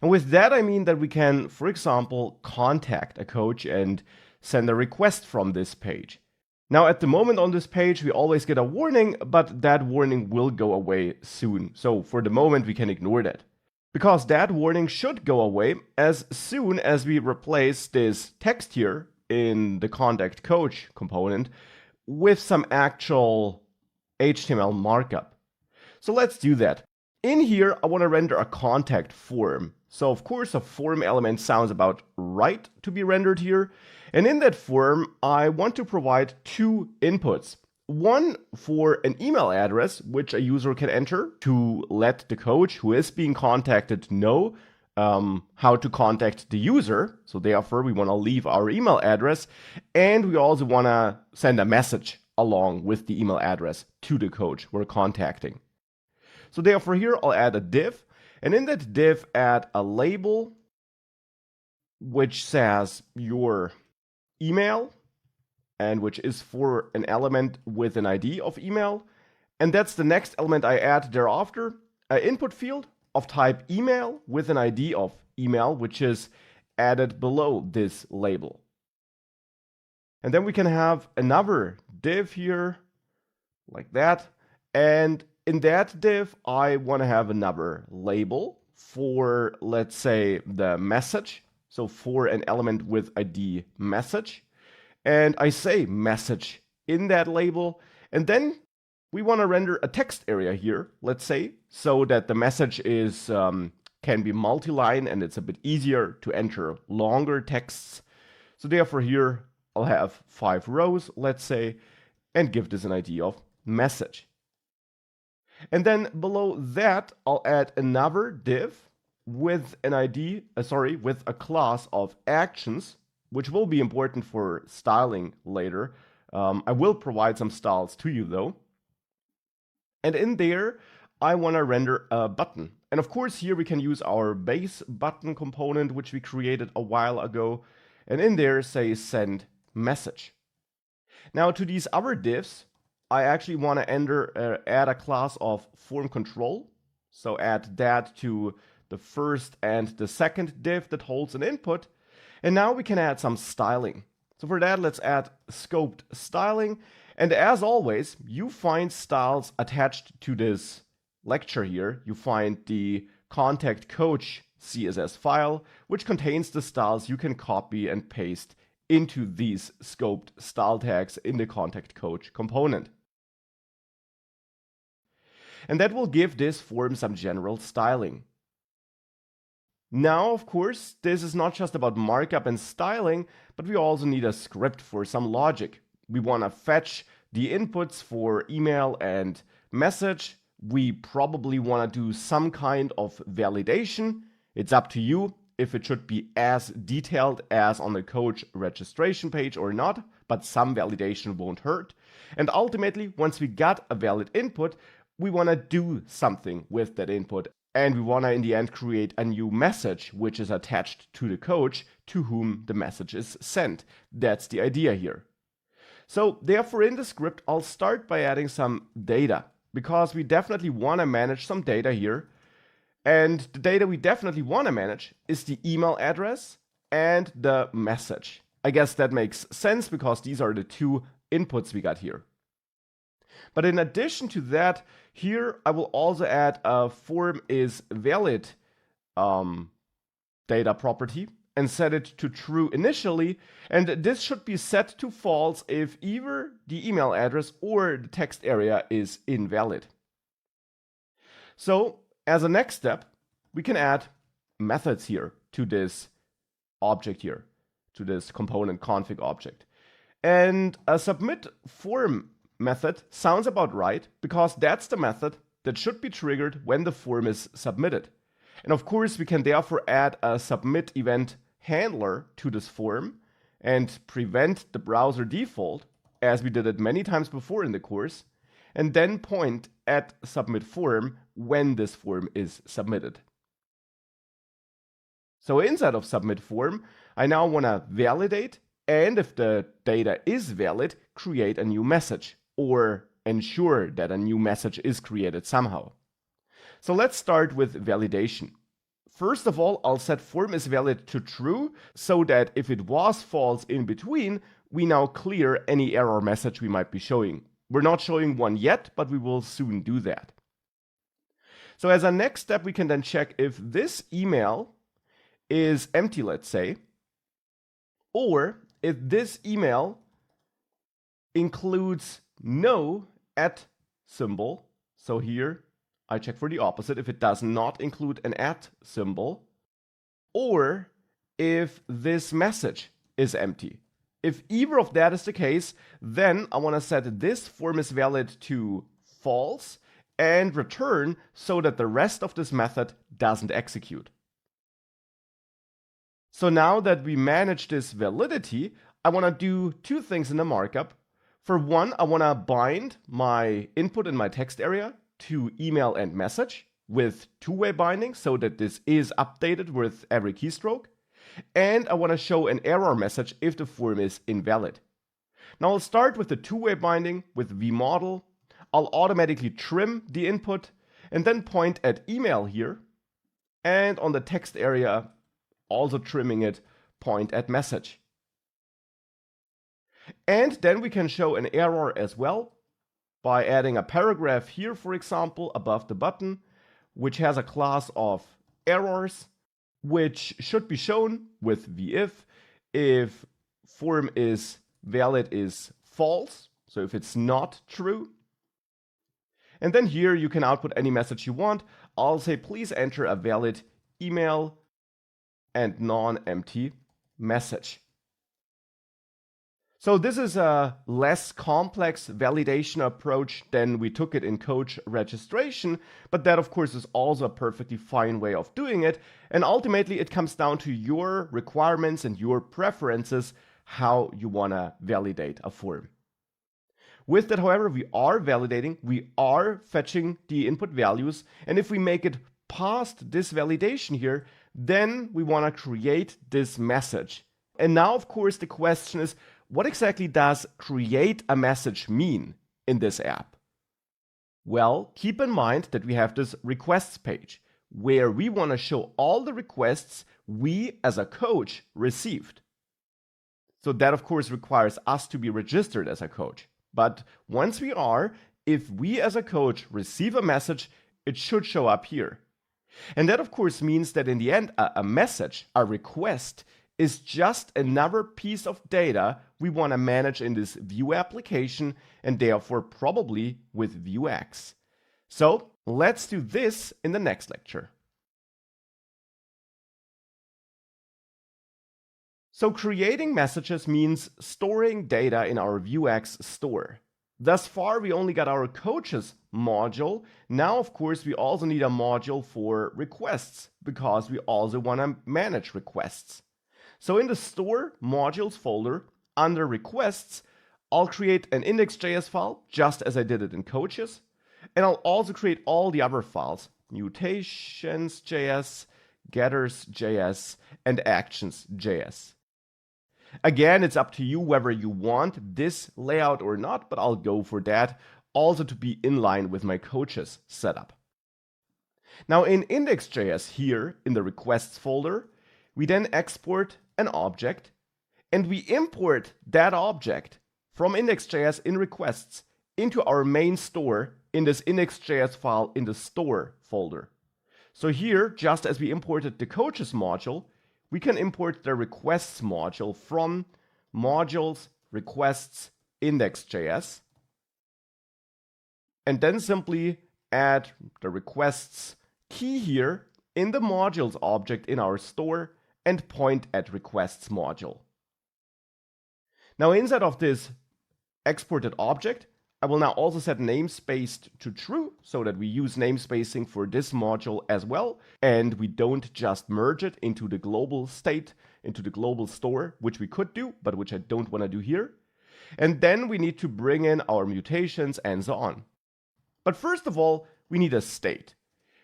And with that, I mean that we can, for example, contact a coach and send a request from this page. Now, at the moment on this page, we always get a warning, but that warning will go away soon. So for the moment, we can ignore that. Because that warning should go away as soon as we replace this text here in the contact coach component with some actual HTML markup. So let's do that. In here, I want to render a contact form. So of course, a form element sounds about right to be rendered here. And in that form, I want to provide two inputs. One for an email address, which a user can enter to let the coach who is being contacted know how to contact the user. So therefore, we want to leave our email address. And we also want to send a message along with the email address to the coach we're contacting. So therefore, here I'll add a div. And in that div, add a label which says your email, and which is for an element with an ID of email. And that's the next element I add thereafter, an input field of type email with an ID of email, which is added below this label. And then we can have another div here, like that. And in that div, I want to have another label for, let's say, the message. So for an element with ID message. And I say message in that label. And then we want to render a text area here, let's say, so that the message is can be multi-line and it's a bit easier to enter longer texts. So therefore here I'll have 5 rows, let's say, and give this an ID of message. And then below that, I'll add another div with an ID, with a class of actions, which will be important for styling later. I will provide some styles to you though. And in there, I want to render a button. And of course, here we can use our base button component, which we created a while ago. And in there, say send message. Now to these other divs, I actually want to add a class of form control. So add that to the first and the second div that holds an input. And now we can add some styling. So for that, let's add scoped styling. And as always, you find styles attached to this lecture here. You find the contact coach CSS file, which contains the styles you can copy and paste into these scoped style tags in the contact coach component. And that will give this form some general styling. Now, of course, this is not just about markup and styling, but we also need a script for some logic. We want to fetch the inputs for email and message. We probably want to do some kind of validation. It's up to you if it should be as detailed as on the coach registration page or not, but some validation won't hurt. And ultimately, once we got a valid input, we want to do something with that input. And we want to, in the end, create a new message, which is attached to the coach to whom the message is sent. That's the idea here. So therefore, in the script, I'll start by adding some data, because we definitely want to manage some data here. And the data we definitely want to manage is the email address and the message. I guess that makes sense because these are the two inputs we got here. But in addition to that, here I will also add a form is valid data property and set it to true initially. And this should be set to false if either the email address or the text area is invalid. So as a next step, we can add methods here to this object here, to this component config object. And a submit form method sounds about right, because that's the method that should be triggered when the form is submitted. And of course, we can therefore add a submit event handler to this form and prevent the browser default, as we did it many times before in the course, and then point at submit form when this form is submitted. So inside of submit form, I now want to validate, and if the data is valid, create a new message. or ensure that a new message is created somehow. So let's start with validation. First of all, I'll set form is valid to true so that if it was false in between, we now clear any error message we might be showing. We're not showing one yet, but we will soon do that. So as a next step, we can then check if this email is empty, let's say, or if this email includes no @ symbol. So here I check for the opposite, if it does not include an @ symbol, or if this message is empty. If either of that is the case, then I want to set this form is valid to false and return so that the rest of this method doesn't execute. So now that we manage this validity, I want to do two things in the markup. For one, I want to bind my input in my text area to email and message with two-way binding so that this is updated with every keystroke. And I want to show an error message if the form is invalid. Now I'll start with the two-way binding with vmodel. I'll automatically trim the input and then point at email here. And on the text area, also trimming it, point at message. And then we can show an error as well by adding a paragraph here, for example, above the button, which has a class of errors, which should be shown with if form is valid is false, so if it's not true. And then here you can output any message you want. I'll say, please enter a valid email and non-empty message. So this is a less complex validation approach than we took it in coach registration, but that of course is also a perfectly fine way of doing it. And ultimately it comes down to your requirements and your preferences, how you want to validate a form. With that, however, we are validating, we are fetching the input values, and if we make it past this validation here, then we want to create this message. And now, of course, the question is, what exactly does create a message mean in this app? Well, keep in mind that we have this requests page where we want to show all the requests we as a coach received. So that, of course, requires us to be registered as a coach. But once we are, if we as a coach receive a message, it should show up here. And that, of course, means that in the end, a message, a request, is just another piece of data we want to manage in this Vue application, and therefore probably with vuex. So let's do this in the next lecture. So creating messages means storing data in our vuex store. Thus far, we only got our coaches module. Now, of course, we also need a module for requests because we also want to manage requests. So in the store modules folder under requests, I'll create an index.js file just as I did it in coaches. And I'll also create all the other files, mutations.js, getters.js, and actions.js. Again, it's up to you whether you want this layout or not, but I'll go for that, also to be in line with my coaches setup. Now in index.js here in the requests folder, we then export an object and we import that object from index.js in requests into our main store in this index.js file in the store folder. So here, just as we imported the coaches module, we can import the requests module from modules requests index.js and then simply add the requests key here in the modules object in our store and point at requests module. Now inside of this exported object, I will now also set namespace to true so that we use namespacing for this module as well. And we don't just merge it into the global state, into the global store, which we could do, but which I don't want to do here. And then we need to bring in our mutations and so on. But first of all, we need a state.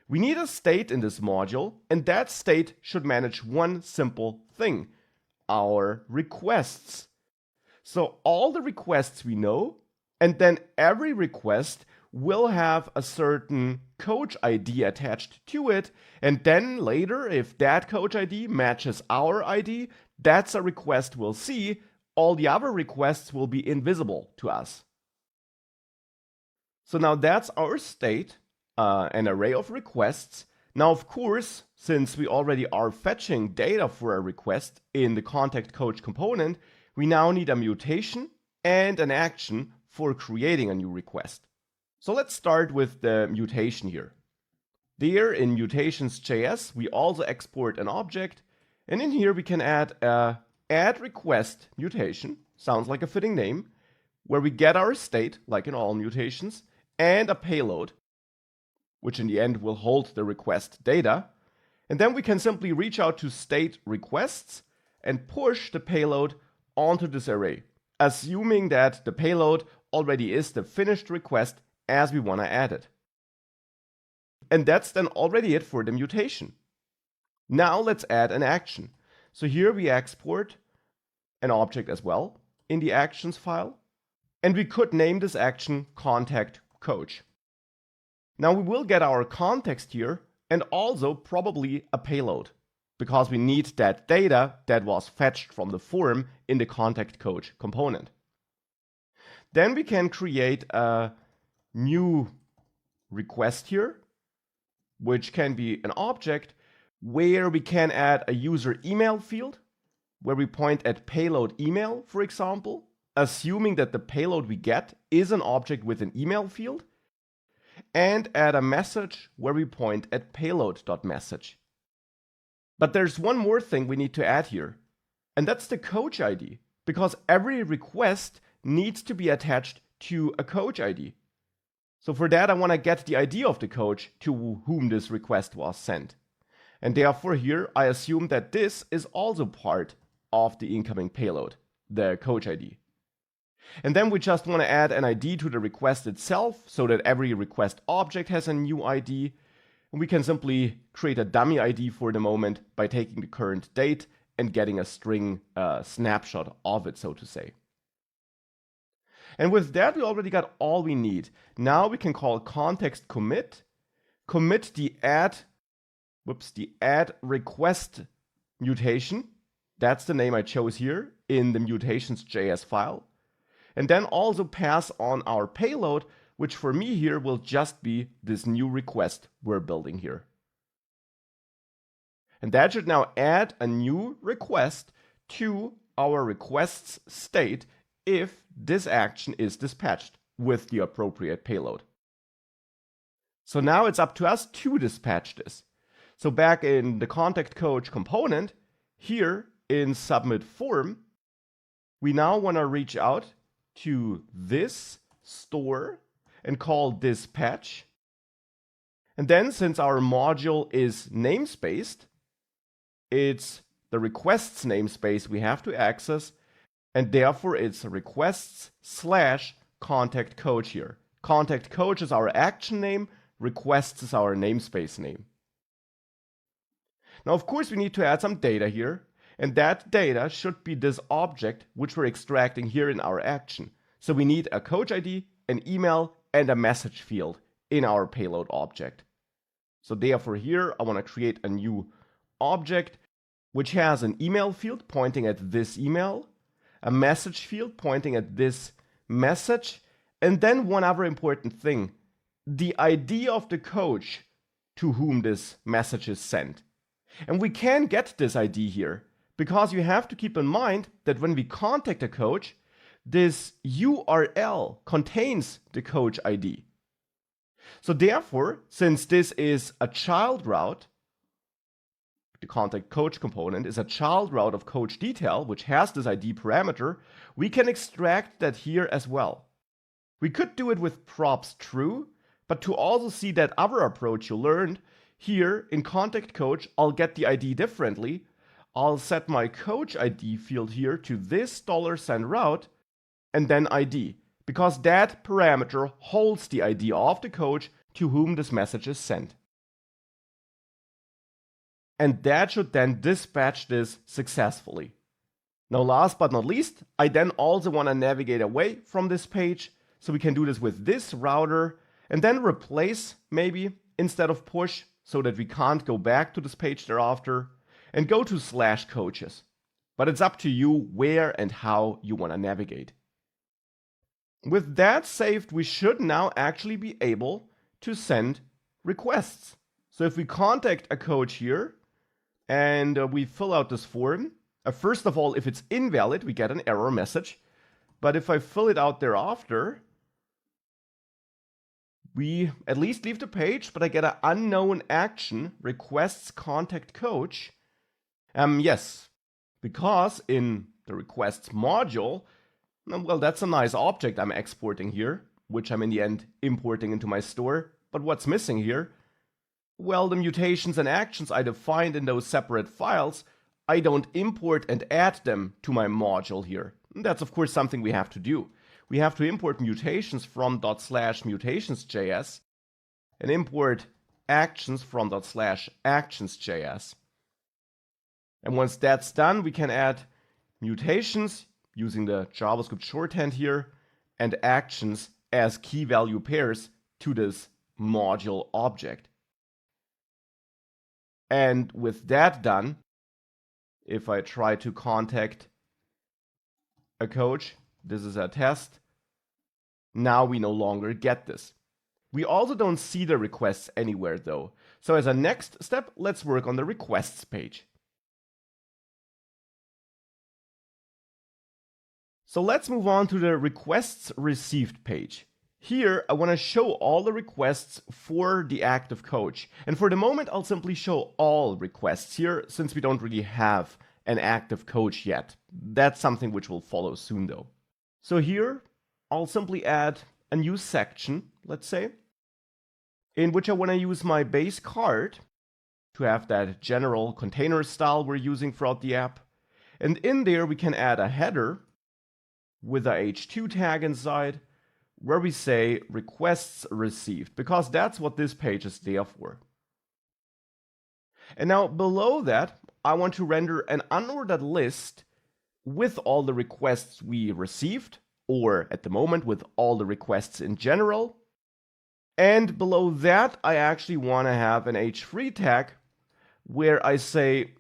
We need a state in this module, and that state should manage one simple thing, our requests. So all the requests we know, And then every request will have a certain coach ID attached to it. And then later, if that coach ID matches our ID, that's a request we'll see. All the other requests will be invisible to us. So now that's our state, an array of requests. Now, of course, since we already are fetching data for a request in the contact coach component, we now need a mutation and an action for creating a new request. So let's start with the mutation here. There in mutations.js, we also export an object, and in here we can add a add request mutation, sounds like a fitting name, where we get our state, like in all mutations, and a payload, which in the end will hold the request data. And then we can simply reach out to state requests and push the payload onto this array, assuming that the payload already is the finished request as we want to add it. And that's then already it for the mutation. Now let's add an action. So here we export an object as well in the actions file, and we could name this action contact coach. Now we will get our context here and also probably a payload, because we need that data that was fetched from the form in the contact coach component. Then we can create a new request here, which can be an object where we can add a user email field, where we point at payload email, for example, assuming that the payload we get is an object with an email field, and add a message where we point at payload.message. But there's one more thing we need to add here, and that's the coach ID, because every request needs to be attached to a coach ID. So for that, I want to get the ID of the coach to whom this request was sent. And therefore here, I assume that this is also part of the incoming payload, the coach ID. And then we just want to add an ID to the request itself so that every request object has a new ID. And we can simply create a dummy ID for the moment by taking the current date and getting a string snapshot of it, so to say. And with that, we already got all we need. Now we can call context commit the add request mutation. That's the name I chose here in the mutations.js file. And then also pass on our payload, which for me here will just be this new request we're building here. And that should now add a new request to our request's state if this action is dispatched with the appropriate payload. So now it's up to us to dispatch this. So back in the contact coach component, here in submit form, we now want to reach out to this store and call dispatch. And then since our module is namespaced, it's the requests namespace we have to access, and therefore it's requests/contact coach here. Contact coach is our action name, requests is our namespace name. Now, of course, we need to add some data here, and that data should be this object which we're extracting here in our action. So we need a coach ID, an email, and a message field in our payload object. So therefore here, I want to create a new object which has an email field pointing at this email, a message field pointing at this message, and then one other important thing, the ID of the coach to whom this message is sent. And we can get this ID here, because you have to keep in mind that when we contact a coach, this URL contains the coach ID. So therefore, since this is a child route, the contact coach component is a child route of coach detail, which has this ID parameter, we can extract that here as well. We could do it with props true, but to also see that other approach you learned, here in contact coach, I'll get the ID differently. I'll set my coach ID field here to this $route and then ID, because that parameter holds the ID of the coach to whom this message is sent. And that should then dispatch this successfully. Now, last but not least, I then also want to navigate away from this page. So we can do this with this router and then replace maybe instead of push so that we can't go back to this page thereafter and go to /coaches. But it's up to you where and how you want to navigate. With that saved, we should now actually be able to send requests. So if we contact a coach here and we fill out this form, first of all, if it's invalid, we get an error message. But if I fill it out thereafter, we at least leave the page, but I get an unknown action, requests contact coach. Yes, because in the requests module, well, that's a nice object I'm exporting here, which I'm in the end importing into my store. But what's missing here? Well, the mutations and actions I defined in those separate files, I don't import and add them to my module here. And that's of course something we have to do. We have to import mutations from ./mutationsjs and import actions from ./actions.js. And once that's done, we can add mutations using the JavaScript shorthand here and actions as key value pairs to this module object. And with that done, if I try to contact a coach, this is a test. Now we no longer get this. We also don't see the requests anywhere though. So as a next step, let's work on the requests page. So let's move on to the requests received page. Here, I want to show all the requests for the active coach. And for the moment, I'll simply show all requests here since we don't really have an active coach yet. That's something which will follow soon though. So here, I'll simply add a new section, let's say, in which I want to use my base card to have that general container style we're using throughout the app. And in there, we can add a header with a h2 tag inside where we say requests received, because that's what this page is there for. And now below that, I want to render an unordered list with all the requests we received, or at the moment with all the requests in general. And below that, I actually want to have an h3 tag where I say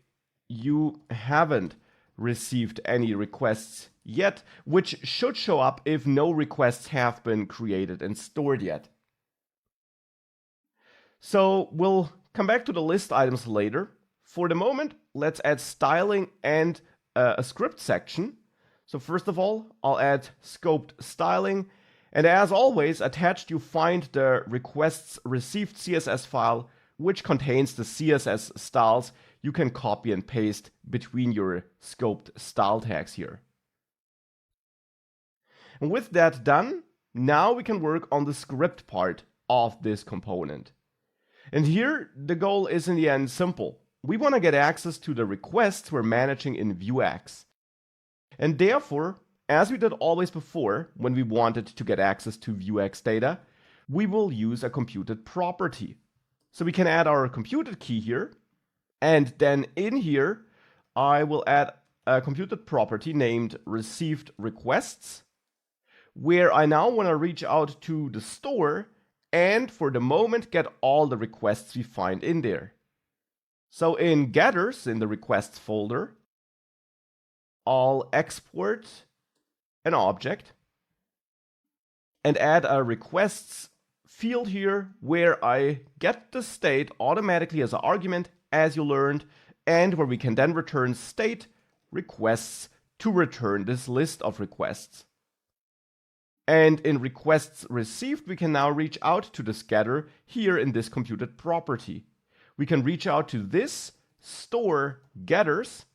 you haven't received any requests yet, which should show up if no requests have been created and stored yet. So we'll come back to the list items later. For the moment, let's add styling and a script section. So first of all, I'll add scoped styling. And as always, attached you find the requests received CSS file, which contains the CSS styles you can copy and paste between your scoped style tags here. And with that done, now we can work on the script part of this component. And here, the goal is in the end simple. We want to get access to the requests we're managing in vuex. And therefore, as we did always before, when we wanted to get access to vuex data, we will use a computed property. So we can add our computed key here, and then in here, I will add a computed property named received requests, where I now want to reach out to the store and for the moment get all the requests we find in there. So in getters, in the requests folder, I'll export an object and add a requests field here where I get the state automatically as an argument, as you learned, and where we can then return state requests to return this list of requests. And in requests received, we can now reach out to this getter here in this computed property. We can reach out to this store getters,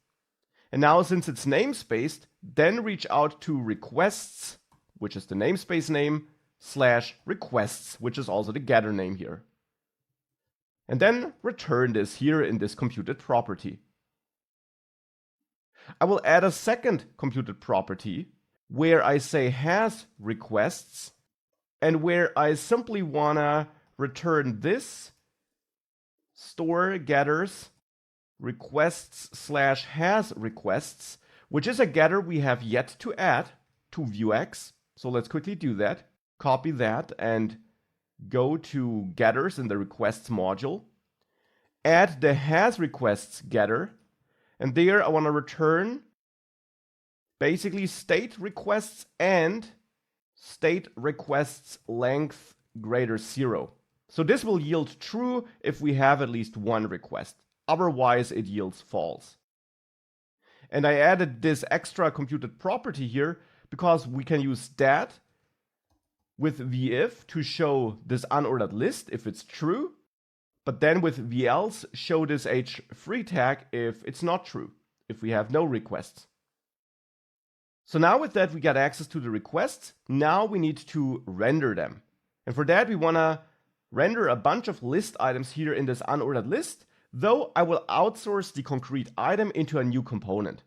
and now since it's namespaced, then reach out to requests, which is the namespace name, /requests, which is also the getter name here. And then return this here in this computed property. I will add a second computed property where I say has requests and where I simply wanna return this store getters requests /has requests, which is a getter we have yet to add to vuex. So let's quickly do that. copy that and go to getters in the requests module, add the has requests getter, and there I want to return basically state requests and state requests length greater 0. So this will yield true if we have at least one request. Otherwise, it yields false. And I added this extra computed property here because we can use that with vif to show this unordered list if it's true, but then with velse show this h3 tag if it's not true, if we have no requests. So now with that, we got access to the requests. Now we need to render them. And for that, we want to render a bunch of list items here in this unordered list, though I will outsource the concrete item into a new component.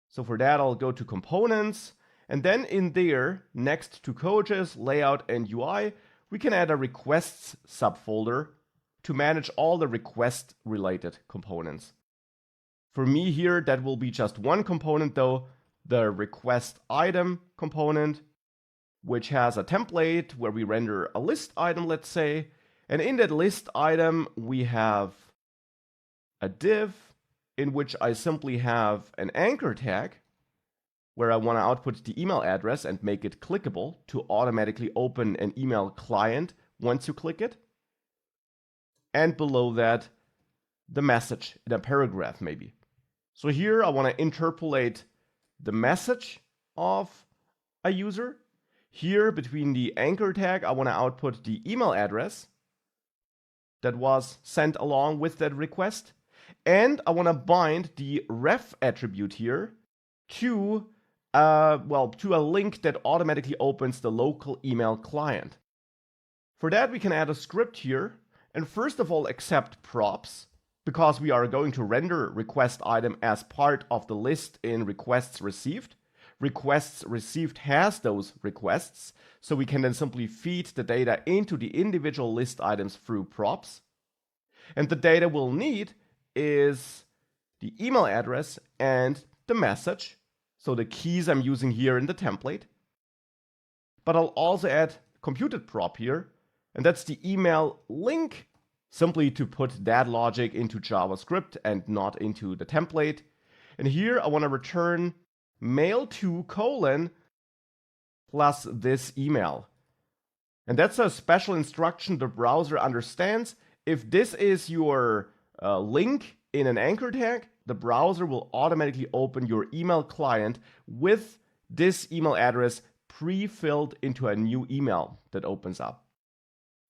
So for that, I'll go to components, and then in there, next to coaches, layout, and UI, we can add a requests subfolder to manage all the request related components. For me here, that will be just one component though, the request item component, which has a template where we render a list item, let's say. And in that list item, we have a div in which I simply have an anchor tag where I want to output the email address and make it clickable to automatically open an email client once you click it. And below that, the message in a paragraph maybe. So here I want to interpolate the message of a user. Here between the anchor tag, I want to output the email address that was sent along with that request. And I want to bind the ref attribute here to a link that automatically opens the local email client. For that, we can add a script here and first of all accept props, because we are going to render request item as part of the list in requests received. Requests received has those requests, so we can then simply feed the data into the individual list items through props. And the data we'll need is the email address and the message, so the keys I'm using here in the template. But I'll also add computed prop here, and that's the email link, simply to put that logic into JavaScript and not into the template. And here I want to return mail to : plus this email. And that's a special instruction the browser understands. If this is your link in an anchor tag, the browser will automatically open your email client with this email address pre-filled into a new email that opens up.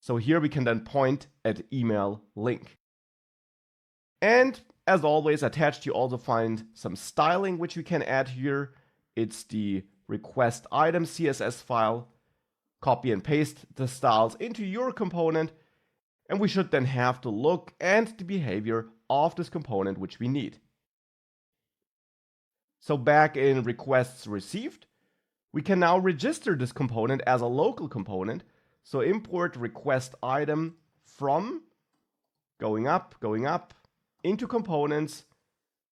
So here we can then point at email link. And as always, attached you also find some styling which we can add here. It's the request item CSS file. Copy and paste the styles into your component, and we should then have the look and the behavior of this component which we need. So back in requests received, we can now register this component as a local component. So import request item from going up, into components,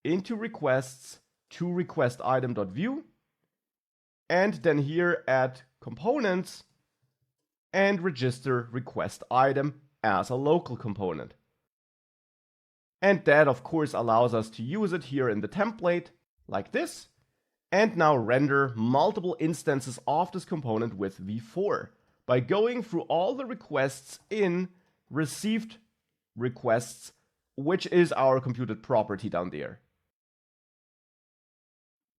into requests, to request item.view, and then here add components and register request item as a local component. And that of course allows us to use it here in the template like this, and now render multiple instances of this component with v4. By going through all the requests in received requests, which is our computed property down there.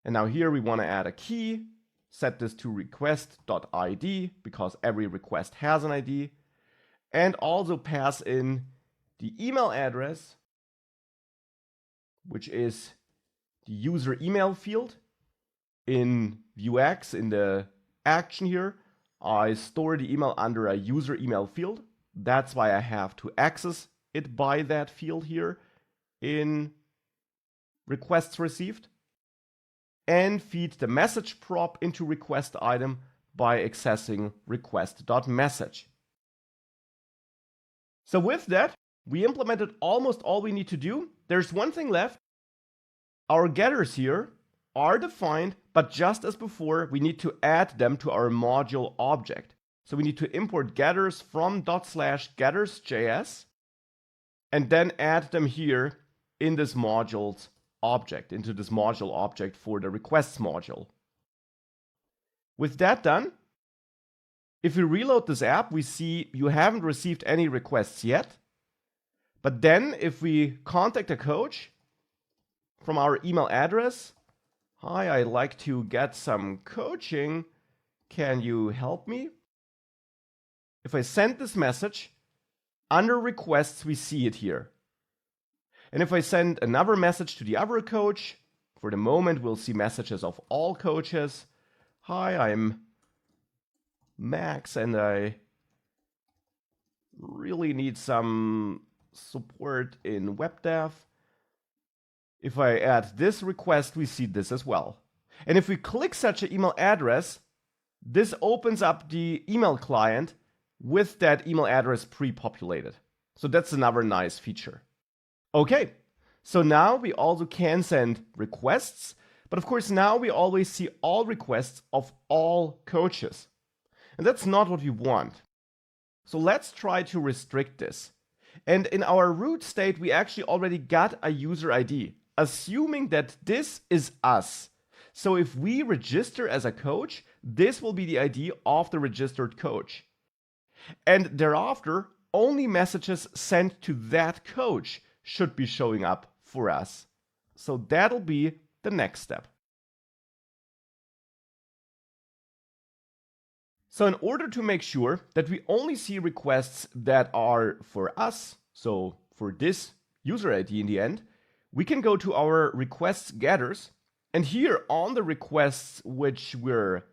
And now here we want to add a key, set this to request.id because every request has an ID, and also pass in the email address, which is the user email field. In vuex, in the action here, I store the email under a user email field. That's why I have to access it by that field here in requests received, and feed the message prop into request item by accessing request.message. So with that, we implemented almost all we need to do. There's one thing left. Our getters here are defined, but just as before, we need to add them to our module object. So we need to import getters from /getters.js and then add them here in this module's object, into this module object for the requests module. With that done, if we reload this app, we see you haven't received any requests yet. But then if we contact a coach from our email address, hi, I'd like to get some coaching. Can you help me? If I send this message, under requests, we see it here. And if I send another message to the other coach, for the moment, we'll see messages of all coaches. Hi, I'm Max, and I really need some support in web dev. If I add this request, we see this as well. And if we click such an email address, this opens up the email client with that email address pre-populated. So that's another nice feature. Okay, so now we also can send requests, but of course now we always see all requests of all coaches. And that's not what we want. So let's try to restrict this. And in our root state, we actually already got a user ID, assuming that this is us. So if we register as a coach, this will be the ID of the registered coach. And thereafter, only messages sent to that coach should be showing up for us. So that'll be the next step. So in order to make sure that we only see requests that are for us, so for this user ID in the end, we can go to our requests getters, and here on the requests which we're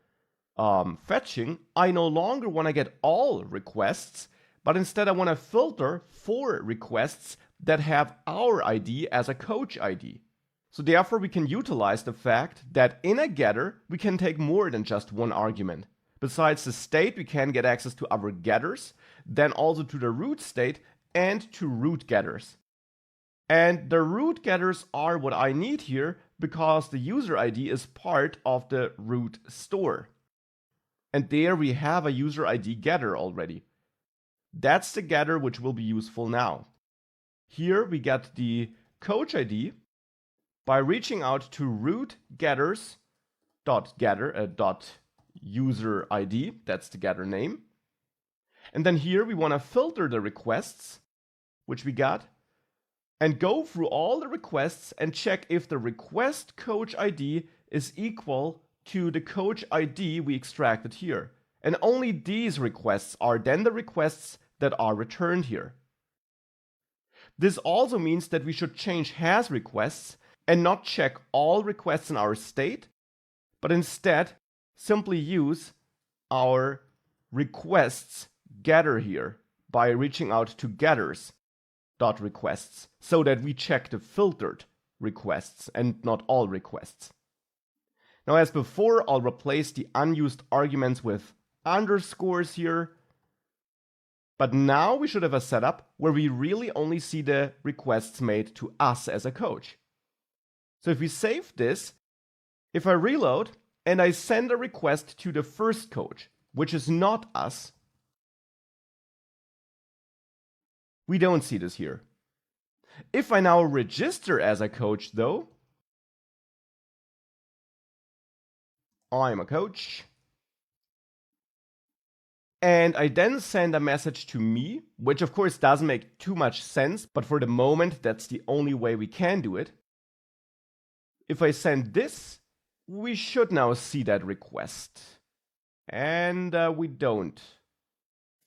fetching, I no longer want to get all requests, but instead I want to filter for requests that have our ID as a coach ID. So therefore we can utilize the fact that in a getter we can take more than just one argument. Besides the state, we can get access to other getters, then also to the root state and to root getters. And the root getters are what I need here because the user ID is part of the root store. And there we have a user ID getter already. That's the getter which will be useful now. Here we get the coach ID by reaching out to root getters.getter.user ID, that's the getter name. And then here we want to filter the requests, which we got, and go through all the requests and check if the request coach ID is equal to the coach ID we extracted here. And only these requests are then the requests that are returned here. This also means that we should change has requests and not check all requests in our state, but instead simply use our requests getter here by reaching out to getters.requests so that we check the filtered requests and not all requests. Now, as before, I'll replace the unused arguments with underscores here. But now we should have a setup where we really only see the requests made to us as a coach. So if we save this, if I reload and I send a request to the first coach, which is not us, we don't see this here. If I now register as a coach though, I'm a coach, and I then send a message to me, which of course doesn't make too much sense, but for the moment that's the only way we can do it. If I send this, we should now see that request. And we don't.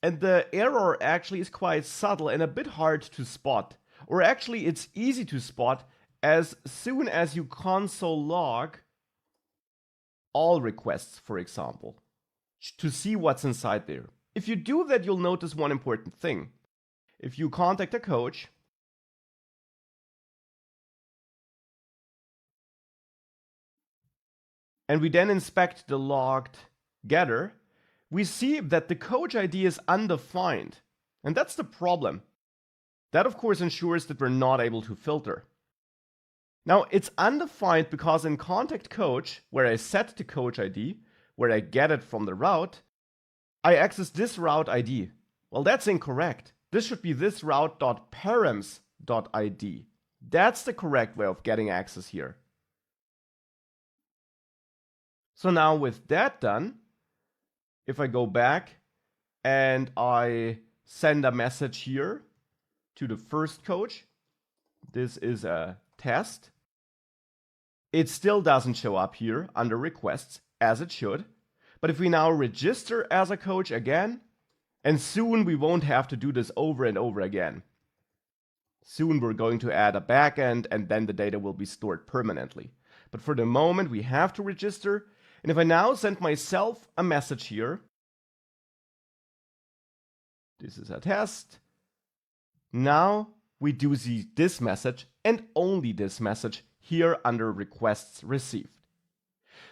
And the error actually is quite subtle and a bit hard to spot. Or actually it's easy to spot as soon as you console log all requests, for example, to see what's inside there. If you do that, you'll notice one important thing. If you contact a coach, and we then inspect the logged getter, we see that the coach ID is undefined. And that's the problem. That, of course, ensures that we're not able to filter. Now, it's undefined because in contact coach, where I set the coach ID, where I get it from the route, I access this route ID. Well, that's incorrect. This should be this route.params.id. That's the correct way of getting access here. So now with that done, if I go back and I send a message here to the first coach, this is a test. It still doesn't show up here under requests as it should. But if we now register as a coach again, and soon we won't have to do this over and over again. Soon we're going to add a backend and then the data will be stored permanently. But for the moment we have to register. And if I now send myself a message here, this is a test. Now we do see this message and only this message here under requests received.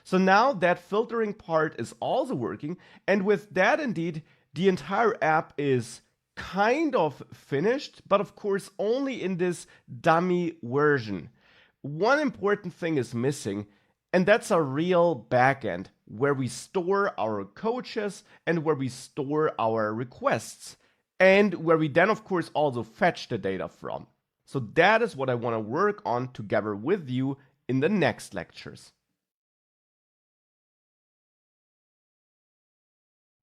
So now that filtering part is also working, and with that indeed the entire app is kind of finished, but of course only in this dummy version. One important thing is missing, and that's a real backend where we store our coaches and where we store our requests, and where we then of course also fetch the data from. So that is what I want to work on together with you in the next lectures.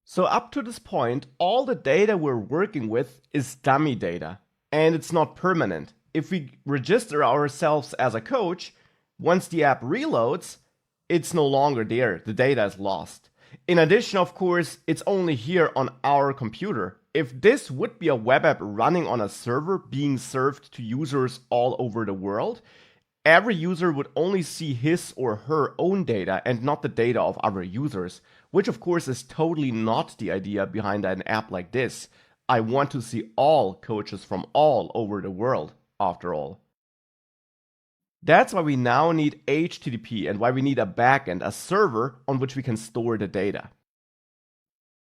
So up to this point, all the data we're working with is dummy data, and it's not permanent. If we register ourselves as a coach, once the app reloads, it's no longer there. The data is lost. In addition, of course, it's only here on our computer. If this would be a web app running on a server being served to users all over the world, every user would only see his or her own data and not the data of other users, which of course is totally not the idea behind an app like this. I want to see all coaches from all over the world, after all. That's why we now need HTTP and why we need a backend, a server on which we can store the data.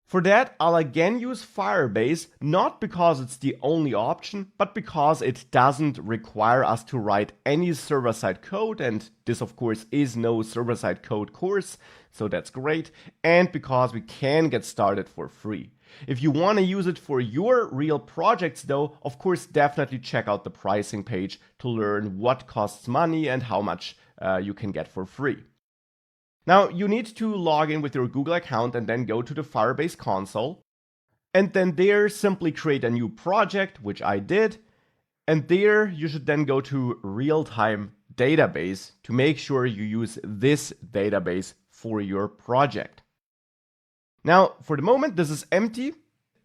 For that, I'll again use Firebase, not because it's the only option, but because it doesn't require us to write any server-side code, and this of course is no server-side code course, so that's great, and because we can get started for free. If you want to use it for your real projects though, of course definitely check out the pricing page to learn what costs money and how much you can get for free. Now, you need to log in with your Google account and then go to the Firebase console. And then there, simply create a new project, which I did. And there, you should then go to real-time database to make sure you use this database for your project. Now, for the moment, this is empty.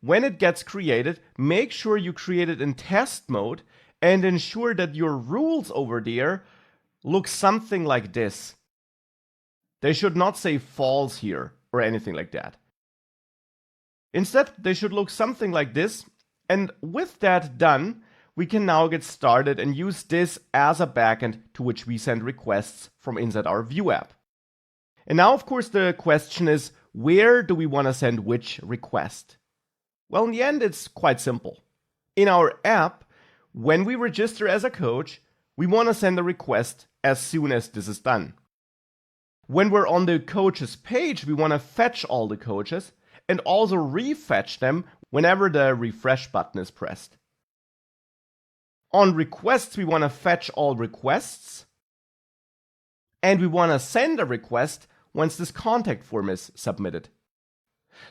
When it gets created, make sure you create it in test mode and ensure that your rules over there look something like this. They should not say false here or anything like that. Instead, they should look something like this. And with that done, we can now get started and use this as a backend to which we send requests from inside our Vue app. And now, of course, the question is, where do we want to send which request? Well, in the end, it's quite simple. In our app, when we register as a coach, we want to send a request as soon as this is done. When we're on the coaches page, we want to fetch all the coaches and also refetch them whenever the refresh button is pressed. On requests, we want to fetch all requests, and we want to send a request once this contact form is submitted.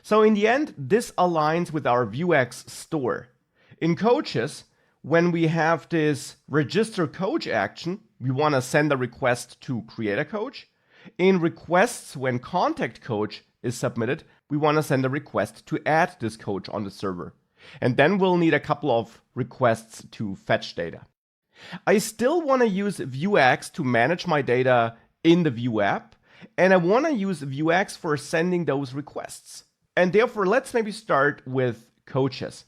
So in the end, this aligns with our vuex store. In coaches, when we have this register coach action, we want to send a request to create a coach. In requests, when contact coach is submitted, we want to send a request to add this coach on the server. And then we'll need a couple of requests to fetch data. I still want to use vuex to manage my data in the Vue app, and I want to use vuex for sending those requests. And therefore, let's maybe start with coaches.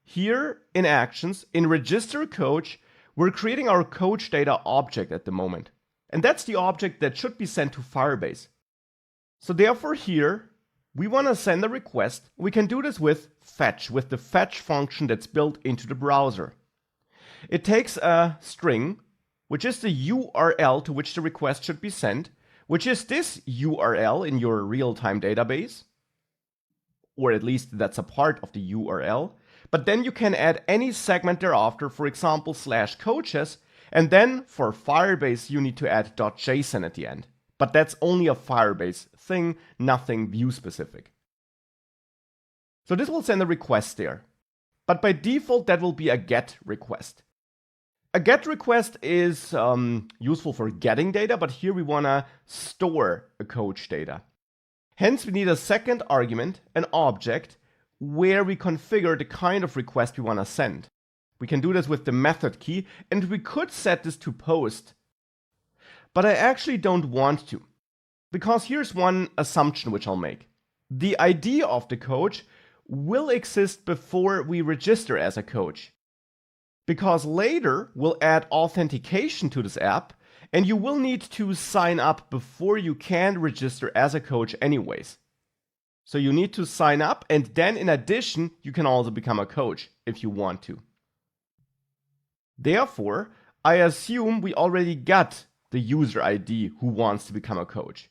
Here in actions, in register coach, we're creating our coach data object at the moment. And that's the object that should be sent to Firebase. So therefore here, we want to send a request. We can do this with fetch, with the fetch function that's built into the browser. It takes a string, which is the URL to which the request should be sent, which is this URL in your real-time database. or at least that's a part of the URL. But then you can add any segment thereafter, for example, /coaches, and then for Firebase, you need to add .json at the end. But that's only a Firebase thing, nothing Vue specific. So this will send a request there. But by default, that will be a GET request. A GET request is useful for getting data, but here we want to store a coach data. Hence, we need a second argument, an object, where we configure the kind of request we want to send. We can do this with the method key, and we could set this to post. But I actually don't want to, because here's one assumption which I'll make. The ID of the coach will exist before we register as a coach. Because later, we'll add authentication to this app, and you will need to sign up before you can register as a coach anyways. So you need to sign up, and then in addition, you can also become a coach if you want to. Therefore, I assume we already got the user ID who wants to become a coach.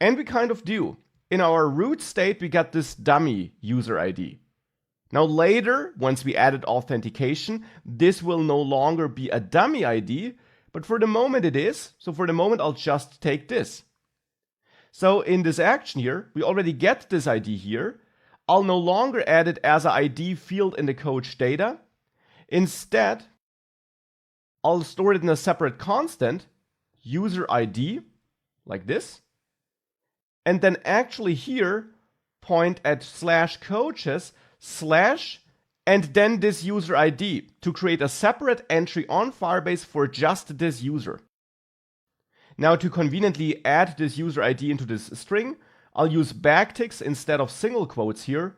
And we kind of do. In our root state, we got this dummy user ID. Now later, once we added authentication, this will no longer be a dummy ID, but for the moment it is. So for the moment, I'll just take this. So in this action here, we already get this ID here. I'll no longer add it as an ID field in the coach data. Instead, I'll store it in a separate constant, user ID, like this. And then actually here, point at /coaches/ and then this user ID to create a separate entry on Firebase for just this user. Now to conveniently add this user ID into this string, I'll use backticks instead of single quotes here,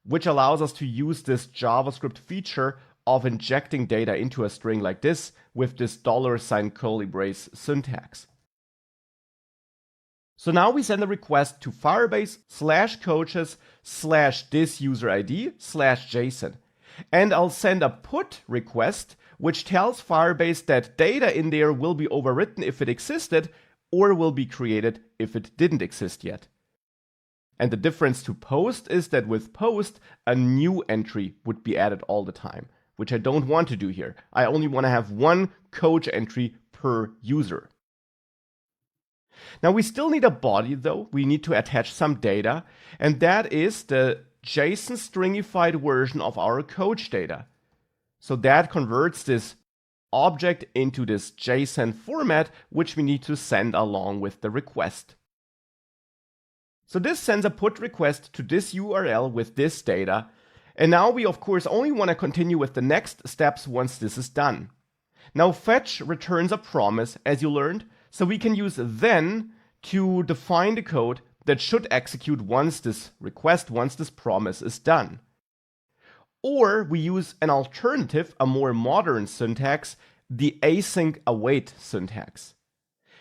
which allows us to use this JavaScript feature of injecting data into a string like this with this $ curly brace syntax. So now we send a request to Firebase /coaches/ this user ID /JSON. And I'll send a put request, which tells Firebase that data in there will be overwritten if it existed, or will be created if it didn't exist yet. And the difference to post is that with post, a new entry would be added all the time, which I don't want to do here. I only want to have one coach entry per user. Now we still need a body though. We need to attach some data, and that is the JSON stringified version of our coach data. So that converts this object into this JSON format, which we need to send along with the request. So this sends a put request to this URL with this data. And now we of course only want to continue with the next steps once this is done. Now fetch returns a promise, as you learned, so we can use then to define the code that should execute once this request, once this promise is done. Or we use an alternative, a more modern syntax, the async await syntax.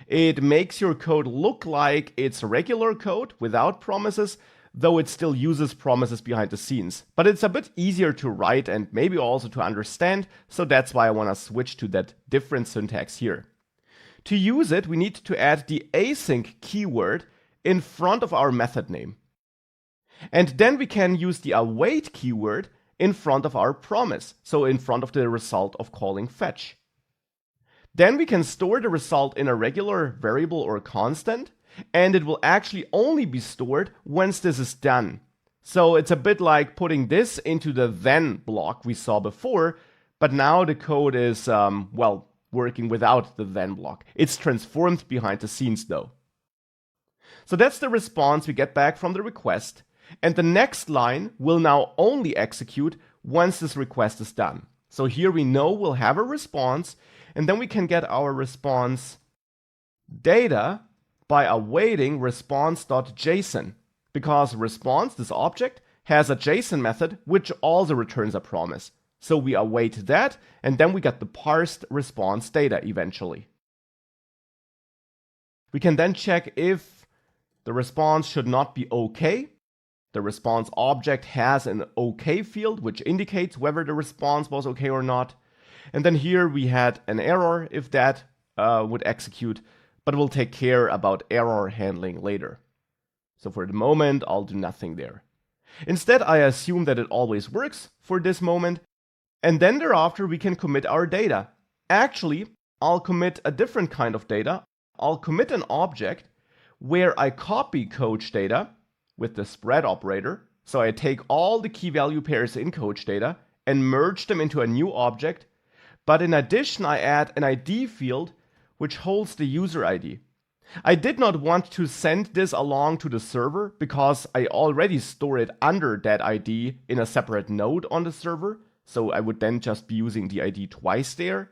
It makes your code look like it's regular code without promises, though it still uses promises behind the scenes. But it's a bit easier to write and maybe also to understand, so that's why I want to switch to that different syntax here. To use it, we need to add the async keyword in front of our method name. And then we can use the await keyword in front of our promise, so in front of the result of calling fetch. Then we can store the result in a regular variable or constant, and it will actually only be stored once this is done. So it's a bit like putting this into the then block we saw before, but now the code is, working without the then block. It's transformed behind the scenes though. So that's the response we get back from the request, and the next line will now only execute once this request is done. So here we know we'll have a response, and then we can get our response data by awaiting response.json, because response, this object, has a JSON method which also returns a promise. So we await that, and then we get the parsed response data eventually. We can then check if the response should not be OK. The response object has an OK field, which indicates whether the response was OK or not. And then here we had an error if that would execute, but we'll take care about error handling later. So for the moment, I'll do nothing there. Instead, I assume that it always works for this moment, and then thereafter we can commit our data. Actually, I'll commit a different kind of data. I'll commit an object where I copy coach data with the spread operator. So I take all the key value pairs in coach data and merge them into a new object. But in addition, I add an ID field which holds the user ID. I did not want to send this along to the server because I already store it under that ID in a separate node on the server. So I would then just be using the ID twice there.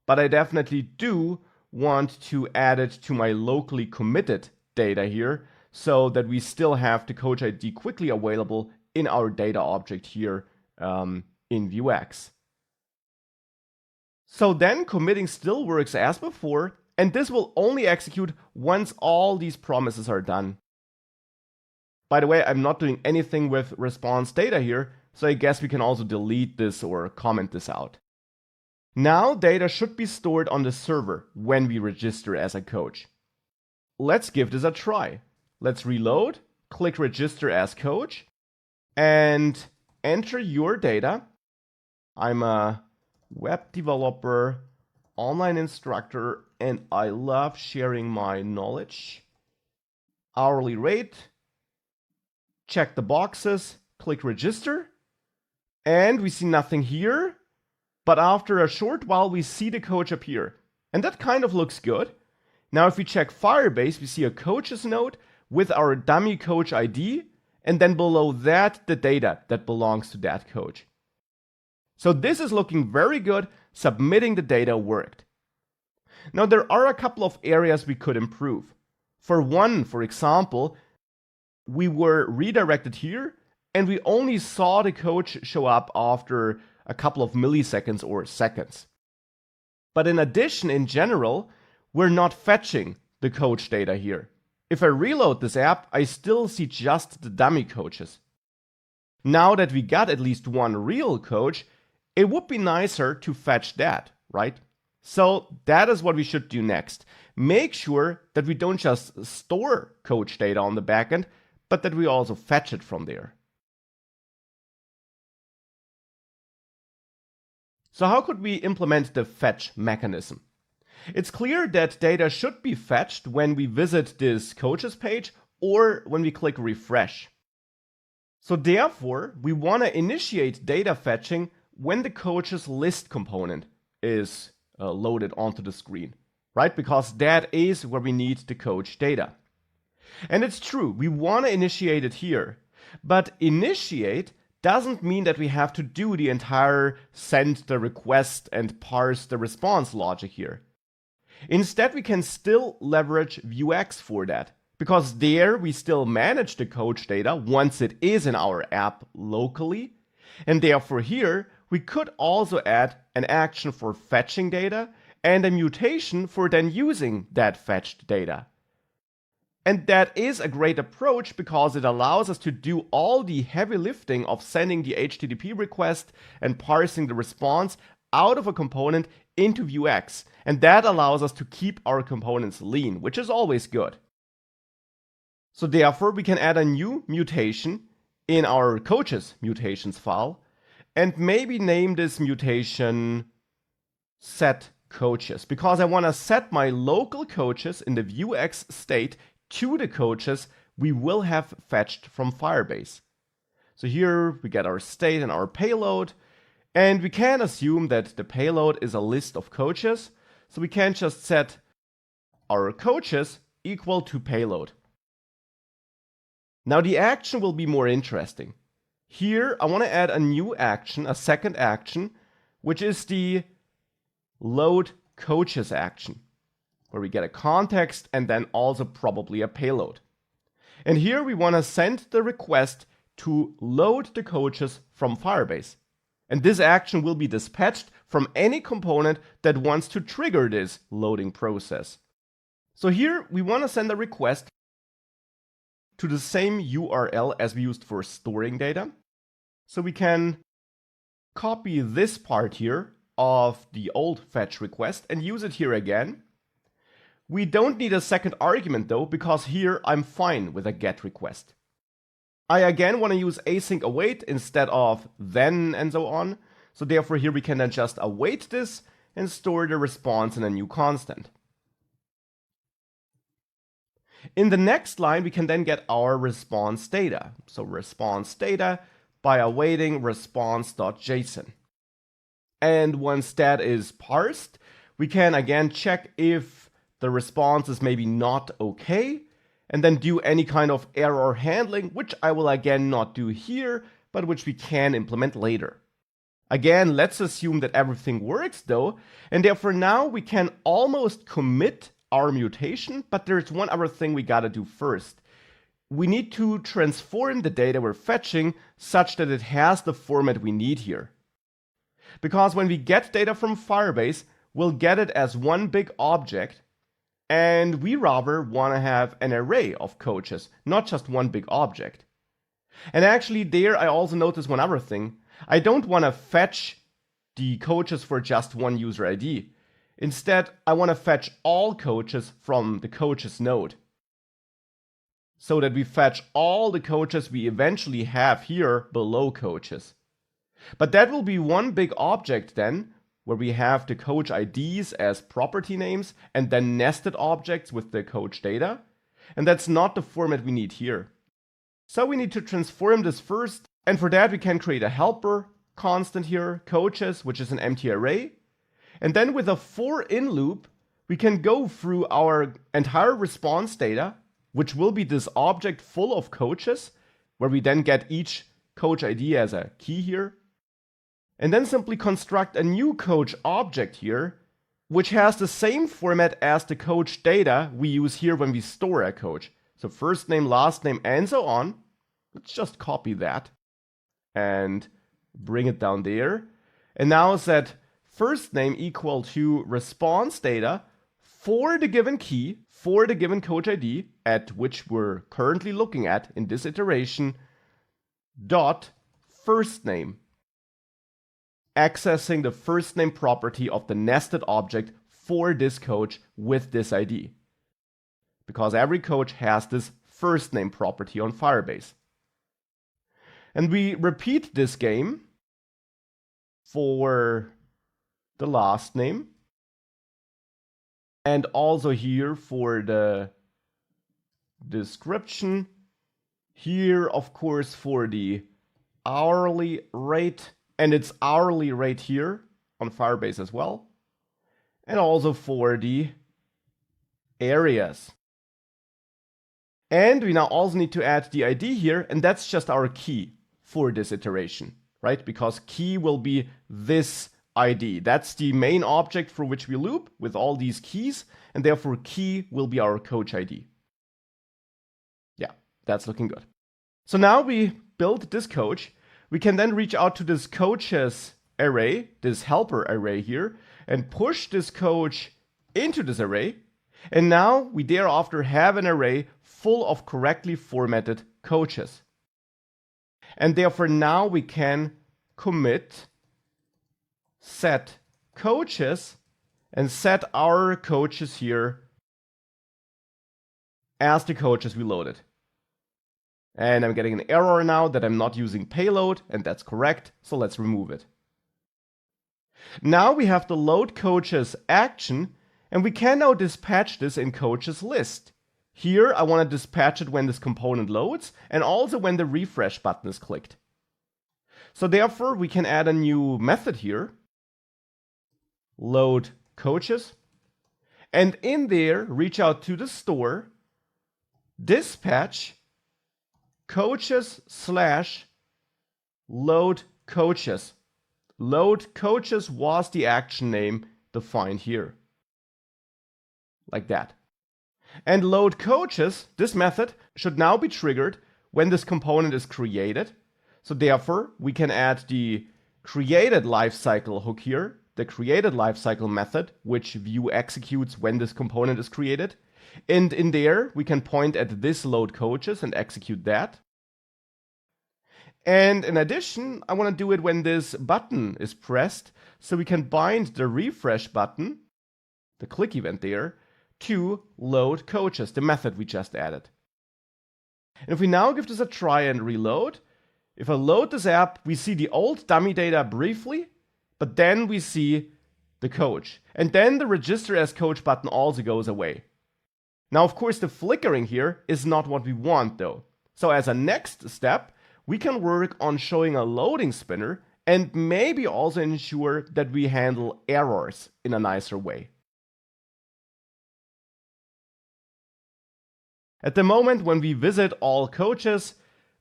But I definitely do want to add it to my locally committed data here so that we still have the coach ID quickly available in our data object here in vuex. So then committing still works as before, and this will only execute once all these promises are done. By the way, I'm not doing anything with response data here, so I guess we can also delete this or comment this out. Now data should be stored on the server when we register as a coach. Let's give this a try. Let's reload, click register as coach, and enter your data. I'm a web developer, online instructor, and I love sharing my knowledge. Hourly rate, check the boxes, click register, and we see nothing here. But after a short while, we see the coach appear. And that kind of looks good. Now, if we check Firebase, we see a coaches node with our dummy coach ID, and then below that, the data that belongs to that coach. So this is looking very good. Submitting the data worked. Now, there are a couple of areas we could improve. For one, for example, we were redirected here, and we only saw the coach show up after a couple of milliseconds or seconds. But in addition, in general, we're not fetching the coach data here. If I reload this app, I still see just the dummy coaches. Now that we got at least one real coach, it would be nicer to fetch that, right? So that is what we should do next. Make sure that we don't just store coach data on the backend, but that we also fetch it from there. So how could we implement the fetch mechanism? It's clear that data should be fetched when we visit this coaches page or when we click refresh. So therefore, we want to initiate data fetching when the coaches list component is loaded onto the screen, right? Because that is where we need the coach data. And it's true, we want to initiate it here, but initiate doesn't mean that we have to do the entire send the request and parse the response logic here. Instead, we can still leverage vuex for that, because there we still manage the coach data once it is in our app locally, and therefore here we could also add an action for fetching data and a mutation for then using that fetched data. And that is a great approach because it allows us to do all the heavy lifting of sending the HTTP request and parsing the response out of a component into vuex. And that allows us to keep our components lean, which is always good. So therefore, we can add a new mutation in our coaches mutations file and maybe name this mutation set coaches, because I want to set my local coaches in the vuex state to the coaches we will have fetched from Firebase. So here we get our state and our payload, and we can assume that the payload is a list of coaches, so we can just set our coaches equal to payload. Now the action will be more interesting. Here I want to add a new action, a second action, which is the load coaches action, where we get a context and then also probably a payload. And here we want to send the request to load the coaches from Firebase. And this action will be dispatched from any component that wants to trigger this loading process. So here we want to send a request to the same URL as we used for storing data. So we can copy this part here of the old fetch request and use it here again. We don't need a second argument though, because here I'm fine with a get request. I again want to use async await instead of then and so on. So therefore here we can then just await this and store the response in a new constant. In the next line, we can then get our response data. So response data by awaiting response.json. And once that is parsed, we can again check if the response is maybe not okay, and then do any kind of error handling, which I will again not do here, but which we can implement later. Again, let's assume that everything works though, and therefore now we can almost commit our mutation, but there's one other thing we gotta do first. We need to transform the data we're fetching such that it has the format we need here. Because when we get data from Firebase, we'll get it as one big object, and we rather want to have an array of coaches, not just one big object. And actually there I also noticed one other thing. I don't want to fetch the coaches for just one user ID. Instead, I want to fetch all coaches from the coaches node, so that we fetch all the coaches we eventually have here below coaches. But that will be one big object then, where we have the coach IDs as property names and then nested objects with the coach data. And that's not the format we need here. So we need to transform this first. And for that, we can create a helper constant here, coaches, which is an empty array. And then with a for in loop, we can go through our entire response data, which will be this object full of coaches, where we then get each coach ID as a key here. And then simply construct a new coach object here, which has the same format as the coach data we use here when we store a coach. So first name, last name, and so on. Let's just copy that and bring it down there. And now set first name equal to response data for the given key, for the given coach ID at which we're currently looking at in this iteration, dot first name. Accessing the first name property of the nested object for this coach with this ID. Because every coach has this first name property on Firebase. And we repeat this game for the last name. And also here for the description. Here, of course, for the hourly rate. And it's hourly rate here on Firebase as well. And also for the areas. And we now also need to add the ID here, and that's just our key for this iteration, right? Because key will be this ID. That's the main object for which we loop with all these keys, and therefore key will be our coach ID. Yeah, that's looking good. So now we build this coach. We can then reach out to this coaches array, this helper array here, and push this coach into this array. And now we thereafter have an array full of correctly formatted coaches. And therefore now we can commit set coaches and set our coaches here as the coaches we loaded. And I'm getting an error now that I'm not using payload, and that's correct, so let's remove it. Now we have the load coaches action, and we can now dispatch this in coaches list. Here I want to dispatch it when this component loads, and also when the refresh button is clicked. So therefore we can add a new method here, load coaches, and in there reach out to the store, dispatch coaches slash load coaches. Load coaches was the action name defined here. Like that. And load coaches, this method, should now be triggered when this component is created. So therefore, we can add the created lifecycle hook here, the created lifecycle method, which vue executes when this component is created. And in there, we can point at this load coaches and execute that. And in addition, I want to do it when this button is pressed, so we can bind the refresh button, the click event there, to load coaches, the method we just added. And if we now give this a try and reload, if I load this app, we see the old dummy data briefly, but then we see the coach. And then the register as coach button also goes away. Now, of course, the flickering here is not what we want though. So as a next step, we can work on showing a loading spinner and maybe also ensure that we handle errors in a nicer way. At the moment when we visit all coaches,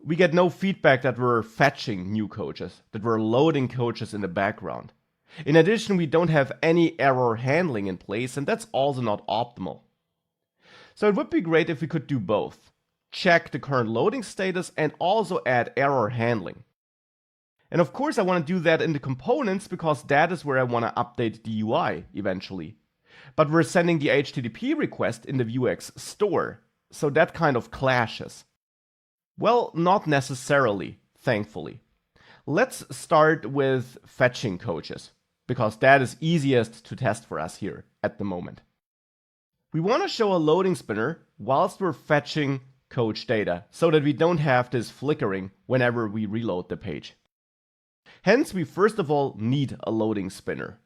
we get no feedback that we're fetching new coaches, that we're loading coaches in the background. In addition, we don't have any error handling in place, and that's also not optimal. So it would be great if we could do both. Check the current loading status and also add error handling. And of course I want to do that in the components because that is where I want to update the UI eventually. But we're sending the HTTP request in the vuex store, so that kind of clashes. Well, not necessarily, thankfully. Let's start with fetching coaches, because that is easiest to test for us here at the moment. We want to show a loading spinner whilst we're fetching coach data, so that we don't have this flickering whenever we reload the page. Hence, we first of all need a loading spinner.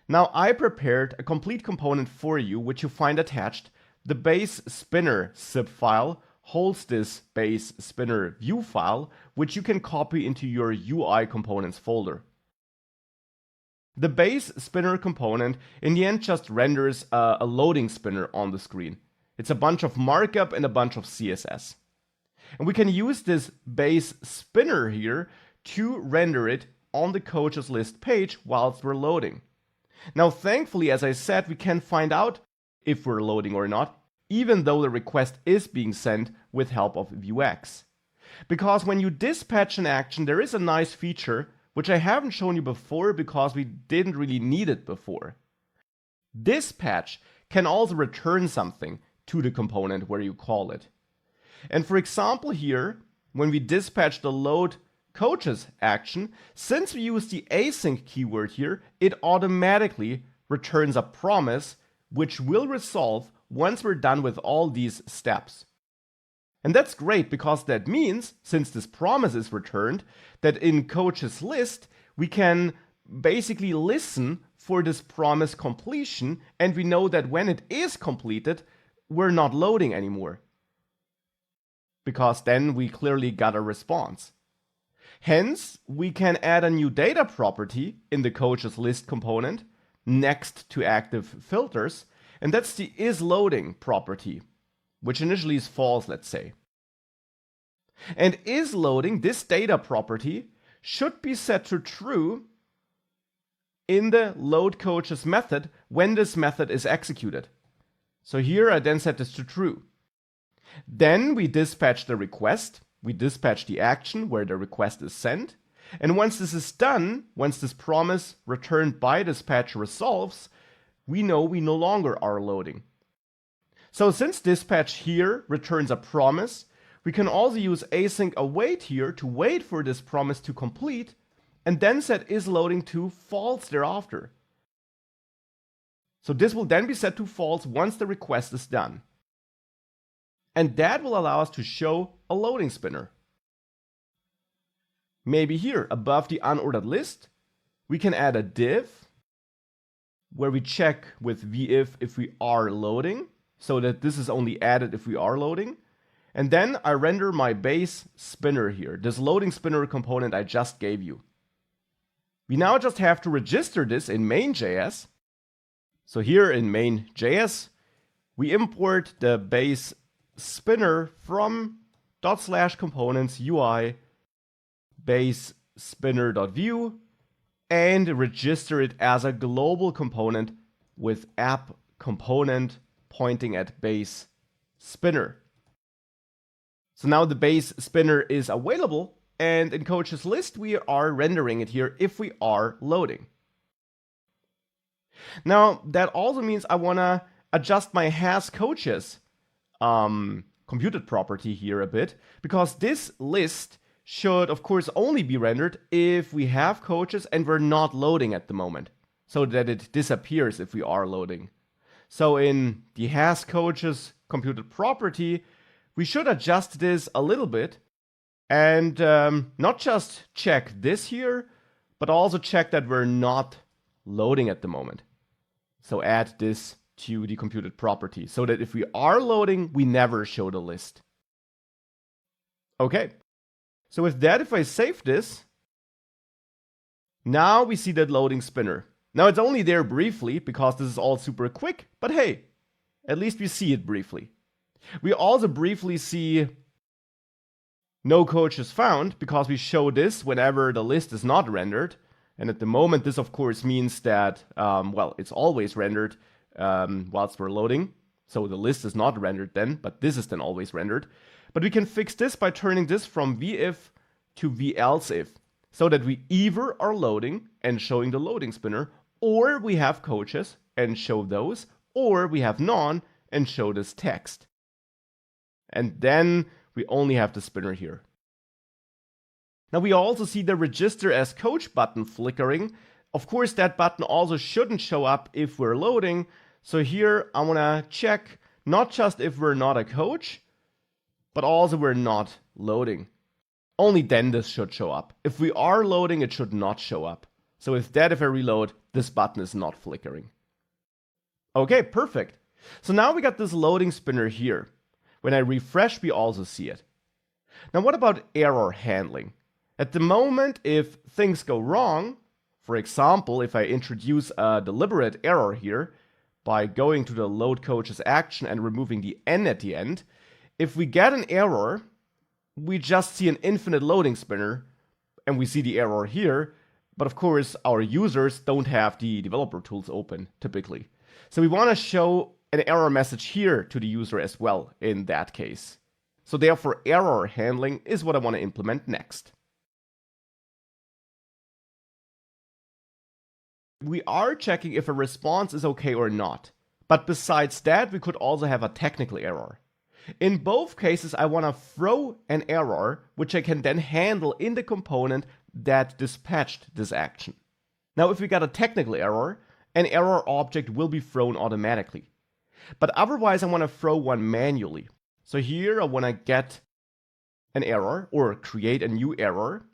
Now, I prepared a complete component for you, which you find attached. The base spinner zip file holds this base spinner view file, which you can copy into your UI components folder. The base spinner component in the end just renders a loading spinner on the screen. It's a bunch of markup and a bunch of CSS. And we can use this base spinner here to render it on the coaches list page whilst we're loading. Now, thankfully, as I said, we can find out if we're loading or not, even though the request is being sent with help of vuex. Because when you dispatch an action, there is a nice feature which I haven't shown you before because we didn't really need it before. Dispatch can also return something to the component where you call it. And for example here, when we dispatch the load coaches action, since we use the async keyword here, it automatically returns a promise which will resolve once we're done with all these steps. And that's great because that means, since this promise is returned, that in coaches list, we can basically listen for this promise completion, and we know that when it is completed, we're not loading anymore. Because then we clearly got a response. Hence, we can add a new data property in the coaches list component next to active filters, and that's the isLoading property, which initially is false, let's say. And isLoading, this data property, should be set to true in the load coaches method when this method is executed. So here I then set this to true. Then we dispatch the request, we dispatch the action where the request is sent, and once this is done, once this promise returned by dispatch resolves, we know we no longer are loading. So since dispatch here returns a promise, we can also use async await here to wait for this promise to complete, and then set isLoading to false thereafter. So this will then be set to false once the request is done. And that will allow us to show a loading spinner. Maybe here, above the unordered list, we can add a div where we check with vif if we are loading, so that this is only added if we are loading. And then I render my base spinner here, this loading spinner component I just gave you. We now just have to register this in main.js. So here in main.js, we import the base spinner from /components UI base spinner.view and register it as a global component with app component pointing at base spinner. So now the base spinner is available, and in coaches list we are rendering it here if we are loading. Now that also means I want to adjust my has coaches computed property here a bit, because this list should of course only be rendered if we have coaches and we're not loading at the moment, so that it disappears if we are loading. So in the has coaches computed property, we should adjust this a little bit and not just check this here, but also check that we're not loading at the moment. So add this to the computed property so that if we are loading, we never show the list. Okay, so with that, if I save this, now we see that loading spinner. Now it's only there briefly because this is all super quick, but hey, at least we see it briefly. We also briefly see no coaches found because we show this whenever the list is not rendered. And at the moment, this of course means that, well, it's always rendered whilst we're loading. So the list is not rendered then, but this is then always rendered. But we can fix this by turning this from vif to velsif, so that we either are loading and showing the loading spinner, or we have coaches and show those, or we have none and show this text. And then we only have the spinner here. Now we also see the register as coach button flickering. Of course, that button also shouldn't show up if we're loading. So here I want to check not just if we're not a coach, but also we're not loading. Only then this should show up. If we are loading, it should not show up. So with that, if I reload, this button is not flickering. Okay, perfect. So now we got this loading spinner here. When I refresh, we also see it. Now what about error handling? At the moment, if things go wrong, for example, if I introduce a deliberate error here by going to the load coaches action and removing the n at the end, if we get an error, we just see an infinite loading spinner and we see the error here. But of course, our users don't have the developer tools open typically. So we want to show an error message here to the user as well in that case. So therefore, error handling is what I want to implement next. We are checking if a response is okay or not. But besides that, we could also have a technical error. In both cases, I want to throw an error, which I can then handle in the component that dispatched this action. Now, if we got a technical error, an error object will be thrown automatically. But otherwise, I want to throw one manually. So here I want to get an error or create a new error.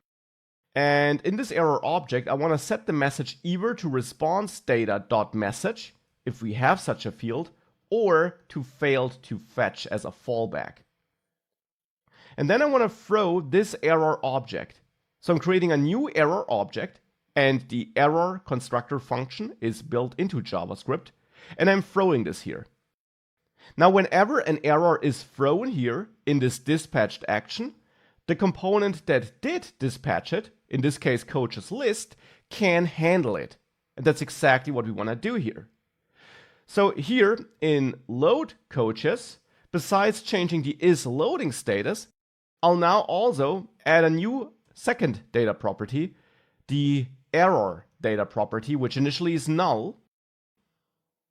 And in this error object, I want to set the message either to response data.message, if we have such a field, or to failed to fetch as a fallback. And then I want to throw this error object. So I'm creating a new error object, and the error constructor function is built into JavaScript, and I'm throwing this here. Now, whenever an error is thrown here in this dispatched action, the component that did dispatch it, in this case coaches list, can handle it. And that's exactly what we want to do here. So here in load coaches, besides changing the isLoading status, I'll now also add a new second data property, the error data property, which initially is null,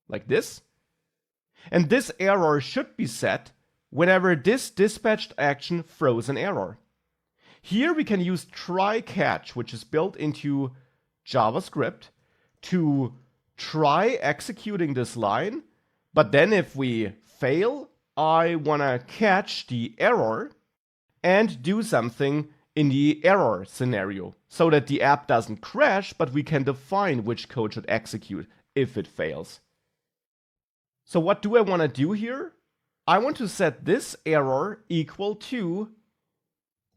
like this. And this error should be set whenever this dispatched action throws an error. Here we can use try-catch, which is built into JavaScript, to try executing this line, but then if we fail, I want to catch the error and do something in the error scenario so that the app doesn't crash, but we can define which code should execute if it fails. So what do I want to do here? I want to set this error equal to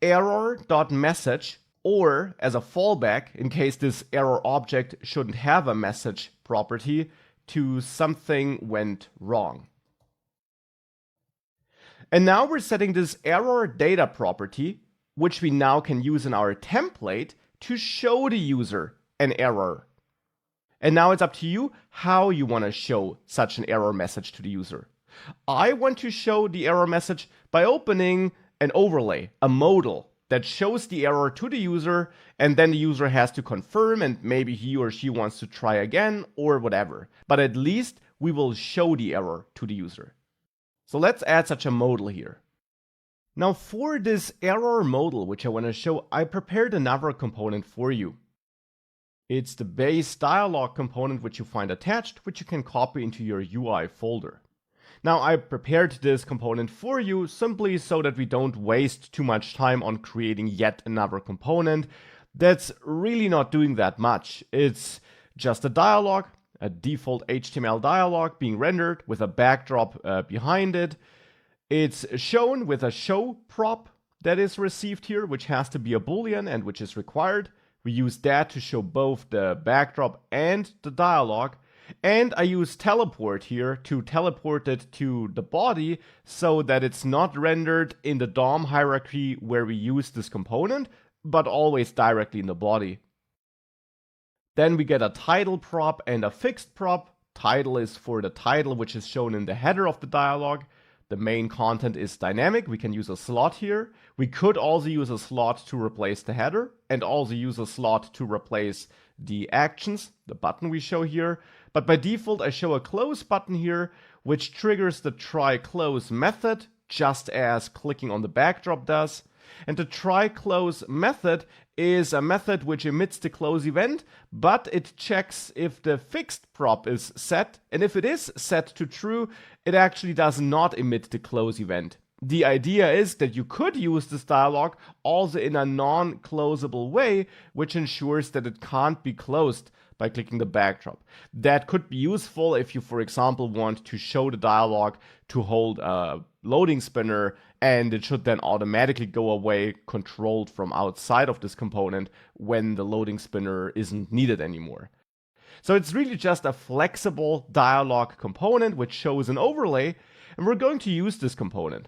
error.message, or as a fallback, in case this error object shouldn't have a message property, to something went wrong. And now we're setting this error data property, which we now can use in our template to show the user an error. And now it's up to you how you want to show such an error message to the user. I want to show the error message by opening an overlay, a modal, that shows the error to the user, and then the user has to confirm, and maybe he or she wants to try again or whatever. But at least we will show the error to the user. So let's add such a modal here. Now for this error modal, which I want to show, I prepared another component for you. It's the base dialog component, which you find attached, which you can copy into your UI folder. Now I prepared this component for you simply so that we don't waste too much time on creating yet another component that's really not doing that much. It's just a dialog, a default HTML dialog being rendered with a backdrop behind it. It's shown with a show prop that is received here, which has to be a boolean and which is required. We use that to show both the backdrop and the dialog. And I use teleport here to teleport it to the body so that it's not rendered in the DOM hierarchy where we use this component, but always directly in the body. Then we get a title prop and a fixed prop. Title is for the title, which is shown in the header of the dialog. The main content is dynamic. We can use a slot here. We could also use a slot to replace the header and also use a slot to replace the actions, the button we show here. But by default, I show a close button here, which triggers the try close method, just as clicking on the backdrop does. And the try close method is a method which emits the close event, but it checks if the fixed prop is set. And if it is set to true, it actually does not emit the close event. The idea is that you could use this dialog also in a non-closable way, which ensures that it can't be closed by clicking the backdrop. That could be useful if you, for example, want to show the dialog to hold a loading spinner, and it should then automatically go away, controlled from outside of this component when the loading spinner isn't needed anymore. So it's really just a flexible dialog component which shows an overlay, and we're going to use this component.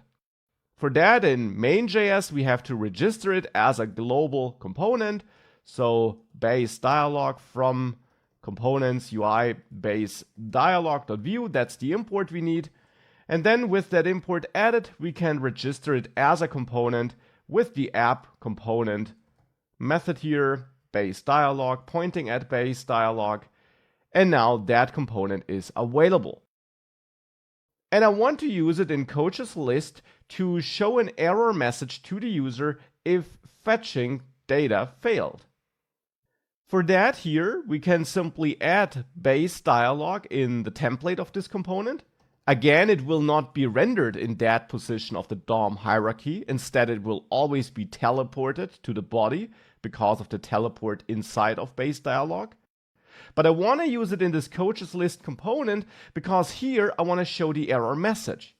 For that, in main.js, we have to register it as a global component. So base dialog from components UI base dialog.view, that's the import we need. And then with that import added, we can register it as a component with the app component method here, base dialog, pointing at base dialog. And now that component is available. And I want to use it in coaches list to show an error message to the user if fetching data failed. For that here, we can simply add base dialog in the template of this component. Again, it will not be rendered in that position of the DOM hierarchy. Instead, it will always be teleported to the body because of the teleport inside of base dialog. But I want to use it in this coaches list component because here I want to show the error message.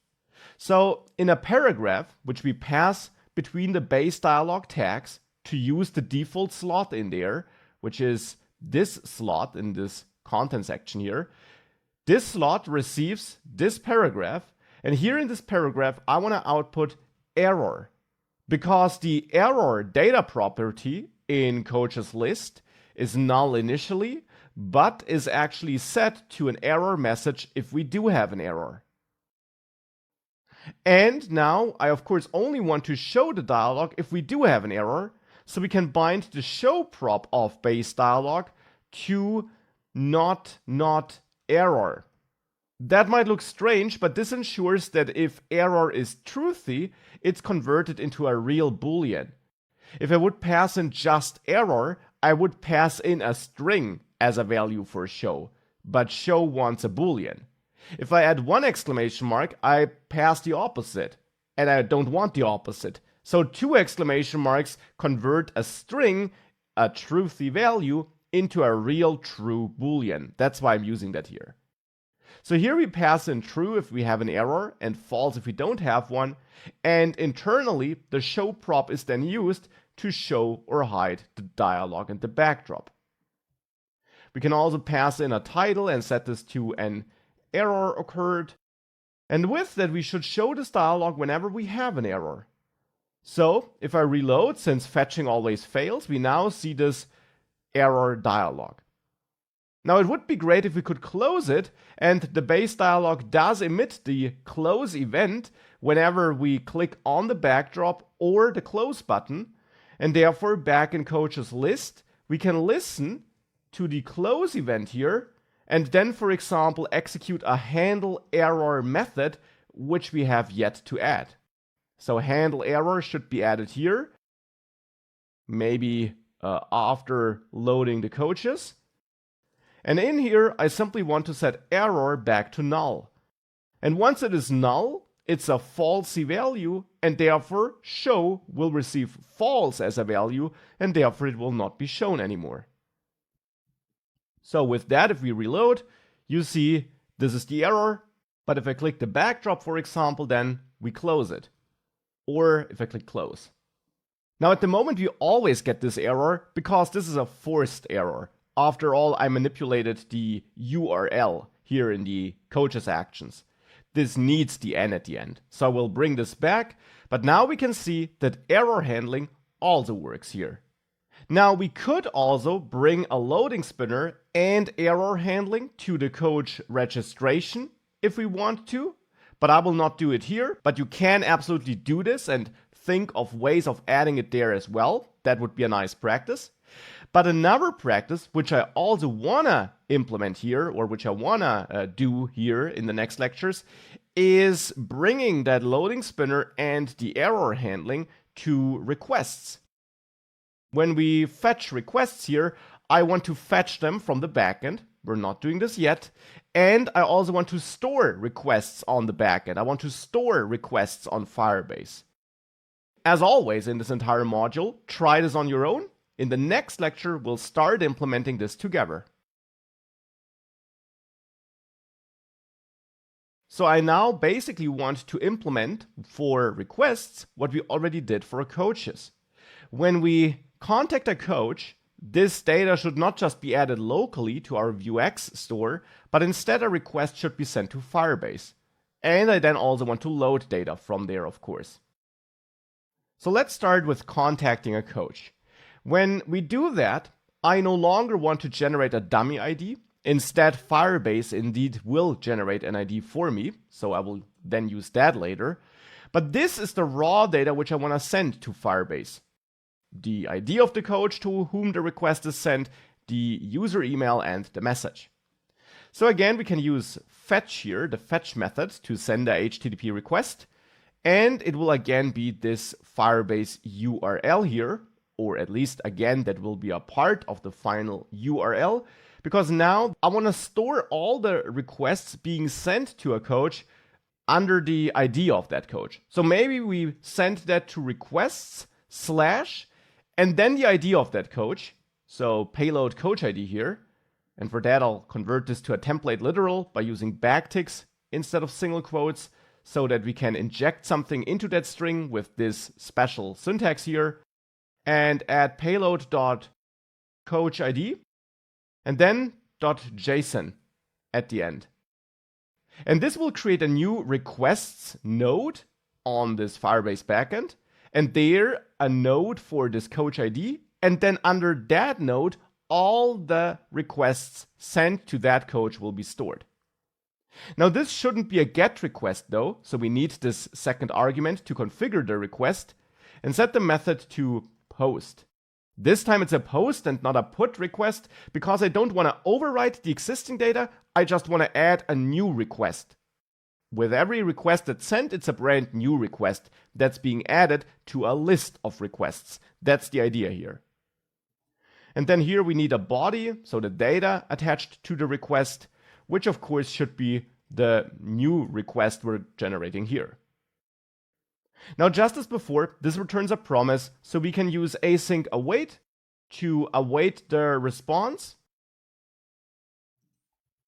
So in a paragraph, which we pass between the base dialog tags to use the default slot in there, which is this slot in this content section here, this slot receives this paragraph. And here in this paragraph, I want to output error because the error data property in coaches list is null initially, but is actually set to an error message if we do have an error. And now I of course only want to show the dialog if we do have an error, so we can bind the show prop of base dialog to not error. That might look strange, but this ensures that if error is truthy, it's converted into a real boolean. If I would pass in just error, I would pass in a string as a value for show, but show wants a boolean. If I add one exclamation mark, I pass the opposite, and I don't want the opposite. So two exclamation marks convert a string, a truthy value, into a real true boolean. That's why I'm using that here. So here we pass in true if we have an error and false if we don't have one. And internally, the show prop is then used to show or hide the dialog and the backdrop. We can also pass in a title and set this to an error occurred. And with that, we should show this dialog whenever we have an error. So if I reload, since fetching always fails, we now see this error dialog. Now it would be great if we could close it, and the base dialog does emit the close event whenever we click on the backdrop or the close button, and therefore back in coaches list, we can listen to the close event here, and then, for example, execute a handle error method, which we have yet to add. So handle error should be added here, maybe after loading the coaches. And in here, I simply want to set error back to null. And once it is null, it's a falsy value, and therefore show will receive false as a value, and therefore it will not be shown anymore. So with that, if we reload, you see this is the error, but if I click the backdrop, for example, then we close it. Or if I click close. Now at the moment we always get this error because this is a forced error. After all, I manipulated the URL here in the coach's actions. This needs the n at the end. So I will bring this back, but now we can see that error handling also works here. Now we could also bring a loading spinner and error handling to the coach registration if we want to, but I will not do it here. But you can absolutely do this and think of ways of adding it there as well. That would be a nice practice. But another practice, which I also wanna implement here, or which I wanna do here in the next lectures, is bringing that loading spinner and the error handling to requests. When we fetch requests here, I want to fetch them from the backend. We're not doing this yet. And I also want to store requests on the backend. I want to store requests on Firebase. As always in this entire module, try this on your own. In the next lecture, we'll start implementing this together. So I now basically want to implement for requests what we already did for coaches. When we contact a coach, this data should not just be added locally to our vuex store, but instead a request should be sent to Firebase. And I then also want to load data from there, of course. So let's start with contacting a coach. When we do that, I no longer want to generate a dummy ID. Instead, Firebase indeed will generate an ID for me, so I will then use that later. But this is the raw data which I want to send to Firebase. The ID of the coach to whom the request is sent, the user email, and the message. So again, we can use fetch here, the fetch method, to send a HTTP request. And it will again be this Firebase URL here, or at least again, that will be a part of the final URL, because now I want to store all the requests being sent to a coach under the ID of that coach. So maybe we send that to requests / and then the ID of that coach. So payload coach ID here. And for that, I'll convert this to a template literal by using backticks instead of single quotes, so that we can inject something into that string with this special syntax here, and add payload.coach ID, and then .json at the end. And this will create a new requests node on this Firebase backend, and there a node for this coach ID, and then under that node, all the requests sent to that coach will be stored. Now this shouldn't be a GET request though, so we need this second argument to configure the request and set the method to post. This time it's a post and not a put request because I don't want to overwrite the existing data, I just want to add a new request. With every request that's sent, it's a brand new request that's being added to a list of requests. That's the idea here. And then here we need a body, so the data attached to the request, which of course should be the new request we're generating here. Now, just as before, this returns a promise, so we can use async await to await the response.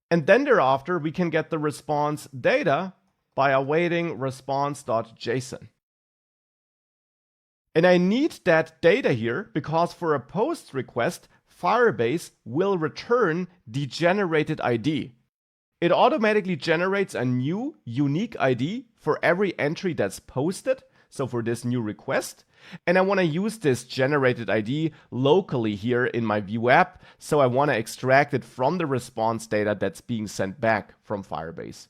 And then thereafter, we can get the response data by awaiting response.json. And I need that data here because for a post request, Firebase will return the generated ID. It automatically generates a new unique ID for every entry that's posted, so for this new request. And I want to use this generated ID locally here in my Vue app, so I want to extract it from the response data that's being sent back from Firebase.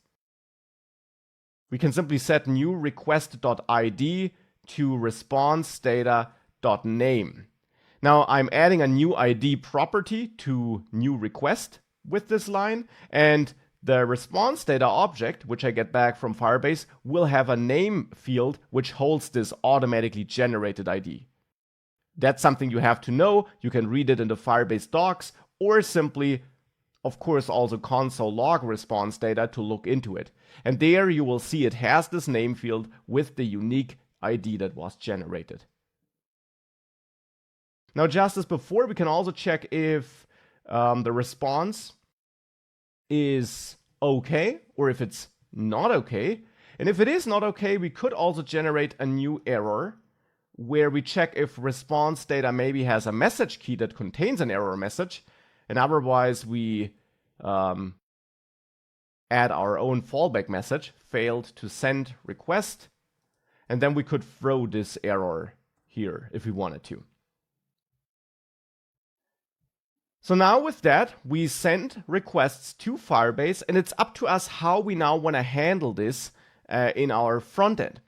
We can simply set new request.id to response data.name. Now I'm adding a new ID property to new request with this line, and the response data object, which I get back from Firebase, will have a name field which holds this automatically generated ID. That's something you have to know. You can read it in the Firebase docs or simply of course, also console log response data to look into it. And there you will see it has this name field with the unique ID that was generated. Now, just as before, we can also check if the response is okay or if it's not okay. And if it is not okay, we could also generate a new error where we check if response data maybe has a message key that contains an error message. And otherwise, we add our own fallback message, failed to send request. And then we could throw this error here if we wanted to. So now with that, we send requests to Firebase, and it's up to us how we now want to handle this in our front end.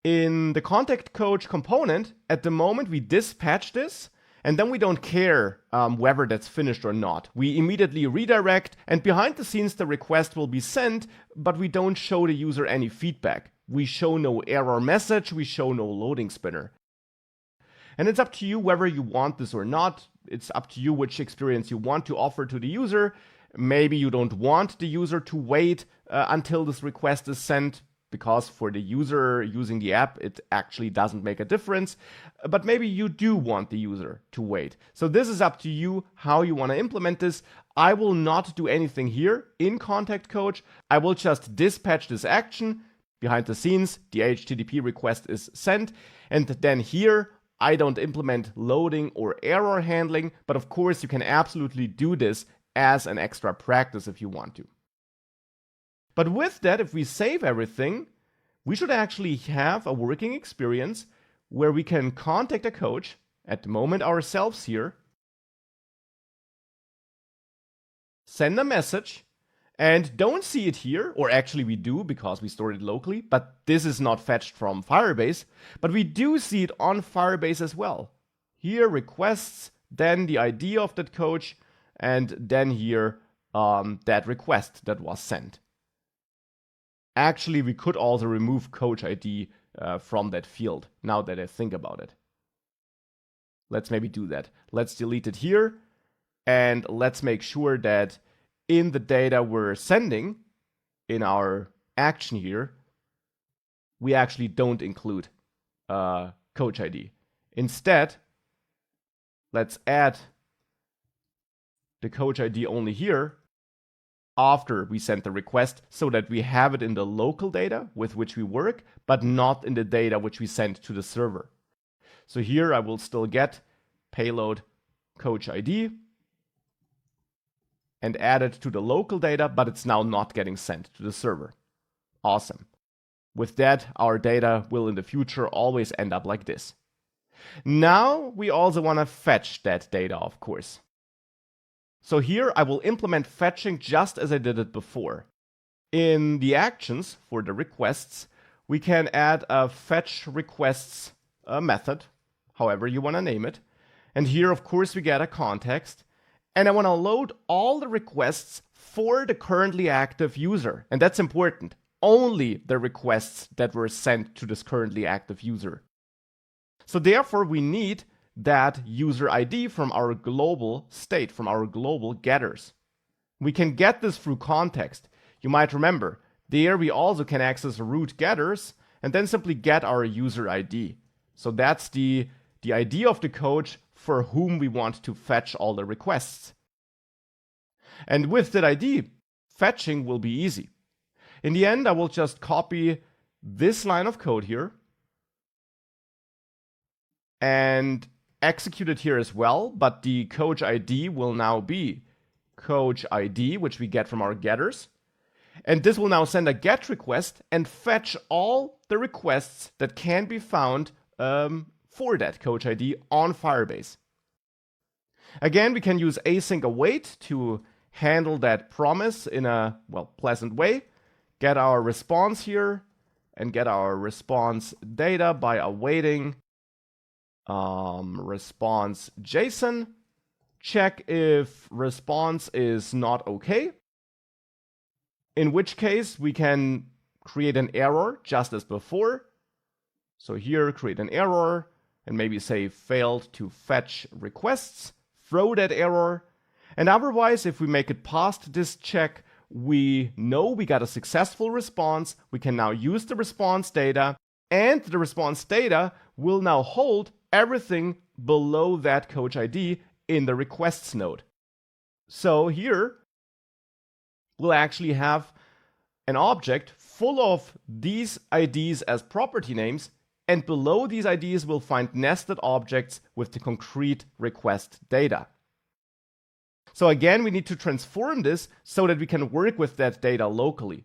In the contact coach component, at the moment we dispatch this, and then we don't care whether that's finished or not. We immediately redirect, and behind the scenes the request will be sent, but we don't show the user any feedback. We show no error message, we show no loading spinner. And it's up to you whether you want this or not. It's up to you which experience you want to offer to the user. Maybe you don't want the user to wait until this request is sent, because for the user using the app, it actually doesn't make a difference. But maybe you do want the user to wait. So this is up to you how you want to implement this. I will not do anything here in Contact Coach. I will just dispatch this action. Behind the scenes, the HTTP request is sent. And then here, I don't implement loading or error handling. But of course, you can absolutely do this as an extra practice if you want to. But with that, if we save everything, we should actually have a working experience where we can contact a coach, at the moment ourselves here, send a message, and don't see it here, or actually we do because we stored it locally, but this is not fetched from Firebase, but we do see it on Firebase as well. Here, requests, then the ID of that coach, and then here, that request that was sent. Actually, we could also remove coach ID from that field, now that I think about it. Let's maybe do that. Let's delete it here, and let's make sure that in the data we're sending, in our action here, we actually don't include coach ID. Instead, let's add the coach ID only here, after we send the request, so that we have it in the local data with which we work, but not in the data which we send to the server. So here I will still get payload coach ID and add it to the local data, but it's now not getting sent to the server. Awesome. With that, our data will in the future always end up like this. Now we also want to fetch that data, of course. So here I will implement fetching just as I did it before. In the actions for the requests, we can add a fetch requests method, however you want to name it. And here, of course, we get a context. And I want to load all the requests for the currently active user. And that's important. Only the requests that were sent to this currently active user. So therefore, we need that user ID from our global state, from our global getters. We can get this through context. You might remember, there we also can access root getters and then simply get our user ID. So that's the ID of the coach for whom we want to fetch all the requests. And with that ID, fetching will be easy. In the end, I will just copy this line of code here and execute it here as well, but the coach ID will now be coach ID, which we get from our getters. And this will now send a GET request and fetch all the requests that can be found for that coach ID on Firebase. Again, we can use async await to handle that promise in a, pleasant way. Get our response here and get our response data by awaiting response JSON. Check if response is not okay. In which case we can create an error just as before. So here, create an error and maybe say failed to fetch requests, throw that error. And otherwise, if we make it past this check, we know we got a successful response. We can now use the response data, and the response data will now hold everything below that coach ID in the requests node. So here, we'll actually have an object full of these IDs as property names, and below these IDs we'll find nested objects with the concrete request data. So again, we need to transform this so that we can work with that data locally.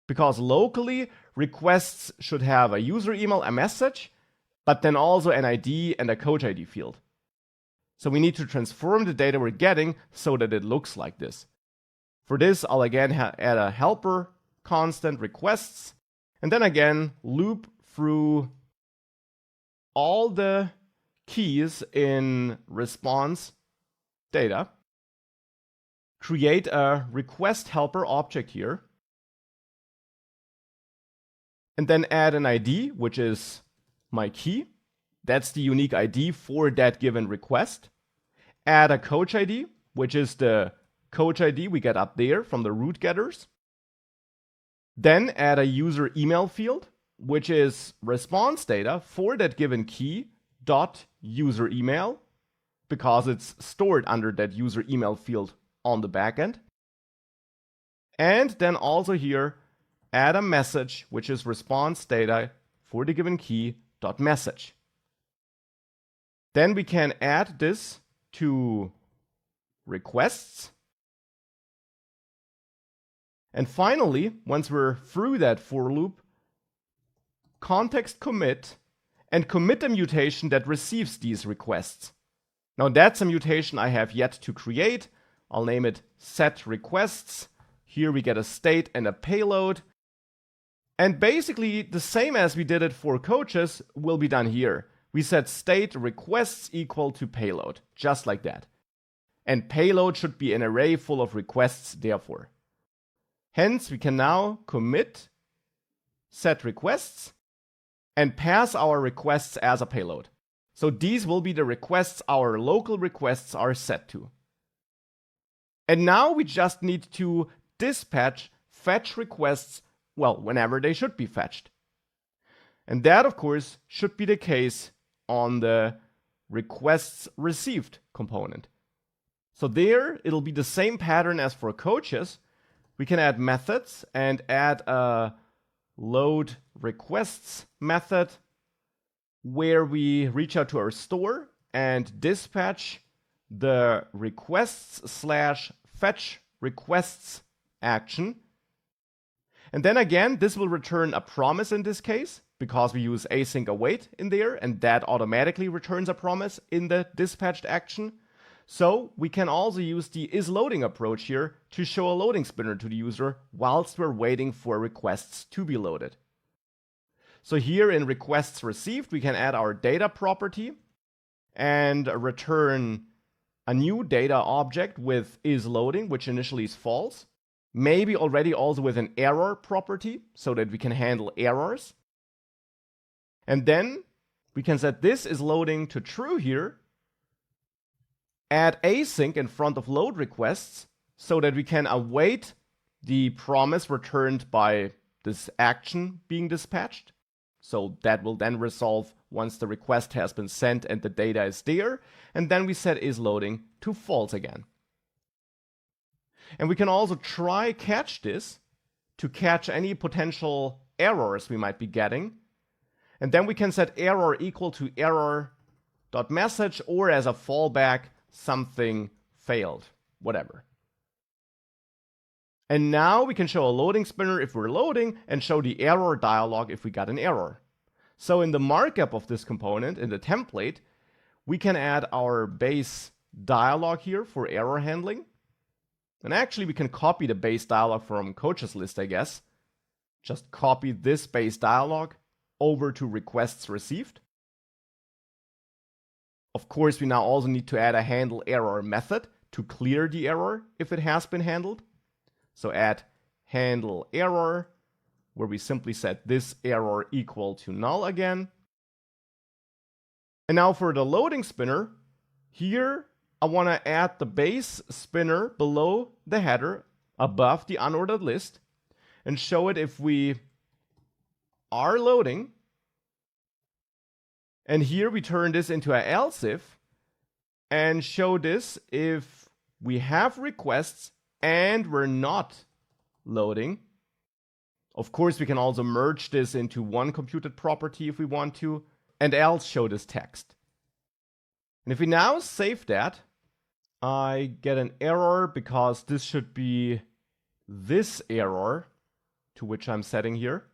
Because locally, requests should have a user email, a message, but then also an ID and a coach ID field. So we need to transform the data we're getting so that it looks like this. For this, I'll again add a helper constant requests, and then again loop through all the keys in response data, create a request helper object here, and then add an ID, which is my key. That's the unique ID for that given request. Add a coach ID, which is the coach ID we get up there from the root getters. Then add a user email field, which is response data for that given key dot user email, because it's stored under that user email field on the backend. And then also here, add a message, which is response data for the given key dot message. Then we can add this to requests. And finally, once we're through that for loop, context commit and commit a mutation that receives these requests. Now that's a mutation I have yet to create. I'll name it set requests. Here we get a state and a payload. And basically the same as we did it for coaches will be done here. We set state requests equal to payload, just like that. And payload should be an array full of requests, therefore. Hence, we can now commit set requests and pass our requests as a payload. So these will be the requests our local requests are set to. And now we just need to dispatch fetch requests, well, whenever they should be fetched. And that, of course, should be the case on the requests received component. So there, it'll be the same pattern as for coaches. We can add methods and add a load requests method where we reach out to our store and dispatch the requests/fetch requests action. And then again, this will return a promise in this case because we use async await in there, and that automatically returns a promise in the dispatched action. So we can also use the isLoading approach here to show a loading spinner to the user whilst we're waiting for requests to be loaded. So here in requests received, we can add our data property and return a new data object with isLoading, which initially is false. Maybe already also with an error property so that we can handle errors. And then we can set this isLoading to true here. Add async in front of load requests so that we can await the promise returned by this action being dispatched. So that will then resolve once the request has been sent and the data is there. And then we set isLoading to false again. And we can also try catch this to catch any potential errors we might be getting. And then we can set error equal to error.message, or as a fallback, something failed, whatever. And now we can show a loading spinner if we're loading and show the error dialog if we got an error. So in the markup of this component, in the template, we can add our base dialog here for error handling. And actually we can copy the base dialog from coaches list, I guess. Just copy this base dialog over to requests received. Of course, we now also need to add a handle error method to clear the error if it has been handled. So add handle error, where we simply set this error equal to null again. And now for the loading spinner, here I want to add the base spinner below the header, above the unordered list, and show it if we are loading. And here we turn this into an else if, and show this if we have requests and we're not loading. Of course, we can also merge this into one computed property if we want to, and else show this text. And if we now save that, I get an error because this should be this error to which I'm setting here.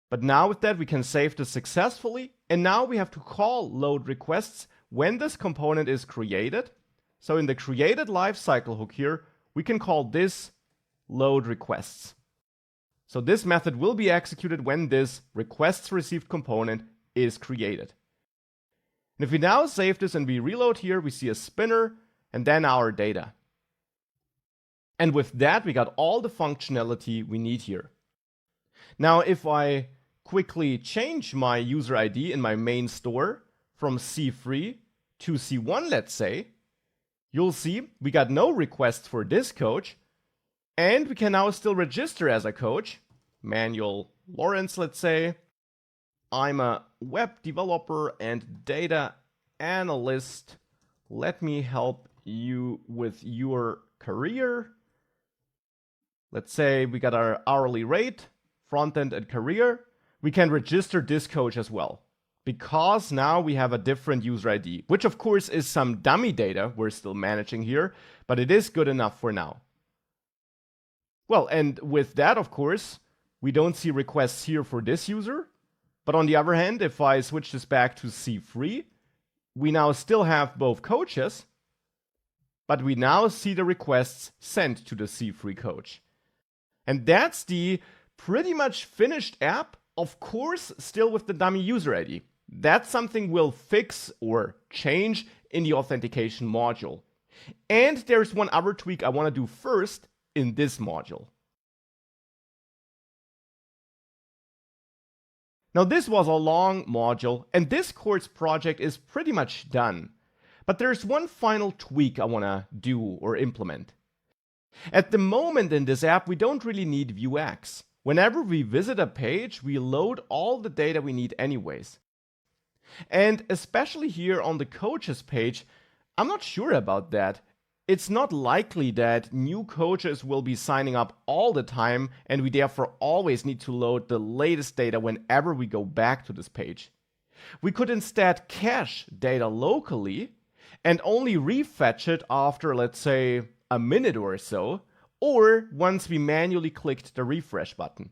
But now with that, we can save this successfully. And now we have to call load requests when this component is created. So in the created lifecycle hook here, we can call this load requests. So this method will be executed when this requests received component is created. And if we now save this and we reload here, we see a spinner and then our data. And with that, we got all the functionality we need here. Now, if I quickly change my user ID in my main store from C3 to C1, let's say, you'll see we got no requests for this coach, and we can now still register as a coach. Manuel Lawrence, let's say. I'm a web developer and data analyst. Let me help you with your career. Let's say we got our hourly rate, front-end and career. We can register this coach as well, because now we have a different user ID, which of course is some dummy data we're still managing here, but it is good enough for now. Well, and with that, of course, we don't see requests here for this user. But on the other hand, if I switch this back to C3, we now still have both coaches, but we now see the requests sent to the C3 coach. And that's the pretty much finished app, of course, still with the dummy user ID. That's something we'll fix or change in the authentication module. And there's one other tweak I want to do first in this module. Now this was a long module, and this course project is pretty much done. But there's one final tweak I want to do or implement. At the moment in this app, we don't really need vuex. Whenever we visit a page, we load all the data we need anyways. And especially here on the coaches page, I'm not sure about that. It's not likely that new coaches will be signing up all the time, and we therefore always need to load the latest data whenever we go back to this page. We could instead cache data locally and only refetch it after, let's say, a minute or so, or once we manually clicked the refresh button.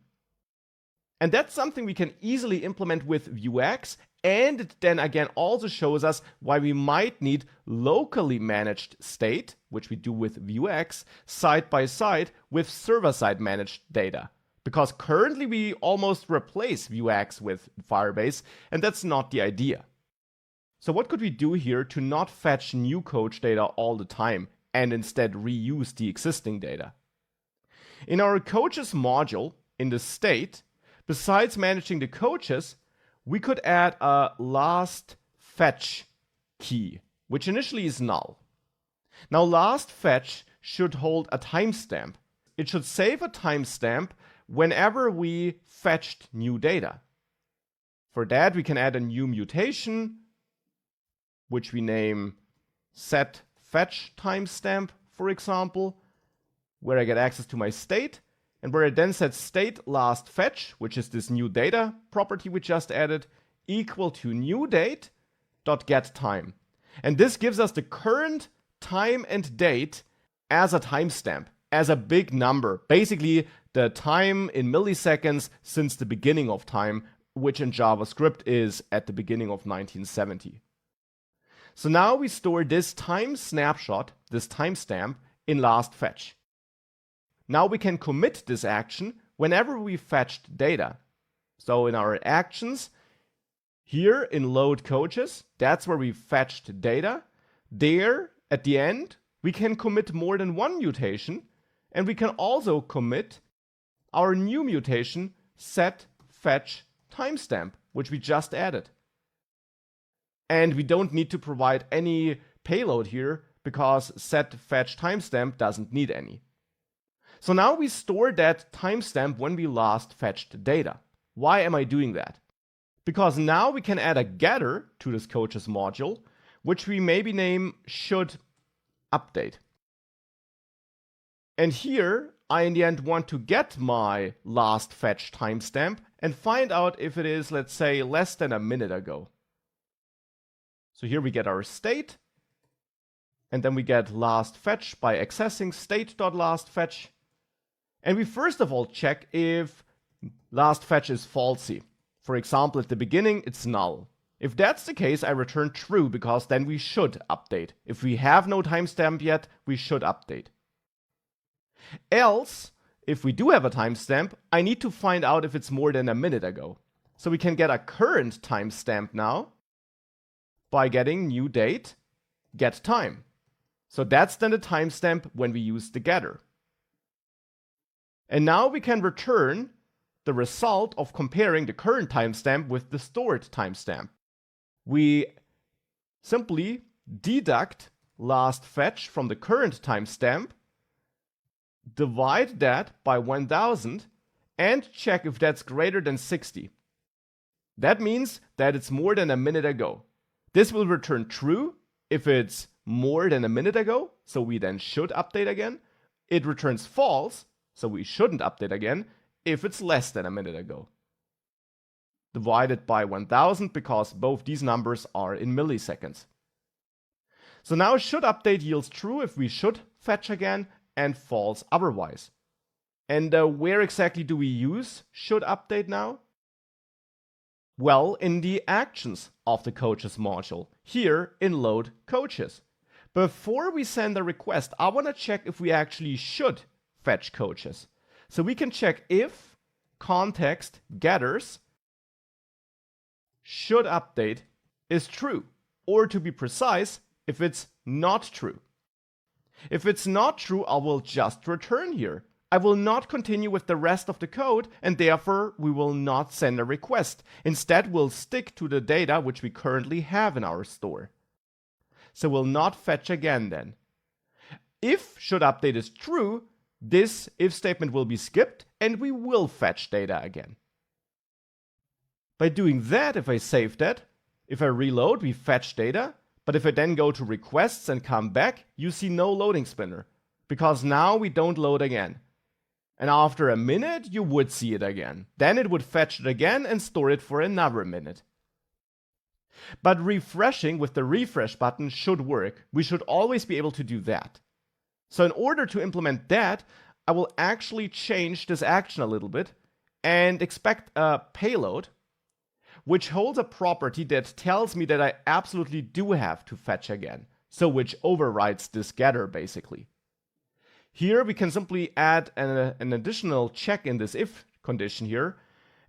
And that's something we can easily implement with vuex, and it then again also shows us why we might need locally managed state, which we do with vuex, side by side with server-side managed data. Because currently we almost replace vuex with Firebase, and that's not the idea. So what could we do here to not fetch new coach data all the time and instead reuse the existing data? In our coaches module, in the state, besides managing the coaches, we could add a last fetch key, which initially is null. Now last fetch should hold a timestamp. It should save a timestamp whenever we fetched new data. For that, we can add a new mutation, which we name set fetch timestamp, for example, where I get access to my state, and where I then set state last fetch, which is this new data property we just added, equal to new date dot get time. And this gives us the current time and date as a timestamp, as a big number. Basically, the time in milliseconds since the beginning of time, which in JavaScript is at the beginning of 1970. So now we store this time snapshot, this timestamp, in last fetch. Now we can commit this action whenever we fetched data. So in our actions, here in load coaches, that's where we fetched data. There, at the end, we can commit more than one mutation, and we can also commit our new mutation set fetch timestamp, which we just added. And we don't need to provide any payload here because set fetch timestamp doesn't need any. So now we store that timestamp when we last fetched data. Why am I doing that? Because now we can add a getter to this coaches module, which we maybe name should update. And here I in the end want to get my last fetch timestamp and find out if it is, let's say, less than a minute ago. So here we get our state, and then we get last fetch by accessing state.lastFetch. And we first of all check if last fetch is falsy. For example, at the beginning, it's null. If that's the case, I return true because then we should update. If we have no timestamp yet, we should update. Else, if we do have a timestamp, I need to find out if it's more than a minute ago. So we can get a current timestamp now by getting new date, get time. So that's then the timestamp when we use the getter. And now we can return the result of comparing the current timestamp with the stored timestamp. We simply deduct last fetch from the current timestamp, divide that by 1000, and check if that's greater than 60. That means that it's more than a minute ago. This will return true if it's more than a minute ago, so we then should update again. It returns false, so we shouldn't update again, if it's less than a minute ago. Divided by 1000 because both these numbers are in milliseconds. So now should update yields true if we should fetch again and false otherwise. And where exactly do we use should update now? Well, in the actions of the coaches module, here in load coaches. Before we send a request, I want to check if we actually should fetch coaches. So we can check if context getters should update is true, or to be precise, if it's not true. If it's not true, I will just return here. I will not continue with the rest of the code, and therefore we will not send a request. Instead, we'll stick to the data which we currently have in our store. So we'll not fetch again then. If should update is true, this if statement will be skipped and we will fetch data again. By doing that, if I save that, if I reload, we fetch data, but if I then go to requests and come back, you see no loading spinner, because now we don't load again. And after a minute, you would see it again. Then it would fetch it again and store it for another minute. But refreshing with the refresh button should work. We should always be able to do that. So in order to implement that, I will actually change this action a little bit and expect a payload, which holds a property that tells me that I absolutely do have to fetch again. So which overrides this getter basically. Here we can simply add an additional check in this if condition here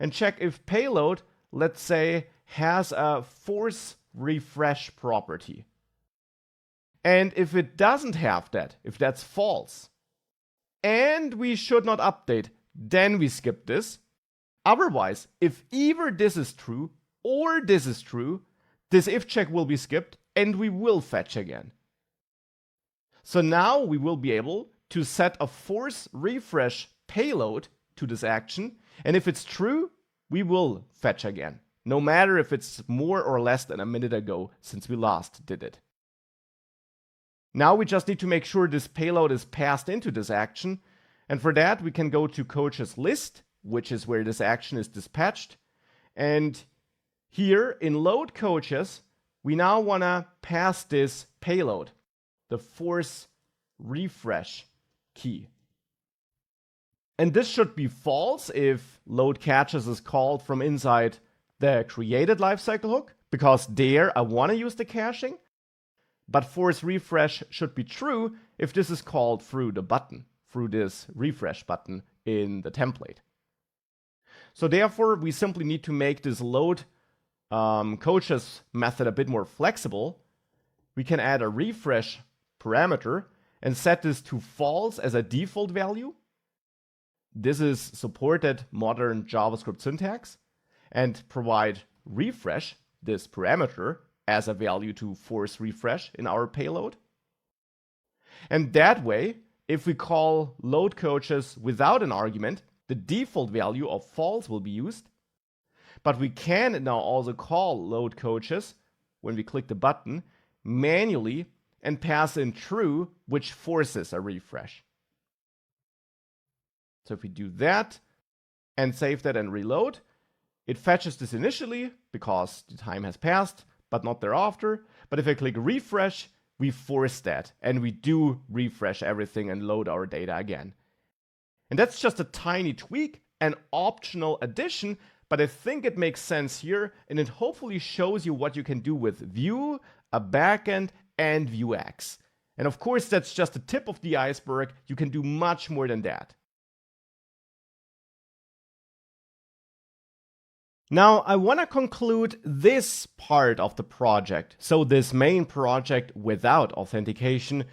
and check if payload, let's say, has a force refresh property. And if it doesn't have that, if that's false, and we should not update, then we skip this. Otherwise, if either this is true or this is true, this if check will be skipped and we will fetch again. So now we will be able to set a force refresh payload to this action, and if it's true, we will fetch again, no matter if it's more or less than a minute ago since we last did it. Now we just need to make sure this payload is passed into this action, and for that we can go to coaches list, which is where this action is dispatched, and here in load coaches we now want to pass this payload, the force refresh key. And this should be false if load catches is called from inside the created lifecycle hook, because there I want to use the caching. But force refresh should be true if this is called through the button, through this refresh button in the template. So therefore, we simply need to make this load coaches method a bit more flexible. We can add a refresh parameter and set this to false as a default value. This is supported modern JavaScript syntax, and provide refresh, this parameter, as a value to force refresh in our payload. And that way, if we call load coaches without an argument, the default value of false will be used. But we can now also call load coaches when we click the button manually and pass in true, which forces a refresh. So if we do that and save that and reload, it fetches this initially because the time has passed, but not thereafter. But if I click refresh, we force that and we do refresh everything and load our data again. And that's just a tiny tweak, an optional addition, but I think it makes sense here, and it hopefully shows you what you can do with Vue, a backend, and vuex. And of course, that's just the tip of the iceberg. You can do much more than that. Now, I want to conclude this part of the project, so this main project without authentication,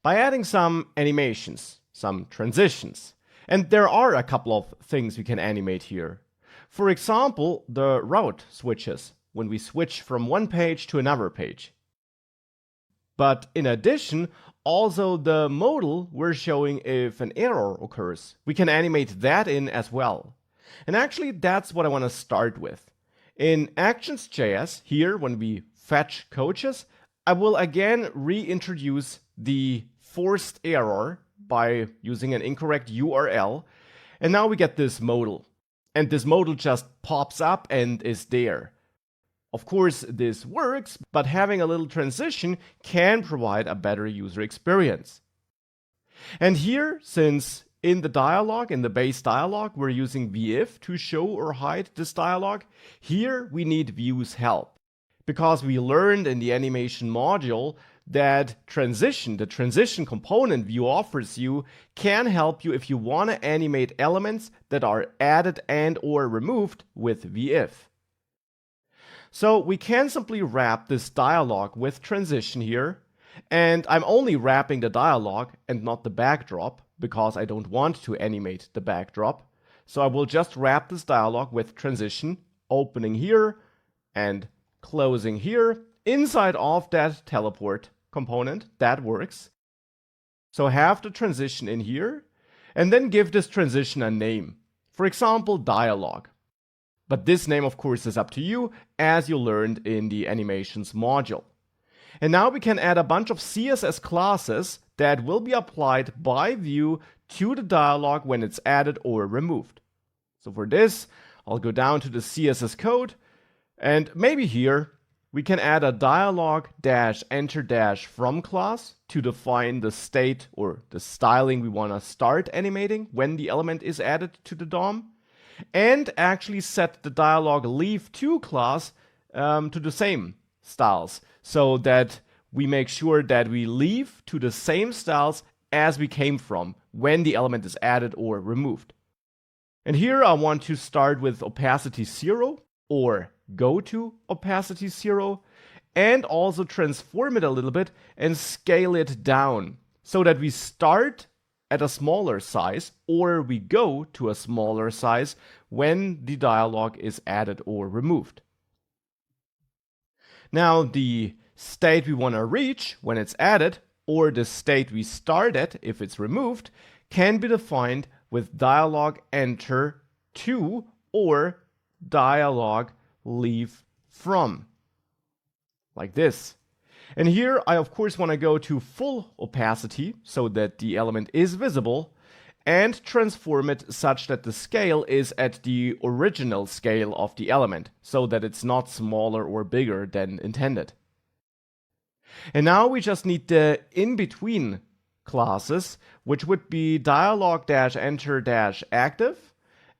by adding some animations, some transitions. And there are a couple of things we can animate here. For example, the route switches, when we switch from one page to another page. But in addition, also the modal we're showing if an error occurs. We can animate that in as well. And actually, that's what I want to start with. In Actions.js, here, when we fetch coaches, I will again reintroduce the forced error by using an incorrect URL. And now we get this modal. And this modal just pops up and is there. Of course, this works, but having a little transition can provide a better user experience. And here, since in the dialog, in the base dialog, we're using vif to show or hide this dialog, here we need Vue's help. Because we learned in the animation module that the transition component Vue offers you can help you if you want to animate elements that are added and or removed with vif. So we can simply wrap this dialog with transition here, and I'm only wrapping the dialog and not the backdrop because I don't want to animate the backdrop. So I will just wrap this dialog with transition, opening here and closing here inside of that teleport component. That works. So have the transition in here and then give this transition a name. For example, dialog. But this name, of course, is up to you, as you learned in the animations module. And now we can add a bunch of CSS classes that will be applied by Vue to the dialog when it's added or removed. So for this, I'll go down to the CSS code, and maybe here we can add a dialog-enter-from class to define the state or the styling we want to start animating when the element is added to the DOM. And actually set the dialog leave-to class to the same styles, so that we make sure that we leave to the same styles as we came from when the element is added or removed. And here I want to start with opacity 0 or go to opacity 0, and also transform it a little bit and scale it down so that we start at a smaller size, or we go to a smaller size when the dialog is added or removed. Now, the state we want to reach when it's added, or the state we start at if it's removed, can be defined with dialog enter to or dialog leave from, like this. And here I of course want to go to full opacity so that the element is visible, and transform it such that the scale is at the original scale of the element, so that it's not smaller or bigger than intended. And now we just need the in-between classes, which would be dialog-enter-active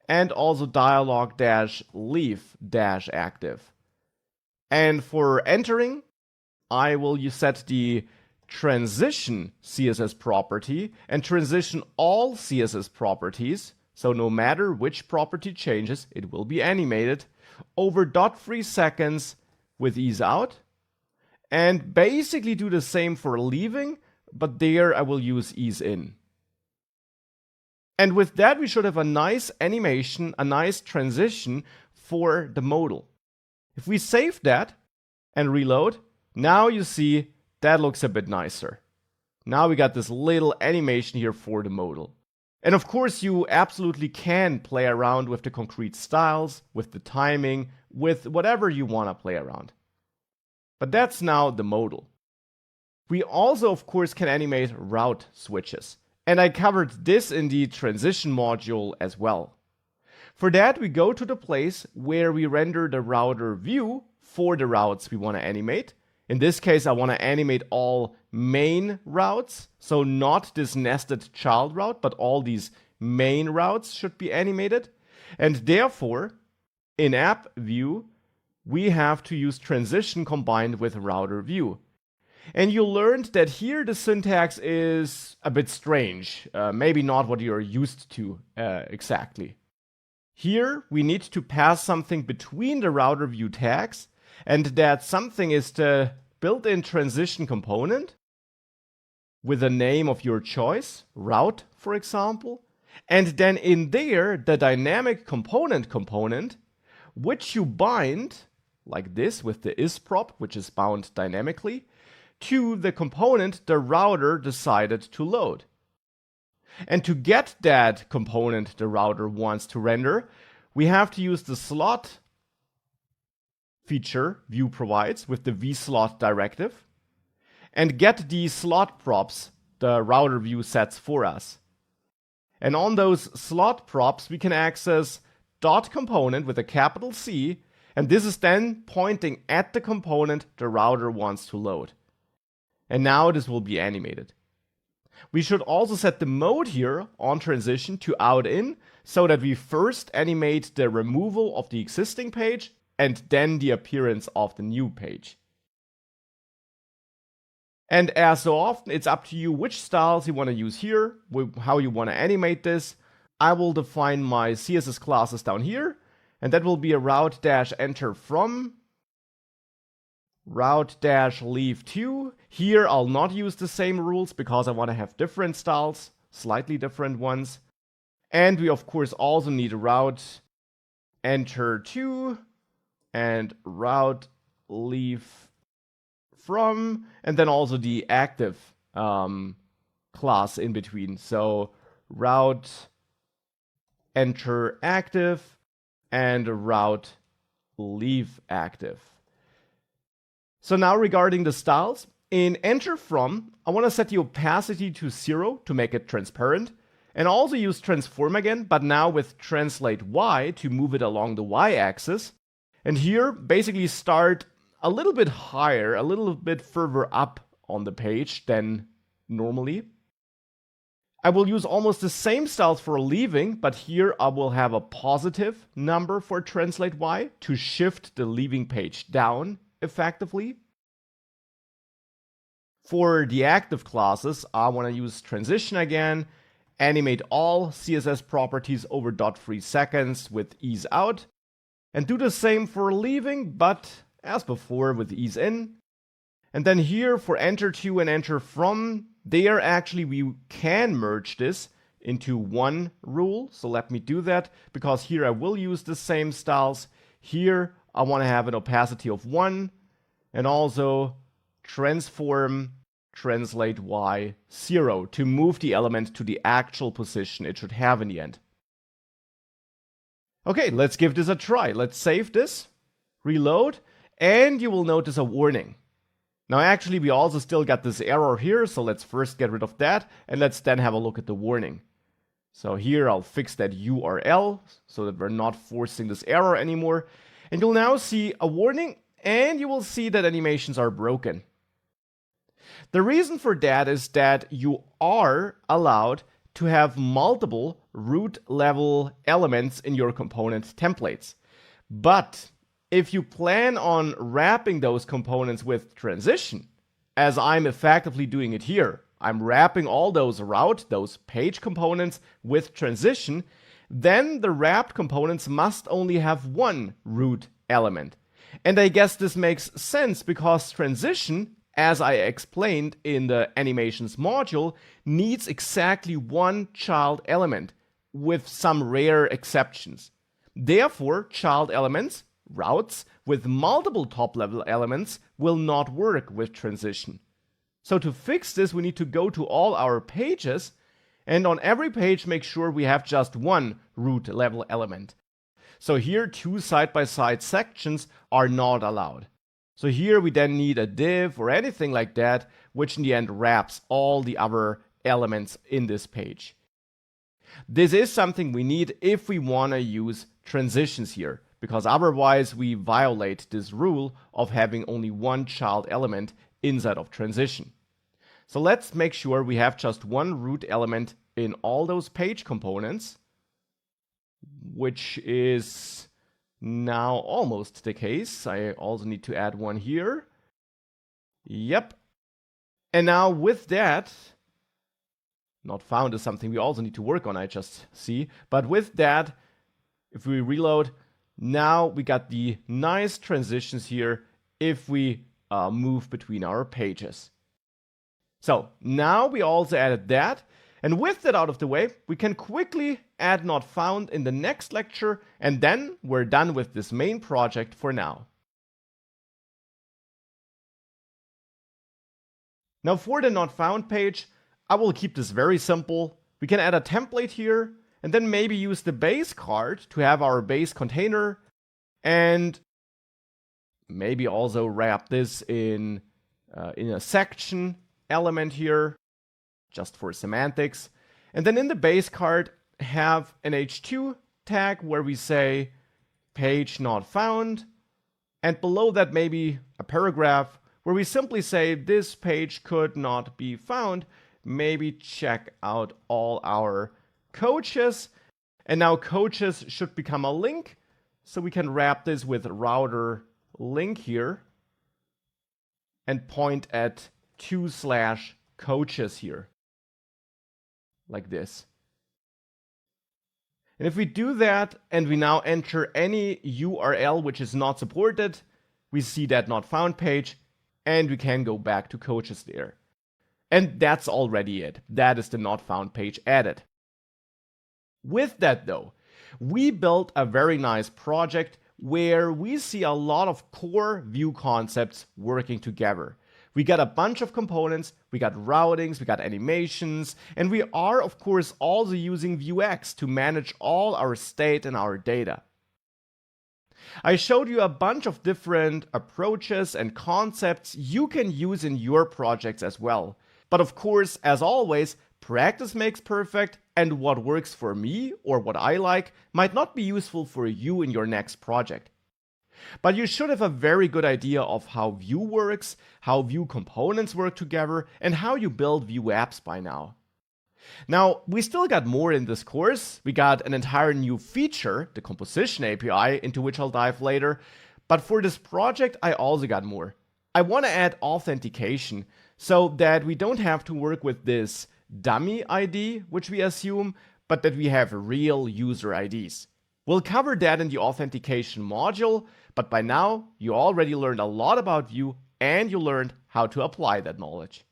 and also dialog-leave-active. And for entering, I will set the transition CSS property and transition all CSS properties, so no matter which property changes, it will be animated over 0.3 seconds with ease out, and basically do the same for leaving, but there I will use ease in. And with that, we should have a nice animation, a nice transition for the modal. If we save that and reload, now you see that looks a bit nicer. Now we got this little animation here for the modal. And of course, you absolutely can play around with the concrete styles, with the timing, with whatever you want to play around. But that's now the modal. We also, of course, can animate route switches. And I covered this in the transition module as well. For that, we go to the place where we render the router view for the routes we want to animate. In this case, I want to animate all main routes. So not this nested child route, but all these main routes should be animated. And therefore, in app view, we have to use transition combined with router view. And you learned that here the syntax is a bit strange, maybe not what you're used to exactly. Here we need to pass something between the router view tags, and that something is the built-in transition component with a name of your choice, route for example, and then in there the dynamic component, which you bind like this with the isProp, which is bound dynamically, to the component the router decided to load. And to get that component the router wants to render, we have to use the slot feature Vue provides with the vslot directive and get the slot props the router view sets for us. And on those slot props, we can access .component with a capital C, and this is then pointing at the component the router wants to load. And now this will be animated. We should also set the mode here on transition to out-in so that we first animate the removal of the existing page and then the appearance of the new page. And as so often, it's up to you which styles you want to use here, how you want to animate this. I will define my CSS classes down here, and that will be a route-enter from, route-leave to. Here I'll not use the same rules because I want to have different styles, slightly different ones. And we of course also need route-enter to and route-leave from, and then also the active class in between. So route-enter active and route-leave active. So now regarding the styles, in enter from, I want to set the opacity to 0 to make it transparent, and also use transform again, but now with translate y to move it along the y-axis. And here, basically start a little bit higher, a little bit further up on the page than normally. I will use almost the same styles for leaving, but here I will have a positive number for translate y to shift the leaving page down effectively. For the active classes, I want to use transition again, animate all CSS properties over 0.3 seconds with ease out, and do the same for leaving, but as before with ease in. And then here for enter to and enter from, there actually we can merge this into one rule. So let me do that, because here I will use the same styles. Here I want to have an opacity of 1 and also transform translate y 0 to move the element to the actual position it should have in the end. Okay, let's give this a try. Let's save this, reload, and you will notice a warning. Now actually we also still got this error here, so let's first get rid of that and let's then have a look at the warning. So here I'll fix that URL so that we're not forcing this error anymore. And you'll now see a warning and you will see that animations are broken. The reason for that is that you are allowed to have multiple root level elements in your component templates. But if you plan on wrapping those components with transition, as I'm effectively doing it here, I'm wrapping all those route, those page components with transition, then the wrapped components must only have one root element. And I guess this makes sense because transition, as I explained in the animations module, needs exactly one child element, with some rare exceptions. Therefore, child elements, routes, with multiple top-level elements will not work with transition. So to fix this, we need to go to all our pages, and on every page make sure we have just one root level element. So here 2 side-by-side sections are not allowed. So here we then need a div or anything like that, which in the end wraps all the other elements in this page. This is something we need if we want to use transitions here, because otherwise we violate this rule of having only one child element inside of transition. So let's make sure we have just one root element in all those page components, which is now almost the case. I also need to add one here. Yep. And now with that, not found is something we also need to work on, I just see. But with that, if we reload, now we got the nice transitions here if we move between our pages. So now we also added that. And with that out of the way, we can quickly add not found in the next lecture, and then we're done with this main project for now. Now for the not found page, I will keep this very simple. We can add a template here, and then maybe use the base card to have our base container, and maybe also wrap this in a section element here, just for semantics. And then in the base card, have an h2 tag where we say page not found. And below that, maybe a paragraph where we simply say this page could not be found. Maybe check out all our coaches. And now coaches should become a link. So we can wrap this with router link here and point at 2/coaches here. Like this. And if we do that and we now enter any URL which is not supported, we see that not found page and we can go back to coaches there. And that's already it. That is the not found page added. With that though, we built a very nice project where we see a lot of core Vue concepts working together. We got a bunch of components, we got routings, we got animations, and we are of course also using vuex to manage all our state and our data. I showed you a bunch of different approaches and concepts you can use in your projects as well. But of course, as always, practice makes perfect, and what works for me or what I like might not be useful for you in your next project. But you should have a very good idea of how Vue works, how Vue components work together, and how you build Vue apps by now. Now, we still got more in this course. We got an entire new feature, the composition API, into which I'll dive later. But for this project, I also got more. I want to add authentication so that we don't have to work with this dummy ID, which we assume, but that we have real user IDs. We'll cover that in the authentication module, but by now, you already learned a lot about Vue and you learned how to apply that knowledge.